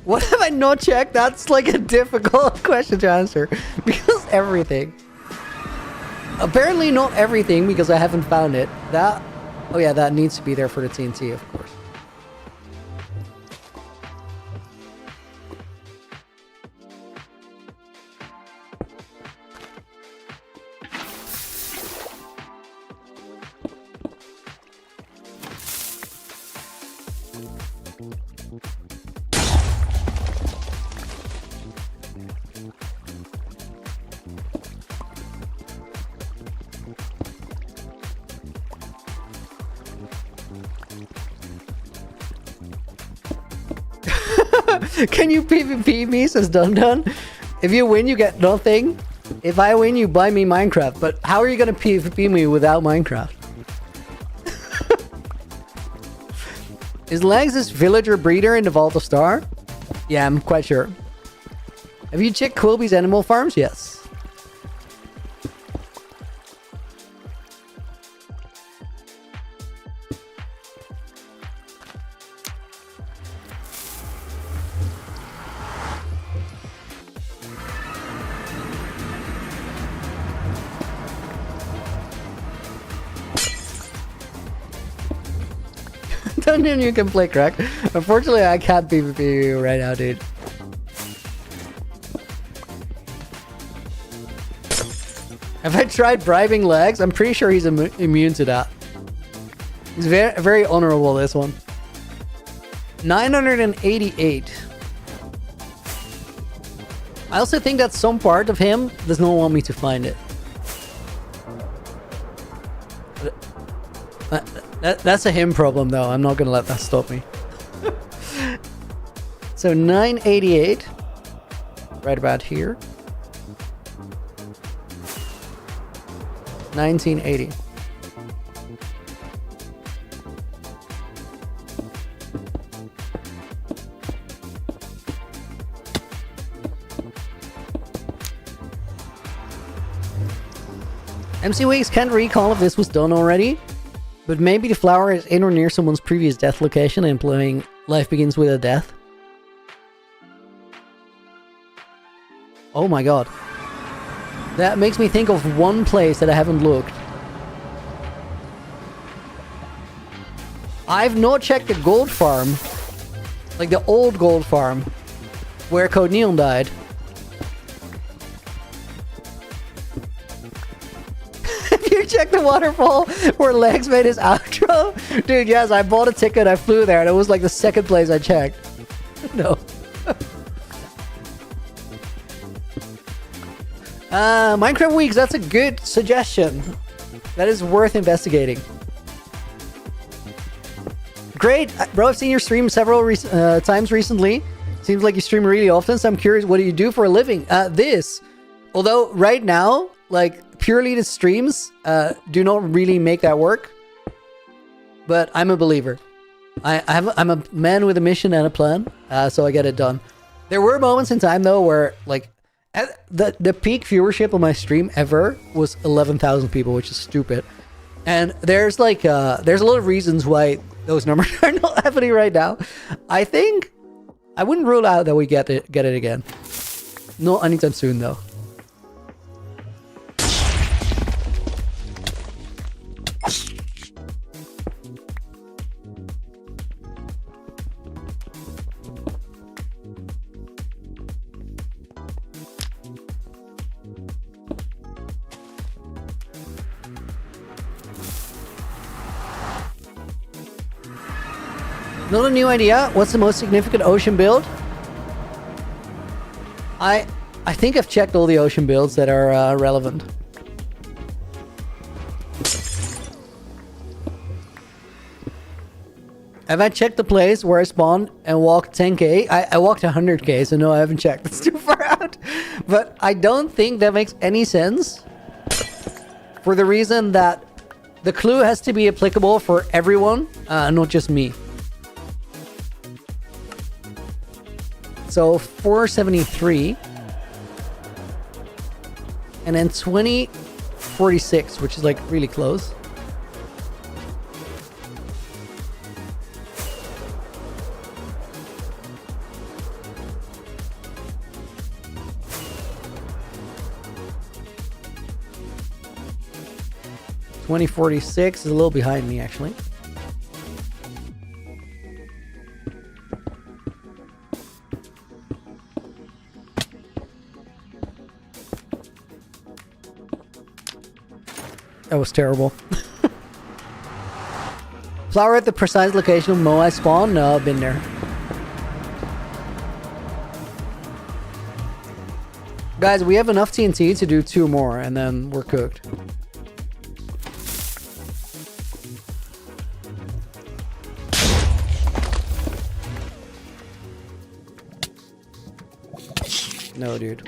What have I not checked? That's like a difficult question to answer. Because everything. Apparently not everything, because I haven't found it. That... Oh yeah, that needs to be there for the TNT, of course. Can you PvP me, says Dun. If you win, you get nothing. If I win, you buy me Minecraft. But how are you gonna PvP me without Minecraft? Is Legs this villager breeder in the Vault of Star? Yeah, I'm quite sure. Have you checked Quilby's animal farms? Yes. Dungeon you can play crack. Unfortunately, I can't PvP you right now, dude. Have I tried bribing legs? I'm pretty sure he's immune to that. He's very, very honorable, this one. 988. I also think that some part of him does not want me to find it. That's a him problem, though. I'm not going to let that stop me. So 988. Right about here. 1980. MC Weeks can't recall if this was done already, but maybe the flower is in or near someone's previous death location, implying life begins with a death. Oh my god. That makes me think of one place that I haven't looked. I've not checked the gold farm, like the old gold farm, where Code Neon died. You check the waterfall where Legs made his outro? Dude, yes, I bought a ticket, I flew there, and it was like the second place I checked. No. Minecraft Weeks, that's a good suggestion. That is worth investigating. Great. Bro, I've seen your stream several times recently. Seems like you stream really often, so I'm curious, what do you do for a living? This. Although, right now, like, purely the streams do not really make that work. But I'm a believer. I'm a man with a mission and a plan, so I get it done. There were moments in time, though, where, like, the peak viewership of my stream ever was 11,000 people, which is stupid. And there's like there's a lot of reasons why those numbers are not happening right now. I think I wouldn't rule out that we get it again. Not anytime soon, though. Not a new idea. What's the most significant ocean build? I think I've checked all the ocean builds that are relevant. Have I checked the place where I spawned and walked 10k? I walked 100k, so no, I haven't checked. It's too far out. But I don't think that makes any sense. For the reason that the clue has to be applicable for everyone, not just me. So 473, and then 2046, which is like really close. $2046 is a little behind me, actually. That was terrible. Flower at the precise location of Moai spawn? No, I've been there. Guys, we have enough TNT to do 2 more, and then we're cooked. No, dude.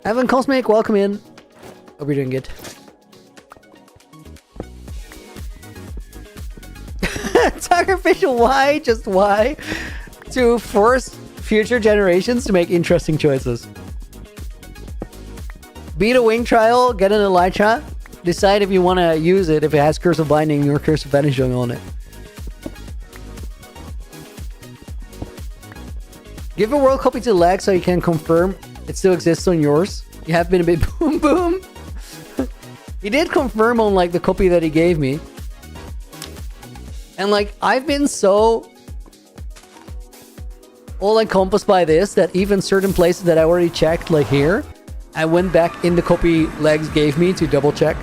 Evan Cosmic, welcome in. Hope you're doing good. Sacrificial, why? Just why? To force future generations to make interesting choices. Beat a wing trial, get an Elytra, decide if you want to use it, if it has Curse of Binding or Curse of Vanishing on it. Give a world copy to Lag so you can confirm it still exists on yours. You have been a bit boom boom. He did confirm on like the copy that he gave me. And like I've been so all encompassed by this, that even certain places that I already checked, like here, I went back in the copy Legs gave me to double check.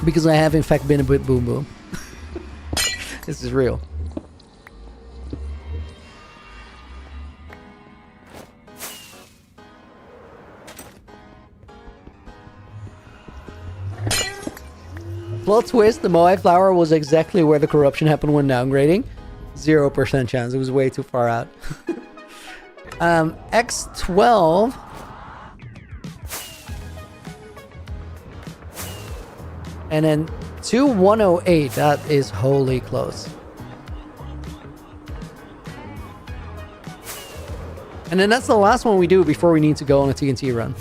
Because I have in fact been a bit boom boom. This is real. Plot twist, the Moai flower was exactly where the corruption happened when downgrading. 0% chance, it was way too far out. X12. And then 2108, that is wholly close. And then that's the last one we do before we need to go on a TNT run.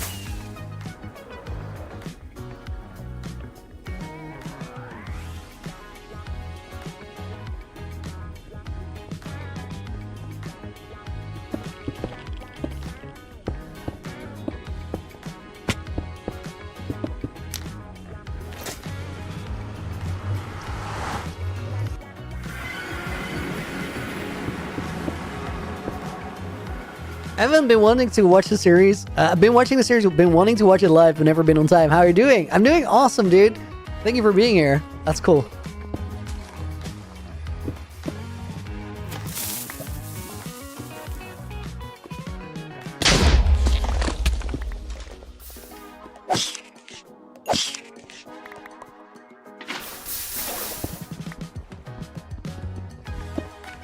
I haven't been wanting to watch the series. I've been watching the series, been wanting to watch it live, but never been on time. How are you doing? I'm doing awesome, dude. Thank you for being here. That's cool.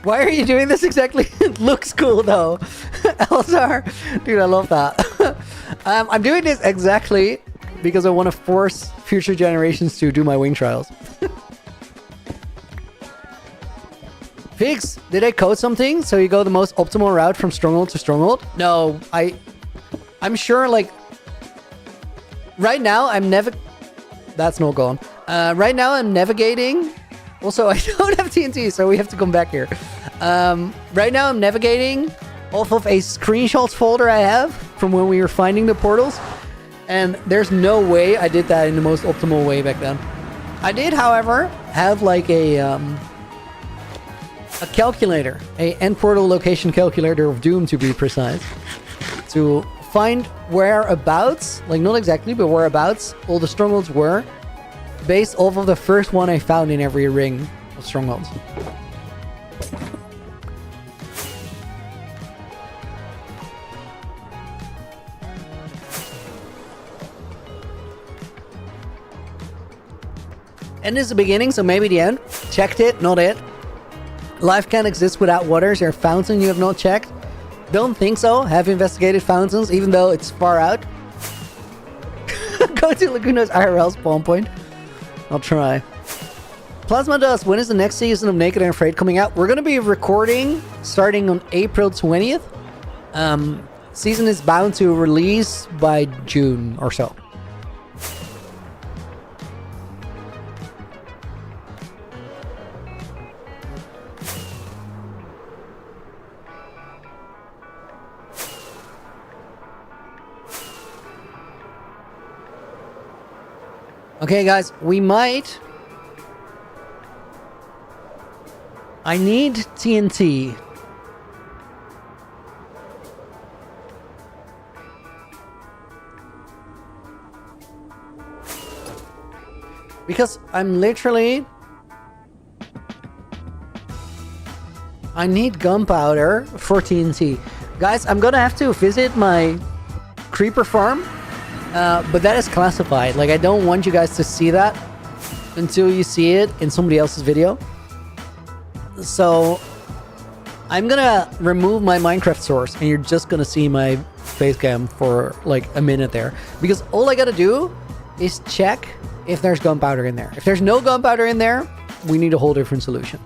Why are you doing this exactly? It looks cool though. Elzar, dude, I love that. I'm doing this exactly because I want to force future generations to do my wing trials. Figs, did I code something so you go the most optimal route from stronghold to stronghold? No, I'm sure like right now I'm never. That's not gone. Right now I'm navigating. Also, I don't have TNT, so we have to come back here. Right now I'm navigating off of a screenshots folder I have from when we were finding the portals. And there's no way I did that in the most optimal way back then. I did, however, have like a calculator, a end portal location calculator of doom to be precise, to find whereabouts, like not exactly, but whereabouts all the strongholds were, based off of the first one I found in every ring of strongholds. End is the beginning, so maybe the end. Checked it, not it. Life can't exist without water. Is there a fountain you have not checked? Don't think so. Have investigated fountains, even though it's far out. Go to Laguna's IRL spawn point. I'll try. Plasma Dust, when is the next season of Naked and Afraid coming out? We're going to be recording starting on April 20th. Season is bound to release by June or so. Okay, guys, we might... I need TNT. Because I'm literally... I need gunpowder for TNT. Guys, I'm gonna have to visit my creeper farm. But that is classified. Like, I don't want you guys to see that until you see it in somebody else's video. So, I'm gonna remove my Minecraft source, and you're just gonna see my face cam for like a minute there. Because all I gotta do is check if there's gunpowder in there. If there's no gunpowder in there, we need a whole different solution.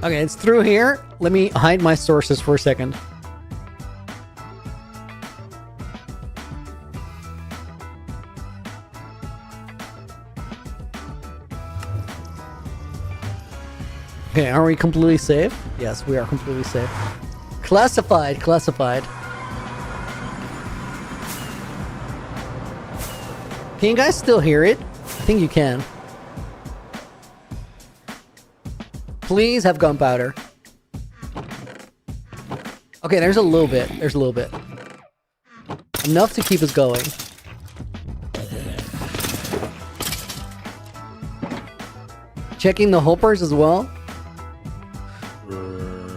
Okay, it's through here. Let me hide my sources for a second. Okay, are we completely safe? Yes, we are completely safe. Classified, classified. Can you guys still hear it? I think you can. Please have gunpowder. Okay, there's a little bit. There's a little bit. Enough to keep us going. Checking the hoppers as well.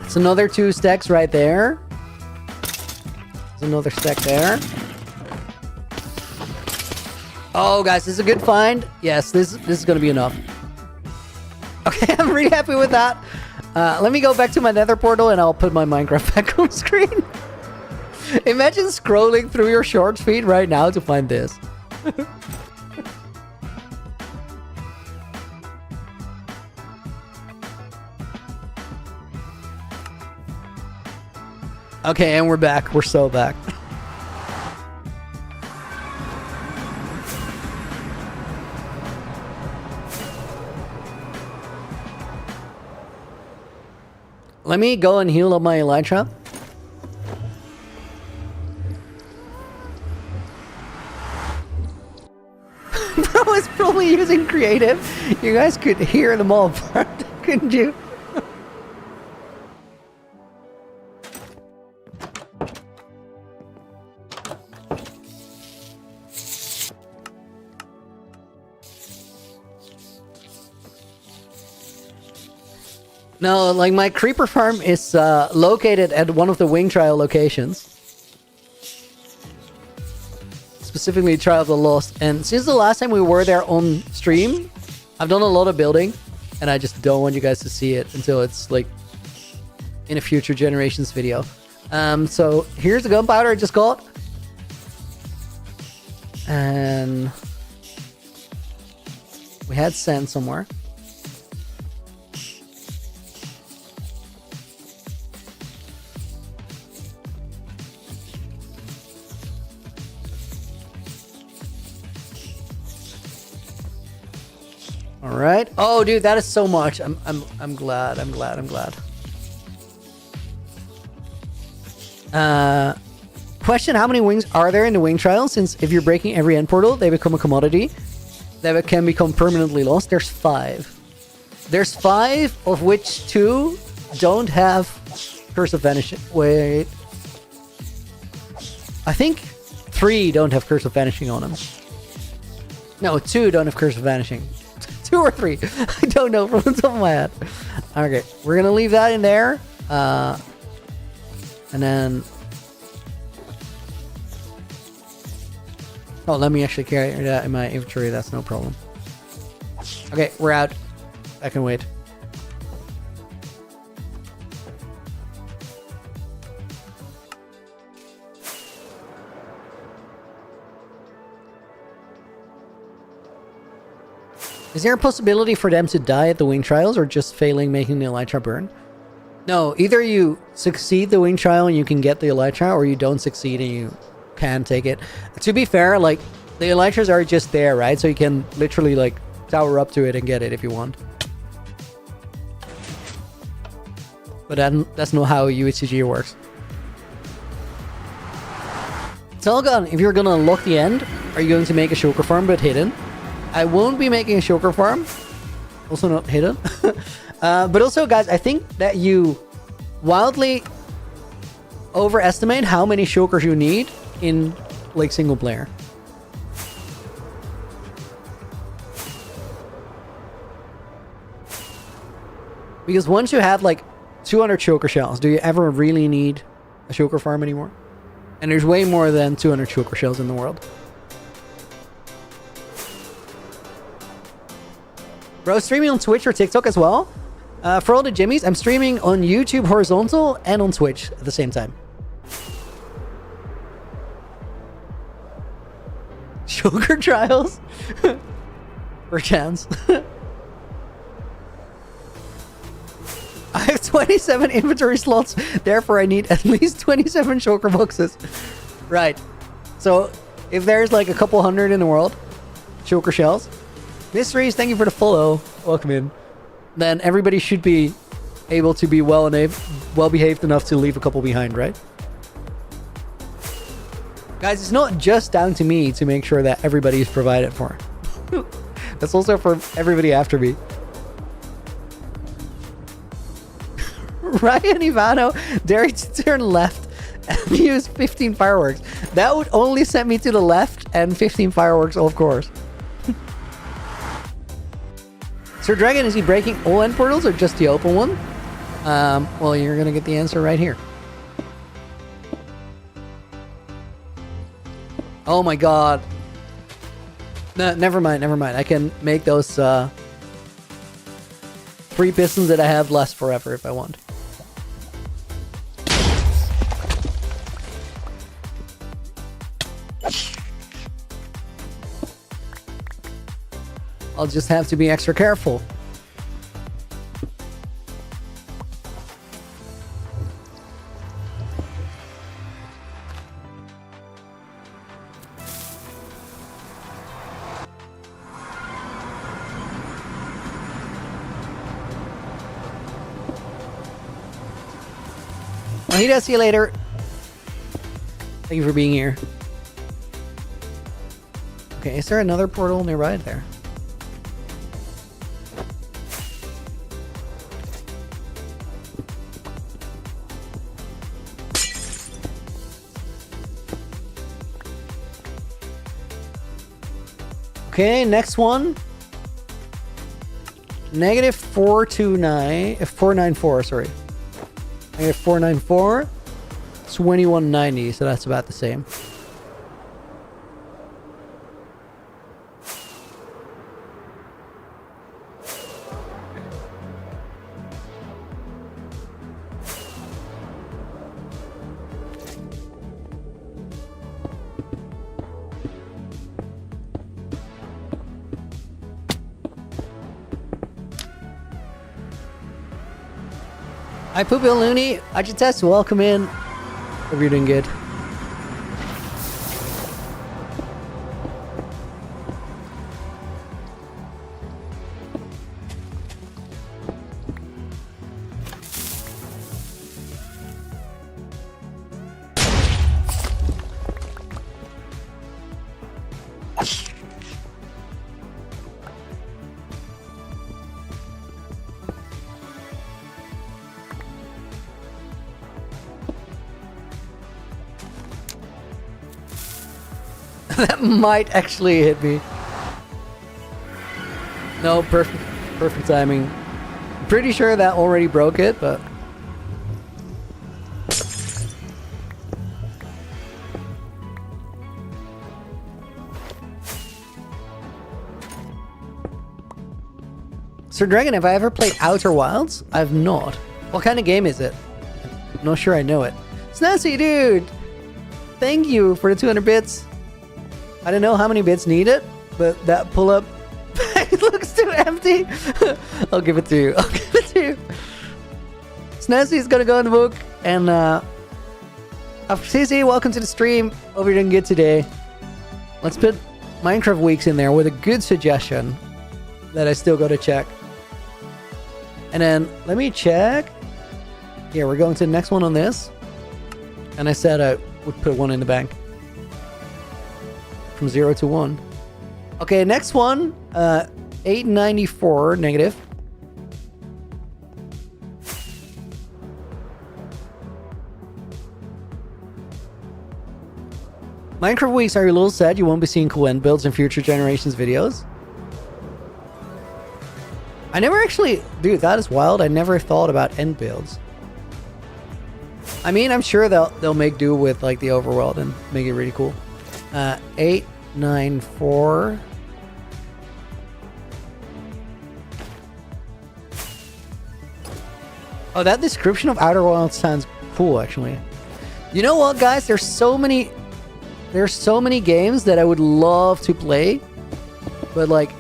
It's another 2 stacks right there. There's another stack there. Oh, guys, this is a good find. Yes, this is gonna be enough. Okay, I'm really happy with that. Let me go back to my nether portal and I'll put my Minecraft back on screen. Imagine scrolling through your short feed right now to find this. Okay, and we're back. We're so back. Let me go and heal up my elytra. Bro is probably using creative. You guys could hear them all apart, couldn't you? No, like my creeper farm is located at one of the wing trial locations. Specifically Trial of the Lost. And since the last time we were there on stream, I've done a lot of building. And I just don't want you guys to see it until it's like in a future Generations video. So here's the gunpowder I just got. And we had sand somewhere. All right. Oh, dude, that is so much. I'm glad. I'm glad. Question: how many wings are there in the wing trial? Since if you're breaking every end portal, they become a commodity that can become permanently lost. There's 5. There's 5, of which 2 don't have Curse of Vanishing. Wait, I think 3 don't have Curse of Vanishing on them. No, 2 don't have Curse of Vanishing. 2 or 3. I don't know from the top of my head. Okay, we're gonna leave that in there. And then... Oh, let me actually carry that in my inventory. That's no problem. Okay, we're out. I can wait. Is there a possibility for them to die at the wing trials or just failing making the elytra burn? No, either you succeed the wing trial and you can get the elytra, or you don't succeed and you can take it. To be fair, like, the elytras are just there, right? So you can literally, like, tower up to it and get it if you want. But that's not how UHCG works. Telgon, if you're gonna unlock the end, are you going to make a shulker farm but hidden? I won't be making a shulker farm. Also not hidden. But also, guys, I think that you wildly overestimate how many shulkers you need in, like, single player. Because once you have, like, 200 shulker shells, do you ever really need a shulker farm anymore? And there's way more than 200 shulker shells in the world. Bro, streaming on Twitch or TikTok as well. For all the Jimmies, I'm streaming on YouTube horizontal and on Twitch at the same time. Shulker trials? For chance. I have 27 inventory slots, therefore I need at least 27 shulker boxes. Right. So, if there's like a couple hundred in the world, shulker shells. Mysteries, thank you for the follow. Welcome in. Then everybody should be able to be well behaved enough to leave a couple behind, right? Guys, it's not just down to me to make sure that everybody is provided for. That's also for everybody after me. Ryan Ivano, dare to turn left and use 15 fireworks. That would only send me to the left and 15 fireworks, of course. Sir Dragon, is he breaking all end portals or just the open one? Well, you're gonna get the answer right here. Oh my god. No, never mind. I can make those 3 pistons that I have last forever if I want. I'll just have to be extra careful. Mahida, see you later. Thank you for being here. Okay, is there another portal nearby there? Okay, next one. Negative 494, sorry. Negative 494. 2190, so that's about the same. Hi, Poopy Loony. How'd you test? Welcome in. Hope you're doing good. That might actually hit me. No, perfect timing. I'm pretty sure that already broke it, but... Sir Dragon, have I ever played Outer Wilds? I've not. What kind of game is it? I'm not sure I know it. Snazzy, dude! Thank you for the 200 bits. I don't know how many bits needed, but that pull-up it looks too empty. I'll give it to you. Snazzy's gonna go in the book, and CC, welcome to the stream. Hope you're doing good today. Let's put Minecraft Weeks in there with a good suggestion that I still gotta check. And then let me check. Yeah, we're going to the next one on this. And I said I would put one in the bank. From 0 to 1. Okay, next one. 894 negative. Minecraft Weeks, are you a little sad you won't be seeing cool end builds in future generations videos? I never actually... Dude, that is wild. I never thought about end builds. I mean, I'm sure they'll make do with like the overworld and make it really cool. 894. Oh, that description of Outer Wilds sounds cool, actually. You know what, guys? There's so many games that I would love to play, but like,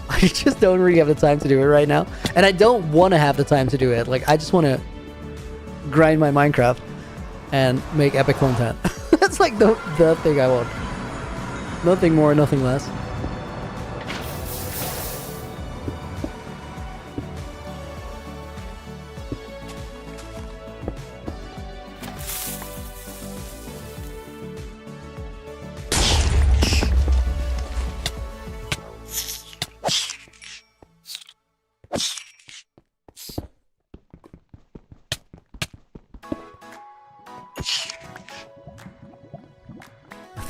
I just don't really have the time to do it right now, and I don't want to have the time to do it. Like, I just want to grind my Minecraft and make epic content. That's like the thing I want. Nothing more, nothing less.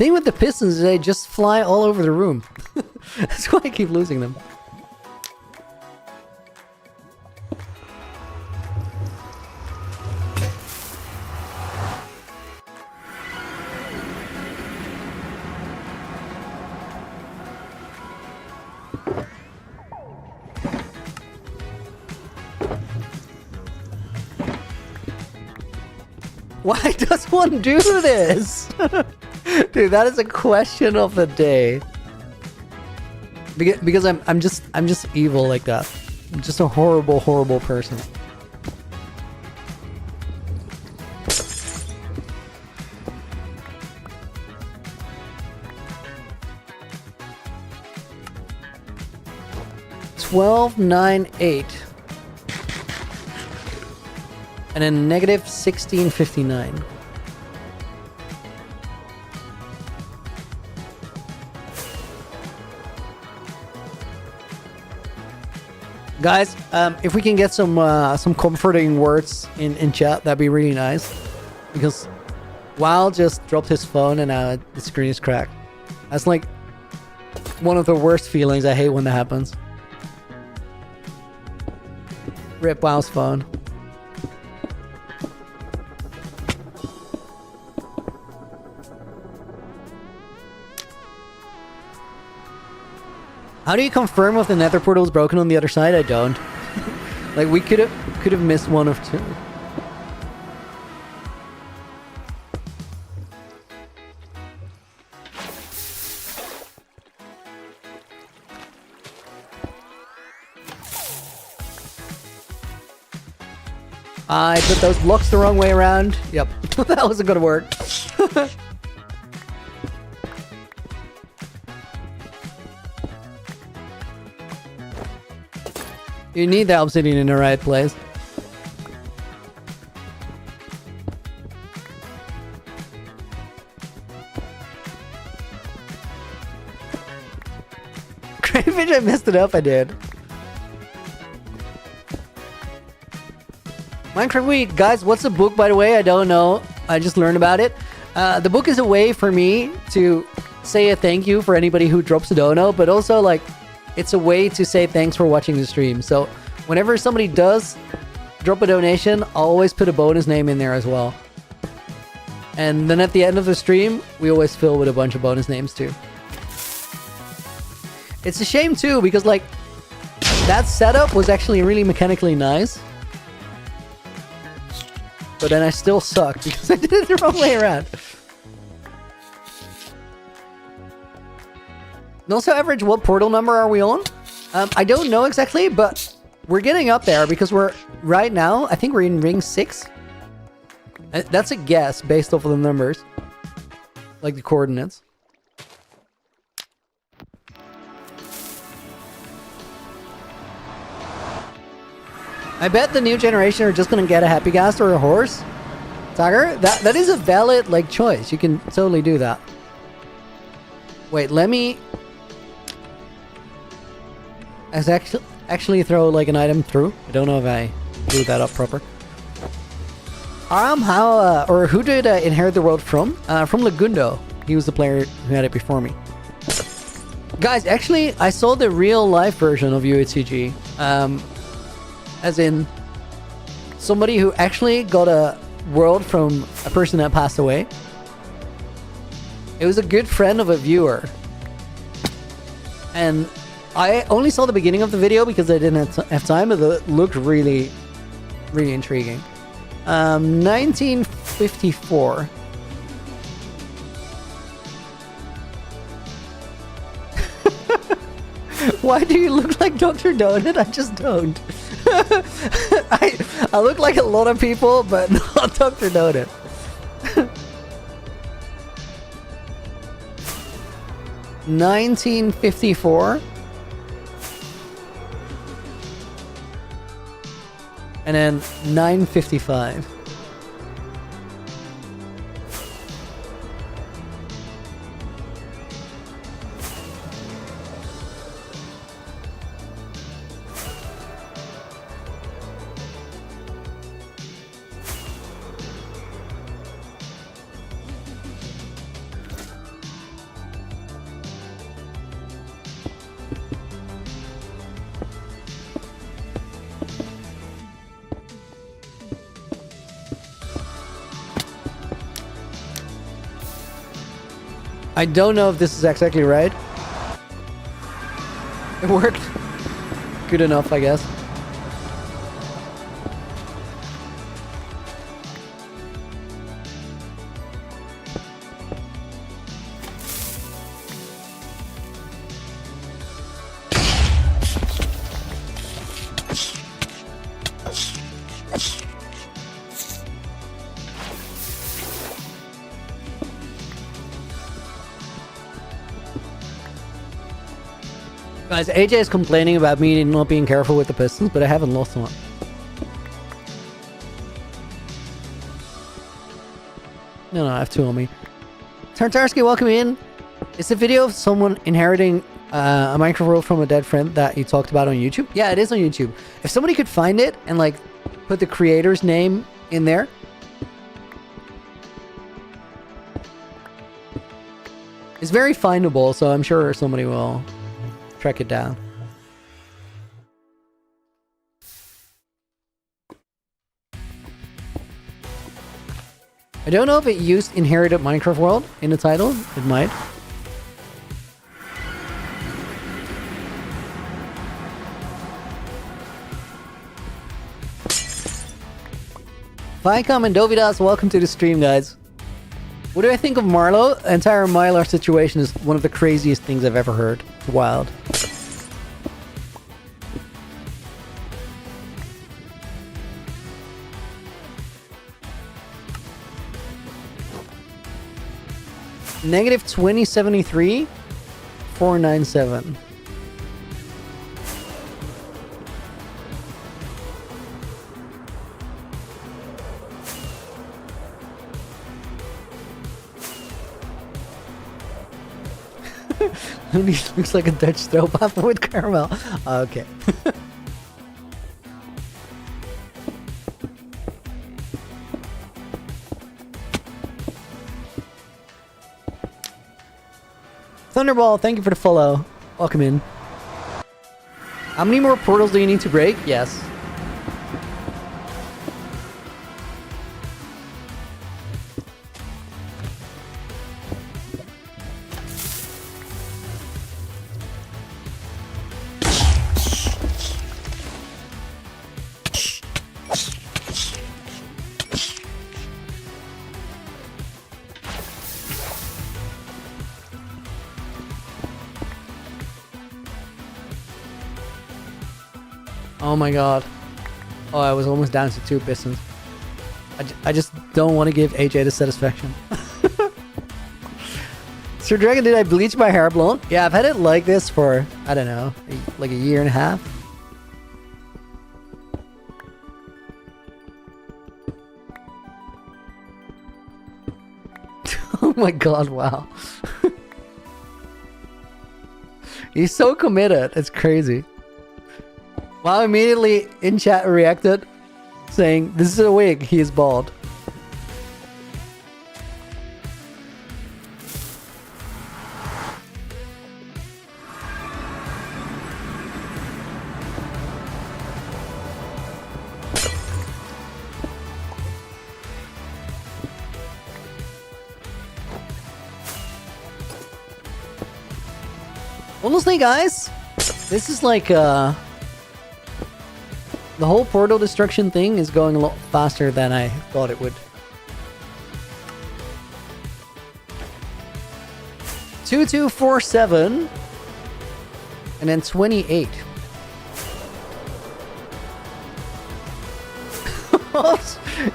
thing with the pistons is they just fly all over the room. That's why I keep losing them. Why does one do this? Dude, that is a question of the day. Because I'm just evil like that. I'm just a horrible, horrible person. $12.98. And then negative 16.59. Guys, if we can get some comforting words in chat, that'd be really nice. Because Wild just dropped his phone and now the screen is cracked. That's like one of the worst feelings. I hate when that happens. Rip Wild's phone. How do you confirm if the nether portal is broken on the other side? I don't. Like, we could have missed one of two. I put those blocks the wrong way around. Yep, that wasn't gonna work. You need the obsidian in the right place. Crayfish, I messed it up, I did. Minecraft Week, guys, what's the book, by the way? I don't know. I just learned about it. The book is a way for me to say a thank you for anybody who drops a dono, but also, like, it's a way to say thanks for watching the stream. So whenever somebody does drop a donation, I'll always put a bonus name in there as well. And then at the end of the stream, we always fill with a bunch of bonus names too. It's a shame too, because like that setup was actually really mechanically nice. But then I still suck because I did it the wrong way around. And also, Average, what portal number are we on? I don't know exactly, but we're getting up there because we're right now, I think we're in ring 6. That's a guess based off of the numbers. Like the coordinates. I bet the new generation are just gonna get a Happy Ghast or a horse. Tiger, that is a valid like choice. You can totally do that. Wait, let me actually throw like an item through. I don't know if I blew that up proper. How or who did inherit the world from? From Lagundo. He was the player who had it before me. Guys, actually, I saw the real life version of UHCG. As in somebody who actually got a world from a person that passed away. It was a good friend of a viewer. And I only saw the beginning of the video because I didn't have time, but it looked really, really intriguing. 1954. Why do you look like Dr. Donut? I just don't. I look like a lot of people, but not Dr. Donut. $1954. And then $9.55. I don't know if this is exactly right. It worked good enough, I guess. Guys, AJ is complaining about me not being careful with the pistons, but I haven't lost one. No, I have two on me. Tartarsky, welcome in. It's a video of someone inheriting a Minecraft world from a dead friend that you talked about on YouTube. Yeah, it is on YouTube. If somebody could find it and like put the creator's name in there. It's very findable, so I'm sure somebody will track it down. I don't know if it used inherited Minecraft world in the title. It might. Vicom and Dovidas, welcome to the stream, guys. What do I think of Marlow? The entire Mylar situation is one of the craziest things I've ever heard. It's wild. Negative 2073 497. Loony looks like a Dutch stroopwafel with caramel. Okay. Thunderball, thank you for the follow. Welcome in. How many more portals do you need to break? Yes. Oh my god. Oh, I was almost down to 2 pistons. I just don't want to give AJ the satisfaction. Sir Dragon, did I bleach my hair blonde? Yeah, I've had it like this for, I don't know, like a year and a half. Oh my god, wow. He's so committed, it's crazy. Wow, immediately in chat reacted, saying, this is a wig, he is bald. Honestly, guys, this is like, the whole portal destruction thing is going a lot faster than I thought it would. 2247 and then 28.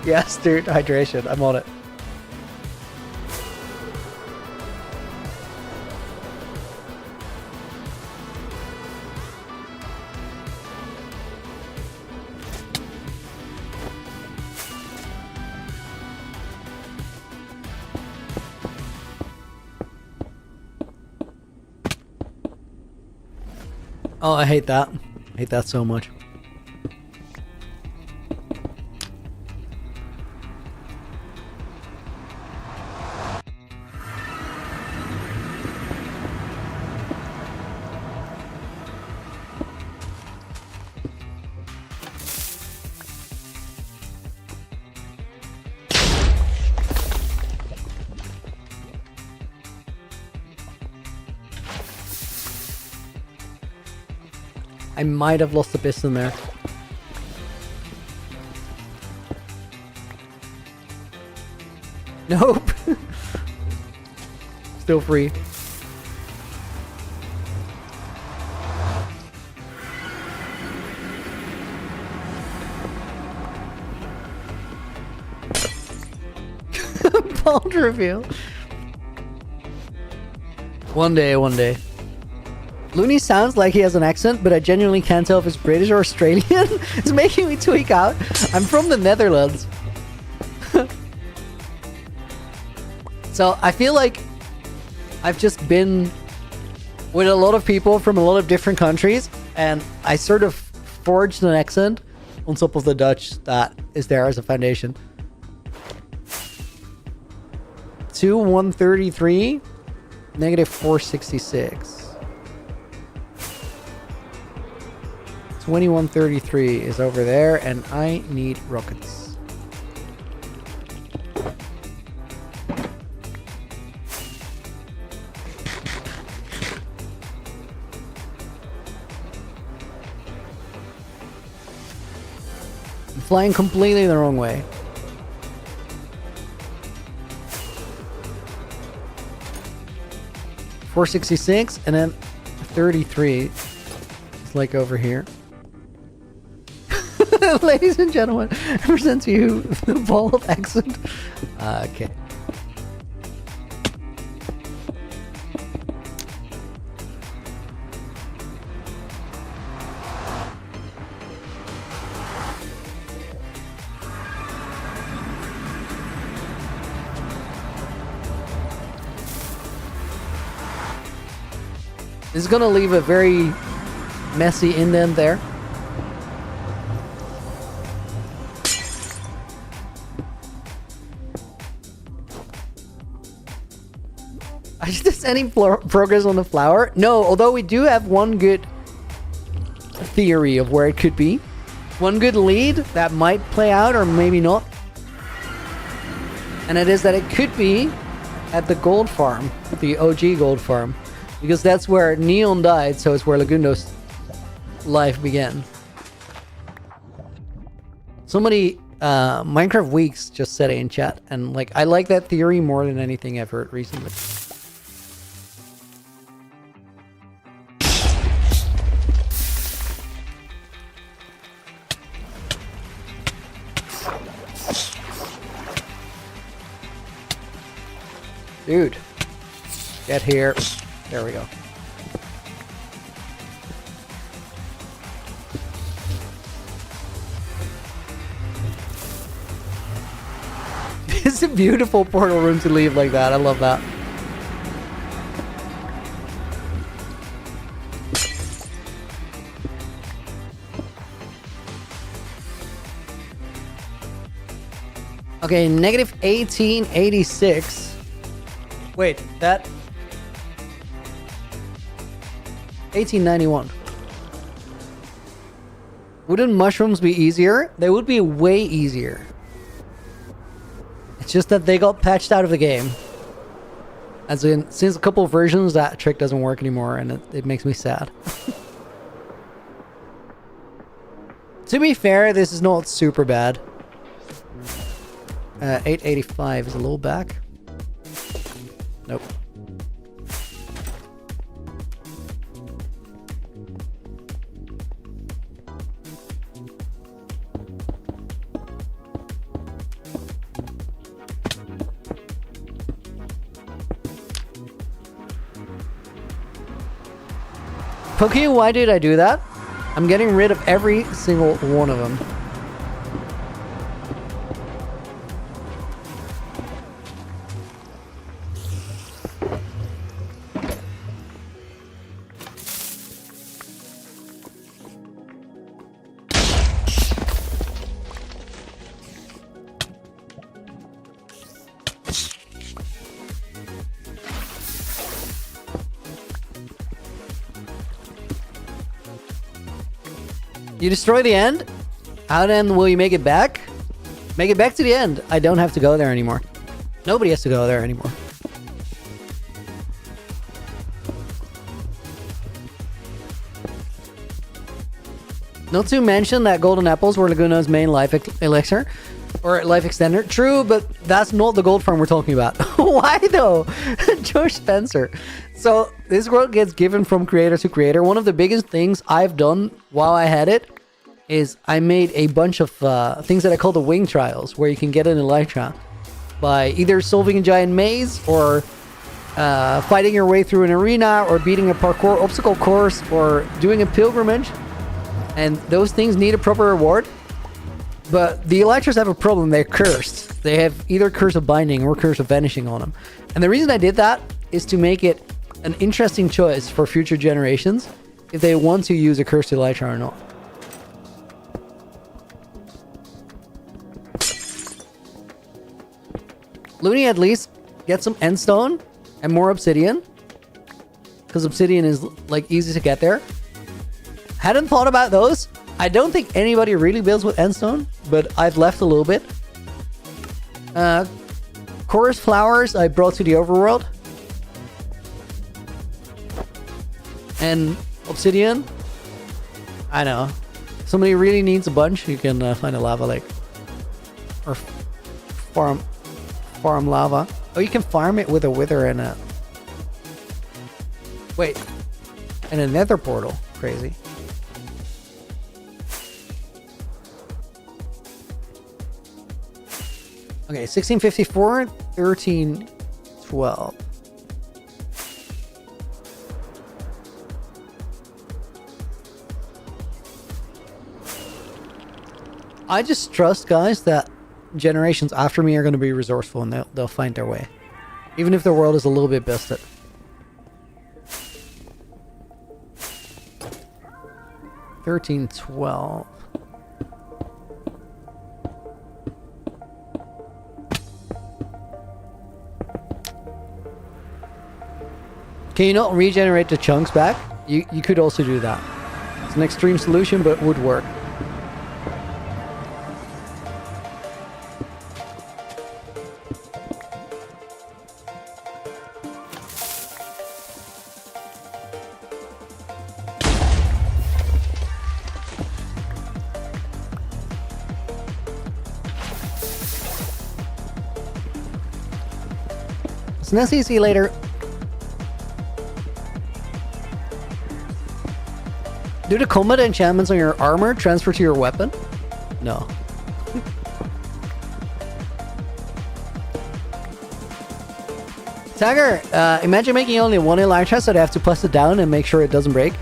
Yes, dude, hydration. I'm on it. Oh, I hate that. I hate that so much. I might have lost the piston there. Nope. Still free. Bald reveal. One day, one day. Loony sounds like he has an accent, but I genuinely can't tell if it's British or Australian. It's making me tweak out. I'm from the Netherlands. So I feel like I've just been with a lot of people from a lot of different countries, and I sort of forged an accent on top of the Dutch that is there as a foundation. 133, negative 466. 2133 is over there, and I need rockets. I'm flying completely the wrong way. $466 and then 33. It's like over here. Ladies and gentlemen, I present to you the bald accent. Okay. This is gonna leave a very messy indent there. Is any progress on the flower? No, although we do have one good theory of where it could be. One good lead that might play out or maybe not. And it is that it could be at the gold farm, the OG gold farm. Because that's where Neon died, so it's where Lagundo's life began. Somebody, Minecraft Weeks just said it in chat, and like I like that theory more than anything I've heard recently. Dude, get here. There we go. It's a beautiful portal room to leave like that. I love that. Okay, negative 1886. Wait, that 1891. Wouldn't mushrooms be easier? They would be way easier. It's just that they got patched out of the game. As in, since a couple of versions, that trick doesn't work anymore, and it makes me sad. To be fair, this is not super bad. 885 is a little back. Nope. Pokey, why did I do that? I'm getting rid of every single one of them. You destroy the end? How then will you make it back? Make it back to the end. I don't have to go there anymore. Nobody has to go there anymore. Not to mention that golden apples were Laguna's main life elixir. Or life extender. True, but that's not the gold farm we're talking about. Why though? George Spencer. So this world gets given from creator to creator. One of the biggest things I've done while I had it is I made a bunch of things that I call the wing trials, where you can get an elytra by either solving a giant maze or fighting your way through an arena or beating a parkour obstacle course or doing a pilgrimage. And those things need a proper reward. But the elytras have a problem. They're cursed. They have either curse of binding or curse of vanishing on them. And the reason I did that is to make it an interesting choice for future generations if they want to use a cursed elytra or not. Loony at least gets some endstone and more obsidian, because obsidian is like easy to get there. Hadn't thought about those. I don't think anybody really builds with endstone, but I've left a little bit. Chorus flowers I brought to the overworld. And obsidian. I know. Somebody really needs a bunch, you can find a lava lake. Or farm lava. Oh, you can farm it with a wither and a... Wait. And a nether portal. Crazy. Okay, 1654, 1312. I just trust, guys, that generations after me are going to be resourceful and they'll find their way. Even if the world is a little bit busted. $13.12. Can you not regenerate the chunks back? You could also do that. It's an extreme solution, but would work. It's nice to see you later. Do the combat enchantments on your armor transfer to your weapon? No. Tagger, imagine making only one elytra, so they have to plus it down and make sure it doesn't break.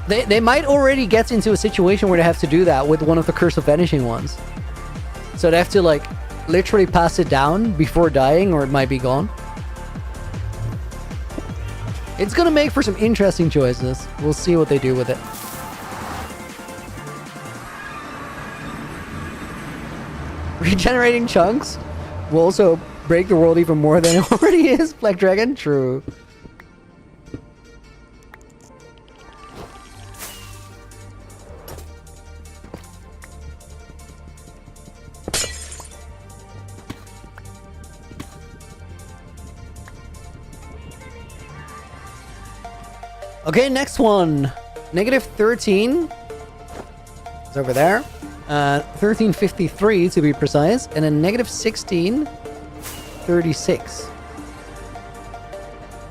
They might already get into a situation where they have to do that with one of the Curse of Vanishing ones. So they have to, like, literally pass it down before dying, or it might be gone. It's gonna make for some interesting choices. We'll see what they do with it. Regenerating chunks will also break the world even more than it already is. Black Dragon? True. Okay, next one. Negative 13. It's over there. 1353 to be precise. And then negative 1636.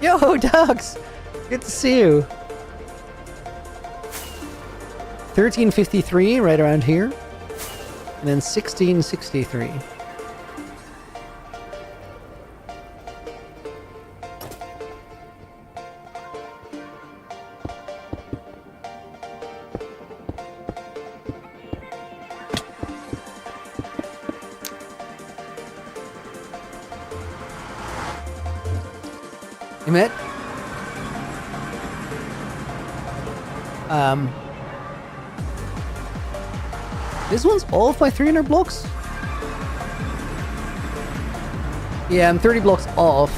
Yo, Ducks! Good to see you. 1353, right around here. And then 1663. Emit. This one's off by 300 blocks? Yeah, I'm 30 blocks off.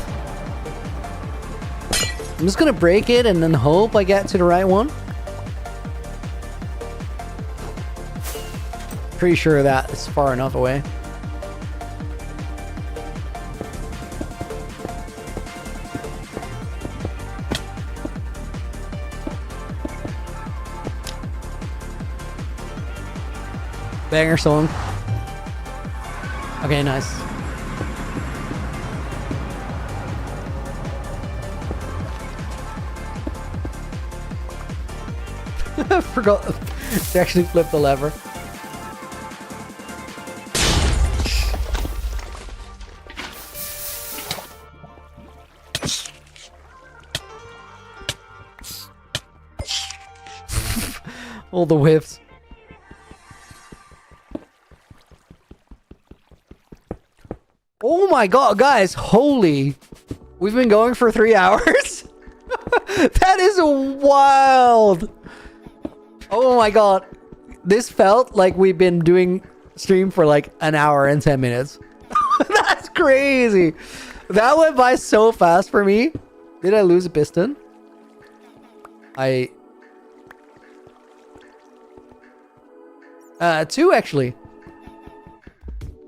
I'm just gonna break it and then hope I get to the right one. Pretty sure that it's far enough away. Banger song. Okay, nice. I forgot to actually flip the lever. All the whiffs. Oh my god, guys, holy. We've been going for 3 hours? That is wild. Oh my god. This felt like we've been doing stream for like an hour and 10 minutes. That's crazy. That went by so fast for me. Did I lose a piston? Two actually.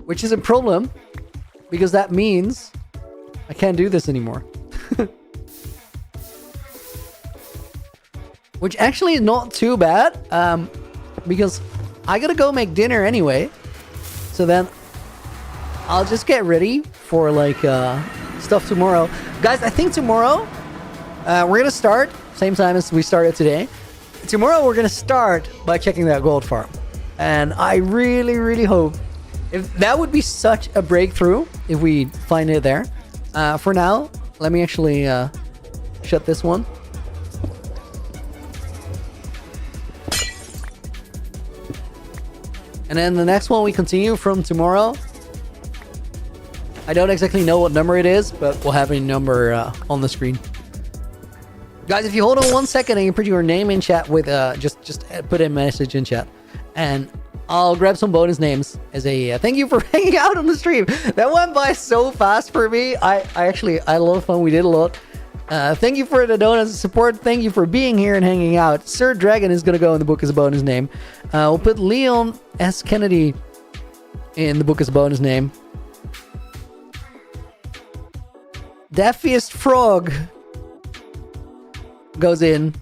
Which is a problem. Because that means I can't do this anymore. Which actually is not too bad. Because I gotta go make dinner anyway. So then I'll just get ready for like stuff tomorrow. Guys, I think tomorrow we're gonna start same time as we started today. Tomorrow we're gonna start by checking that gold farm. And I really, really hope if that would be such a breakthrough if we find it there. For now, let me actually shut this one. And then the next one we continue from tomorrow. I don't exactly know what number it is, but we'll have a number on the screen. Guys, if you hold on 1 second and you put your name in chat with just put a message in chat. And I'll grab some bonus names as a thank you for hanging out on the stream. That went by so fast for me. I had a lot of fun. We did a lot. Thank you for the donuts and support. Thank you for being here and hanging out. Sir Dragon is going to go in the book as a bonus name. We'll put Leon S. Kennedy in the book as a bonus name. Daffiest Frog goes in.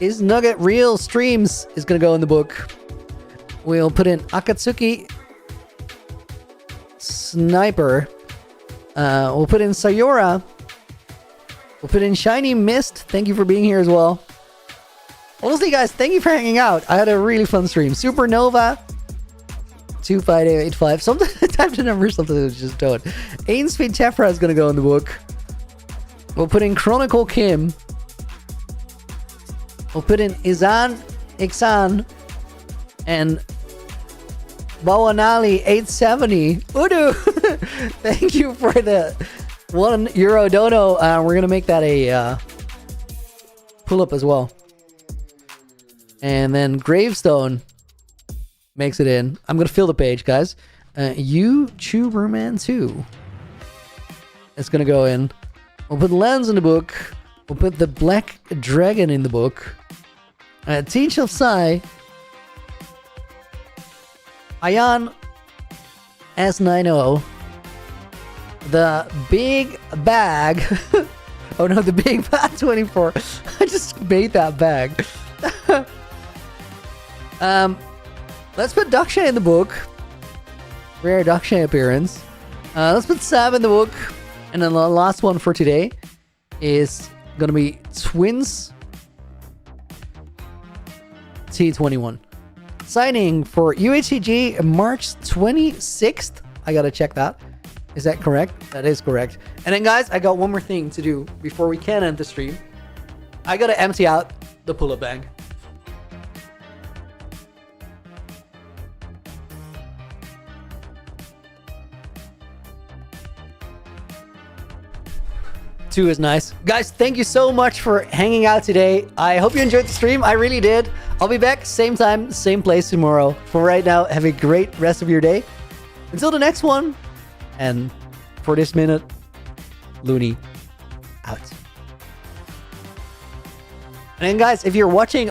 Is Nugget Real Streams is going to go in the book. We'll put in Akatsuki Sniper. We'll put in Sayora. We'll put in Shiny Mist. Thank you for being here as well. Honestly, guys, thank you for hanging out. I had a really fun stream. Supernova 25885. Sometimes I type the number, sometimes I just don't. Ainspeed Chefra is going to go in the book. We'll put in Chronicle Kim. We'll put in Ixan, and Bawanali 870. Udu, thank you for the €1 dono. We're gonna make that a pull up as well. And then Gravestone makes it in. I'm gonna fill the page, guys. YouTuberman 2. It's gonna go in. We'll put Lens in the book. We'll put the Black Dragon in the book. Teach of Sai. Ayan S90. The Big Bag. Oh no, the Big Bag 24. I just made that bag. Let's put Daksha in the book. Rare Daksha appearance. Let's put Sab in the book. And then the last one for today is gonna be Twins T21. Signing for UHCG March 26th. I gotta check that. Is that correct? That is correct. And then guys, I got one more thing to do before we can end the stream. I gotta empty out the pull-up bag. Two is nice. Guys, thank you so much for hanging out today. I hope you enjoyed the stream. I really did. I'll be back same time, same place tomorrow. For right now, have a great rest of your day. Until the next one. And for this minute, Loony out. And then guys, if you're watching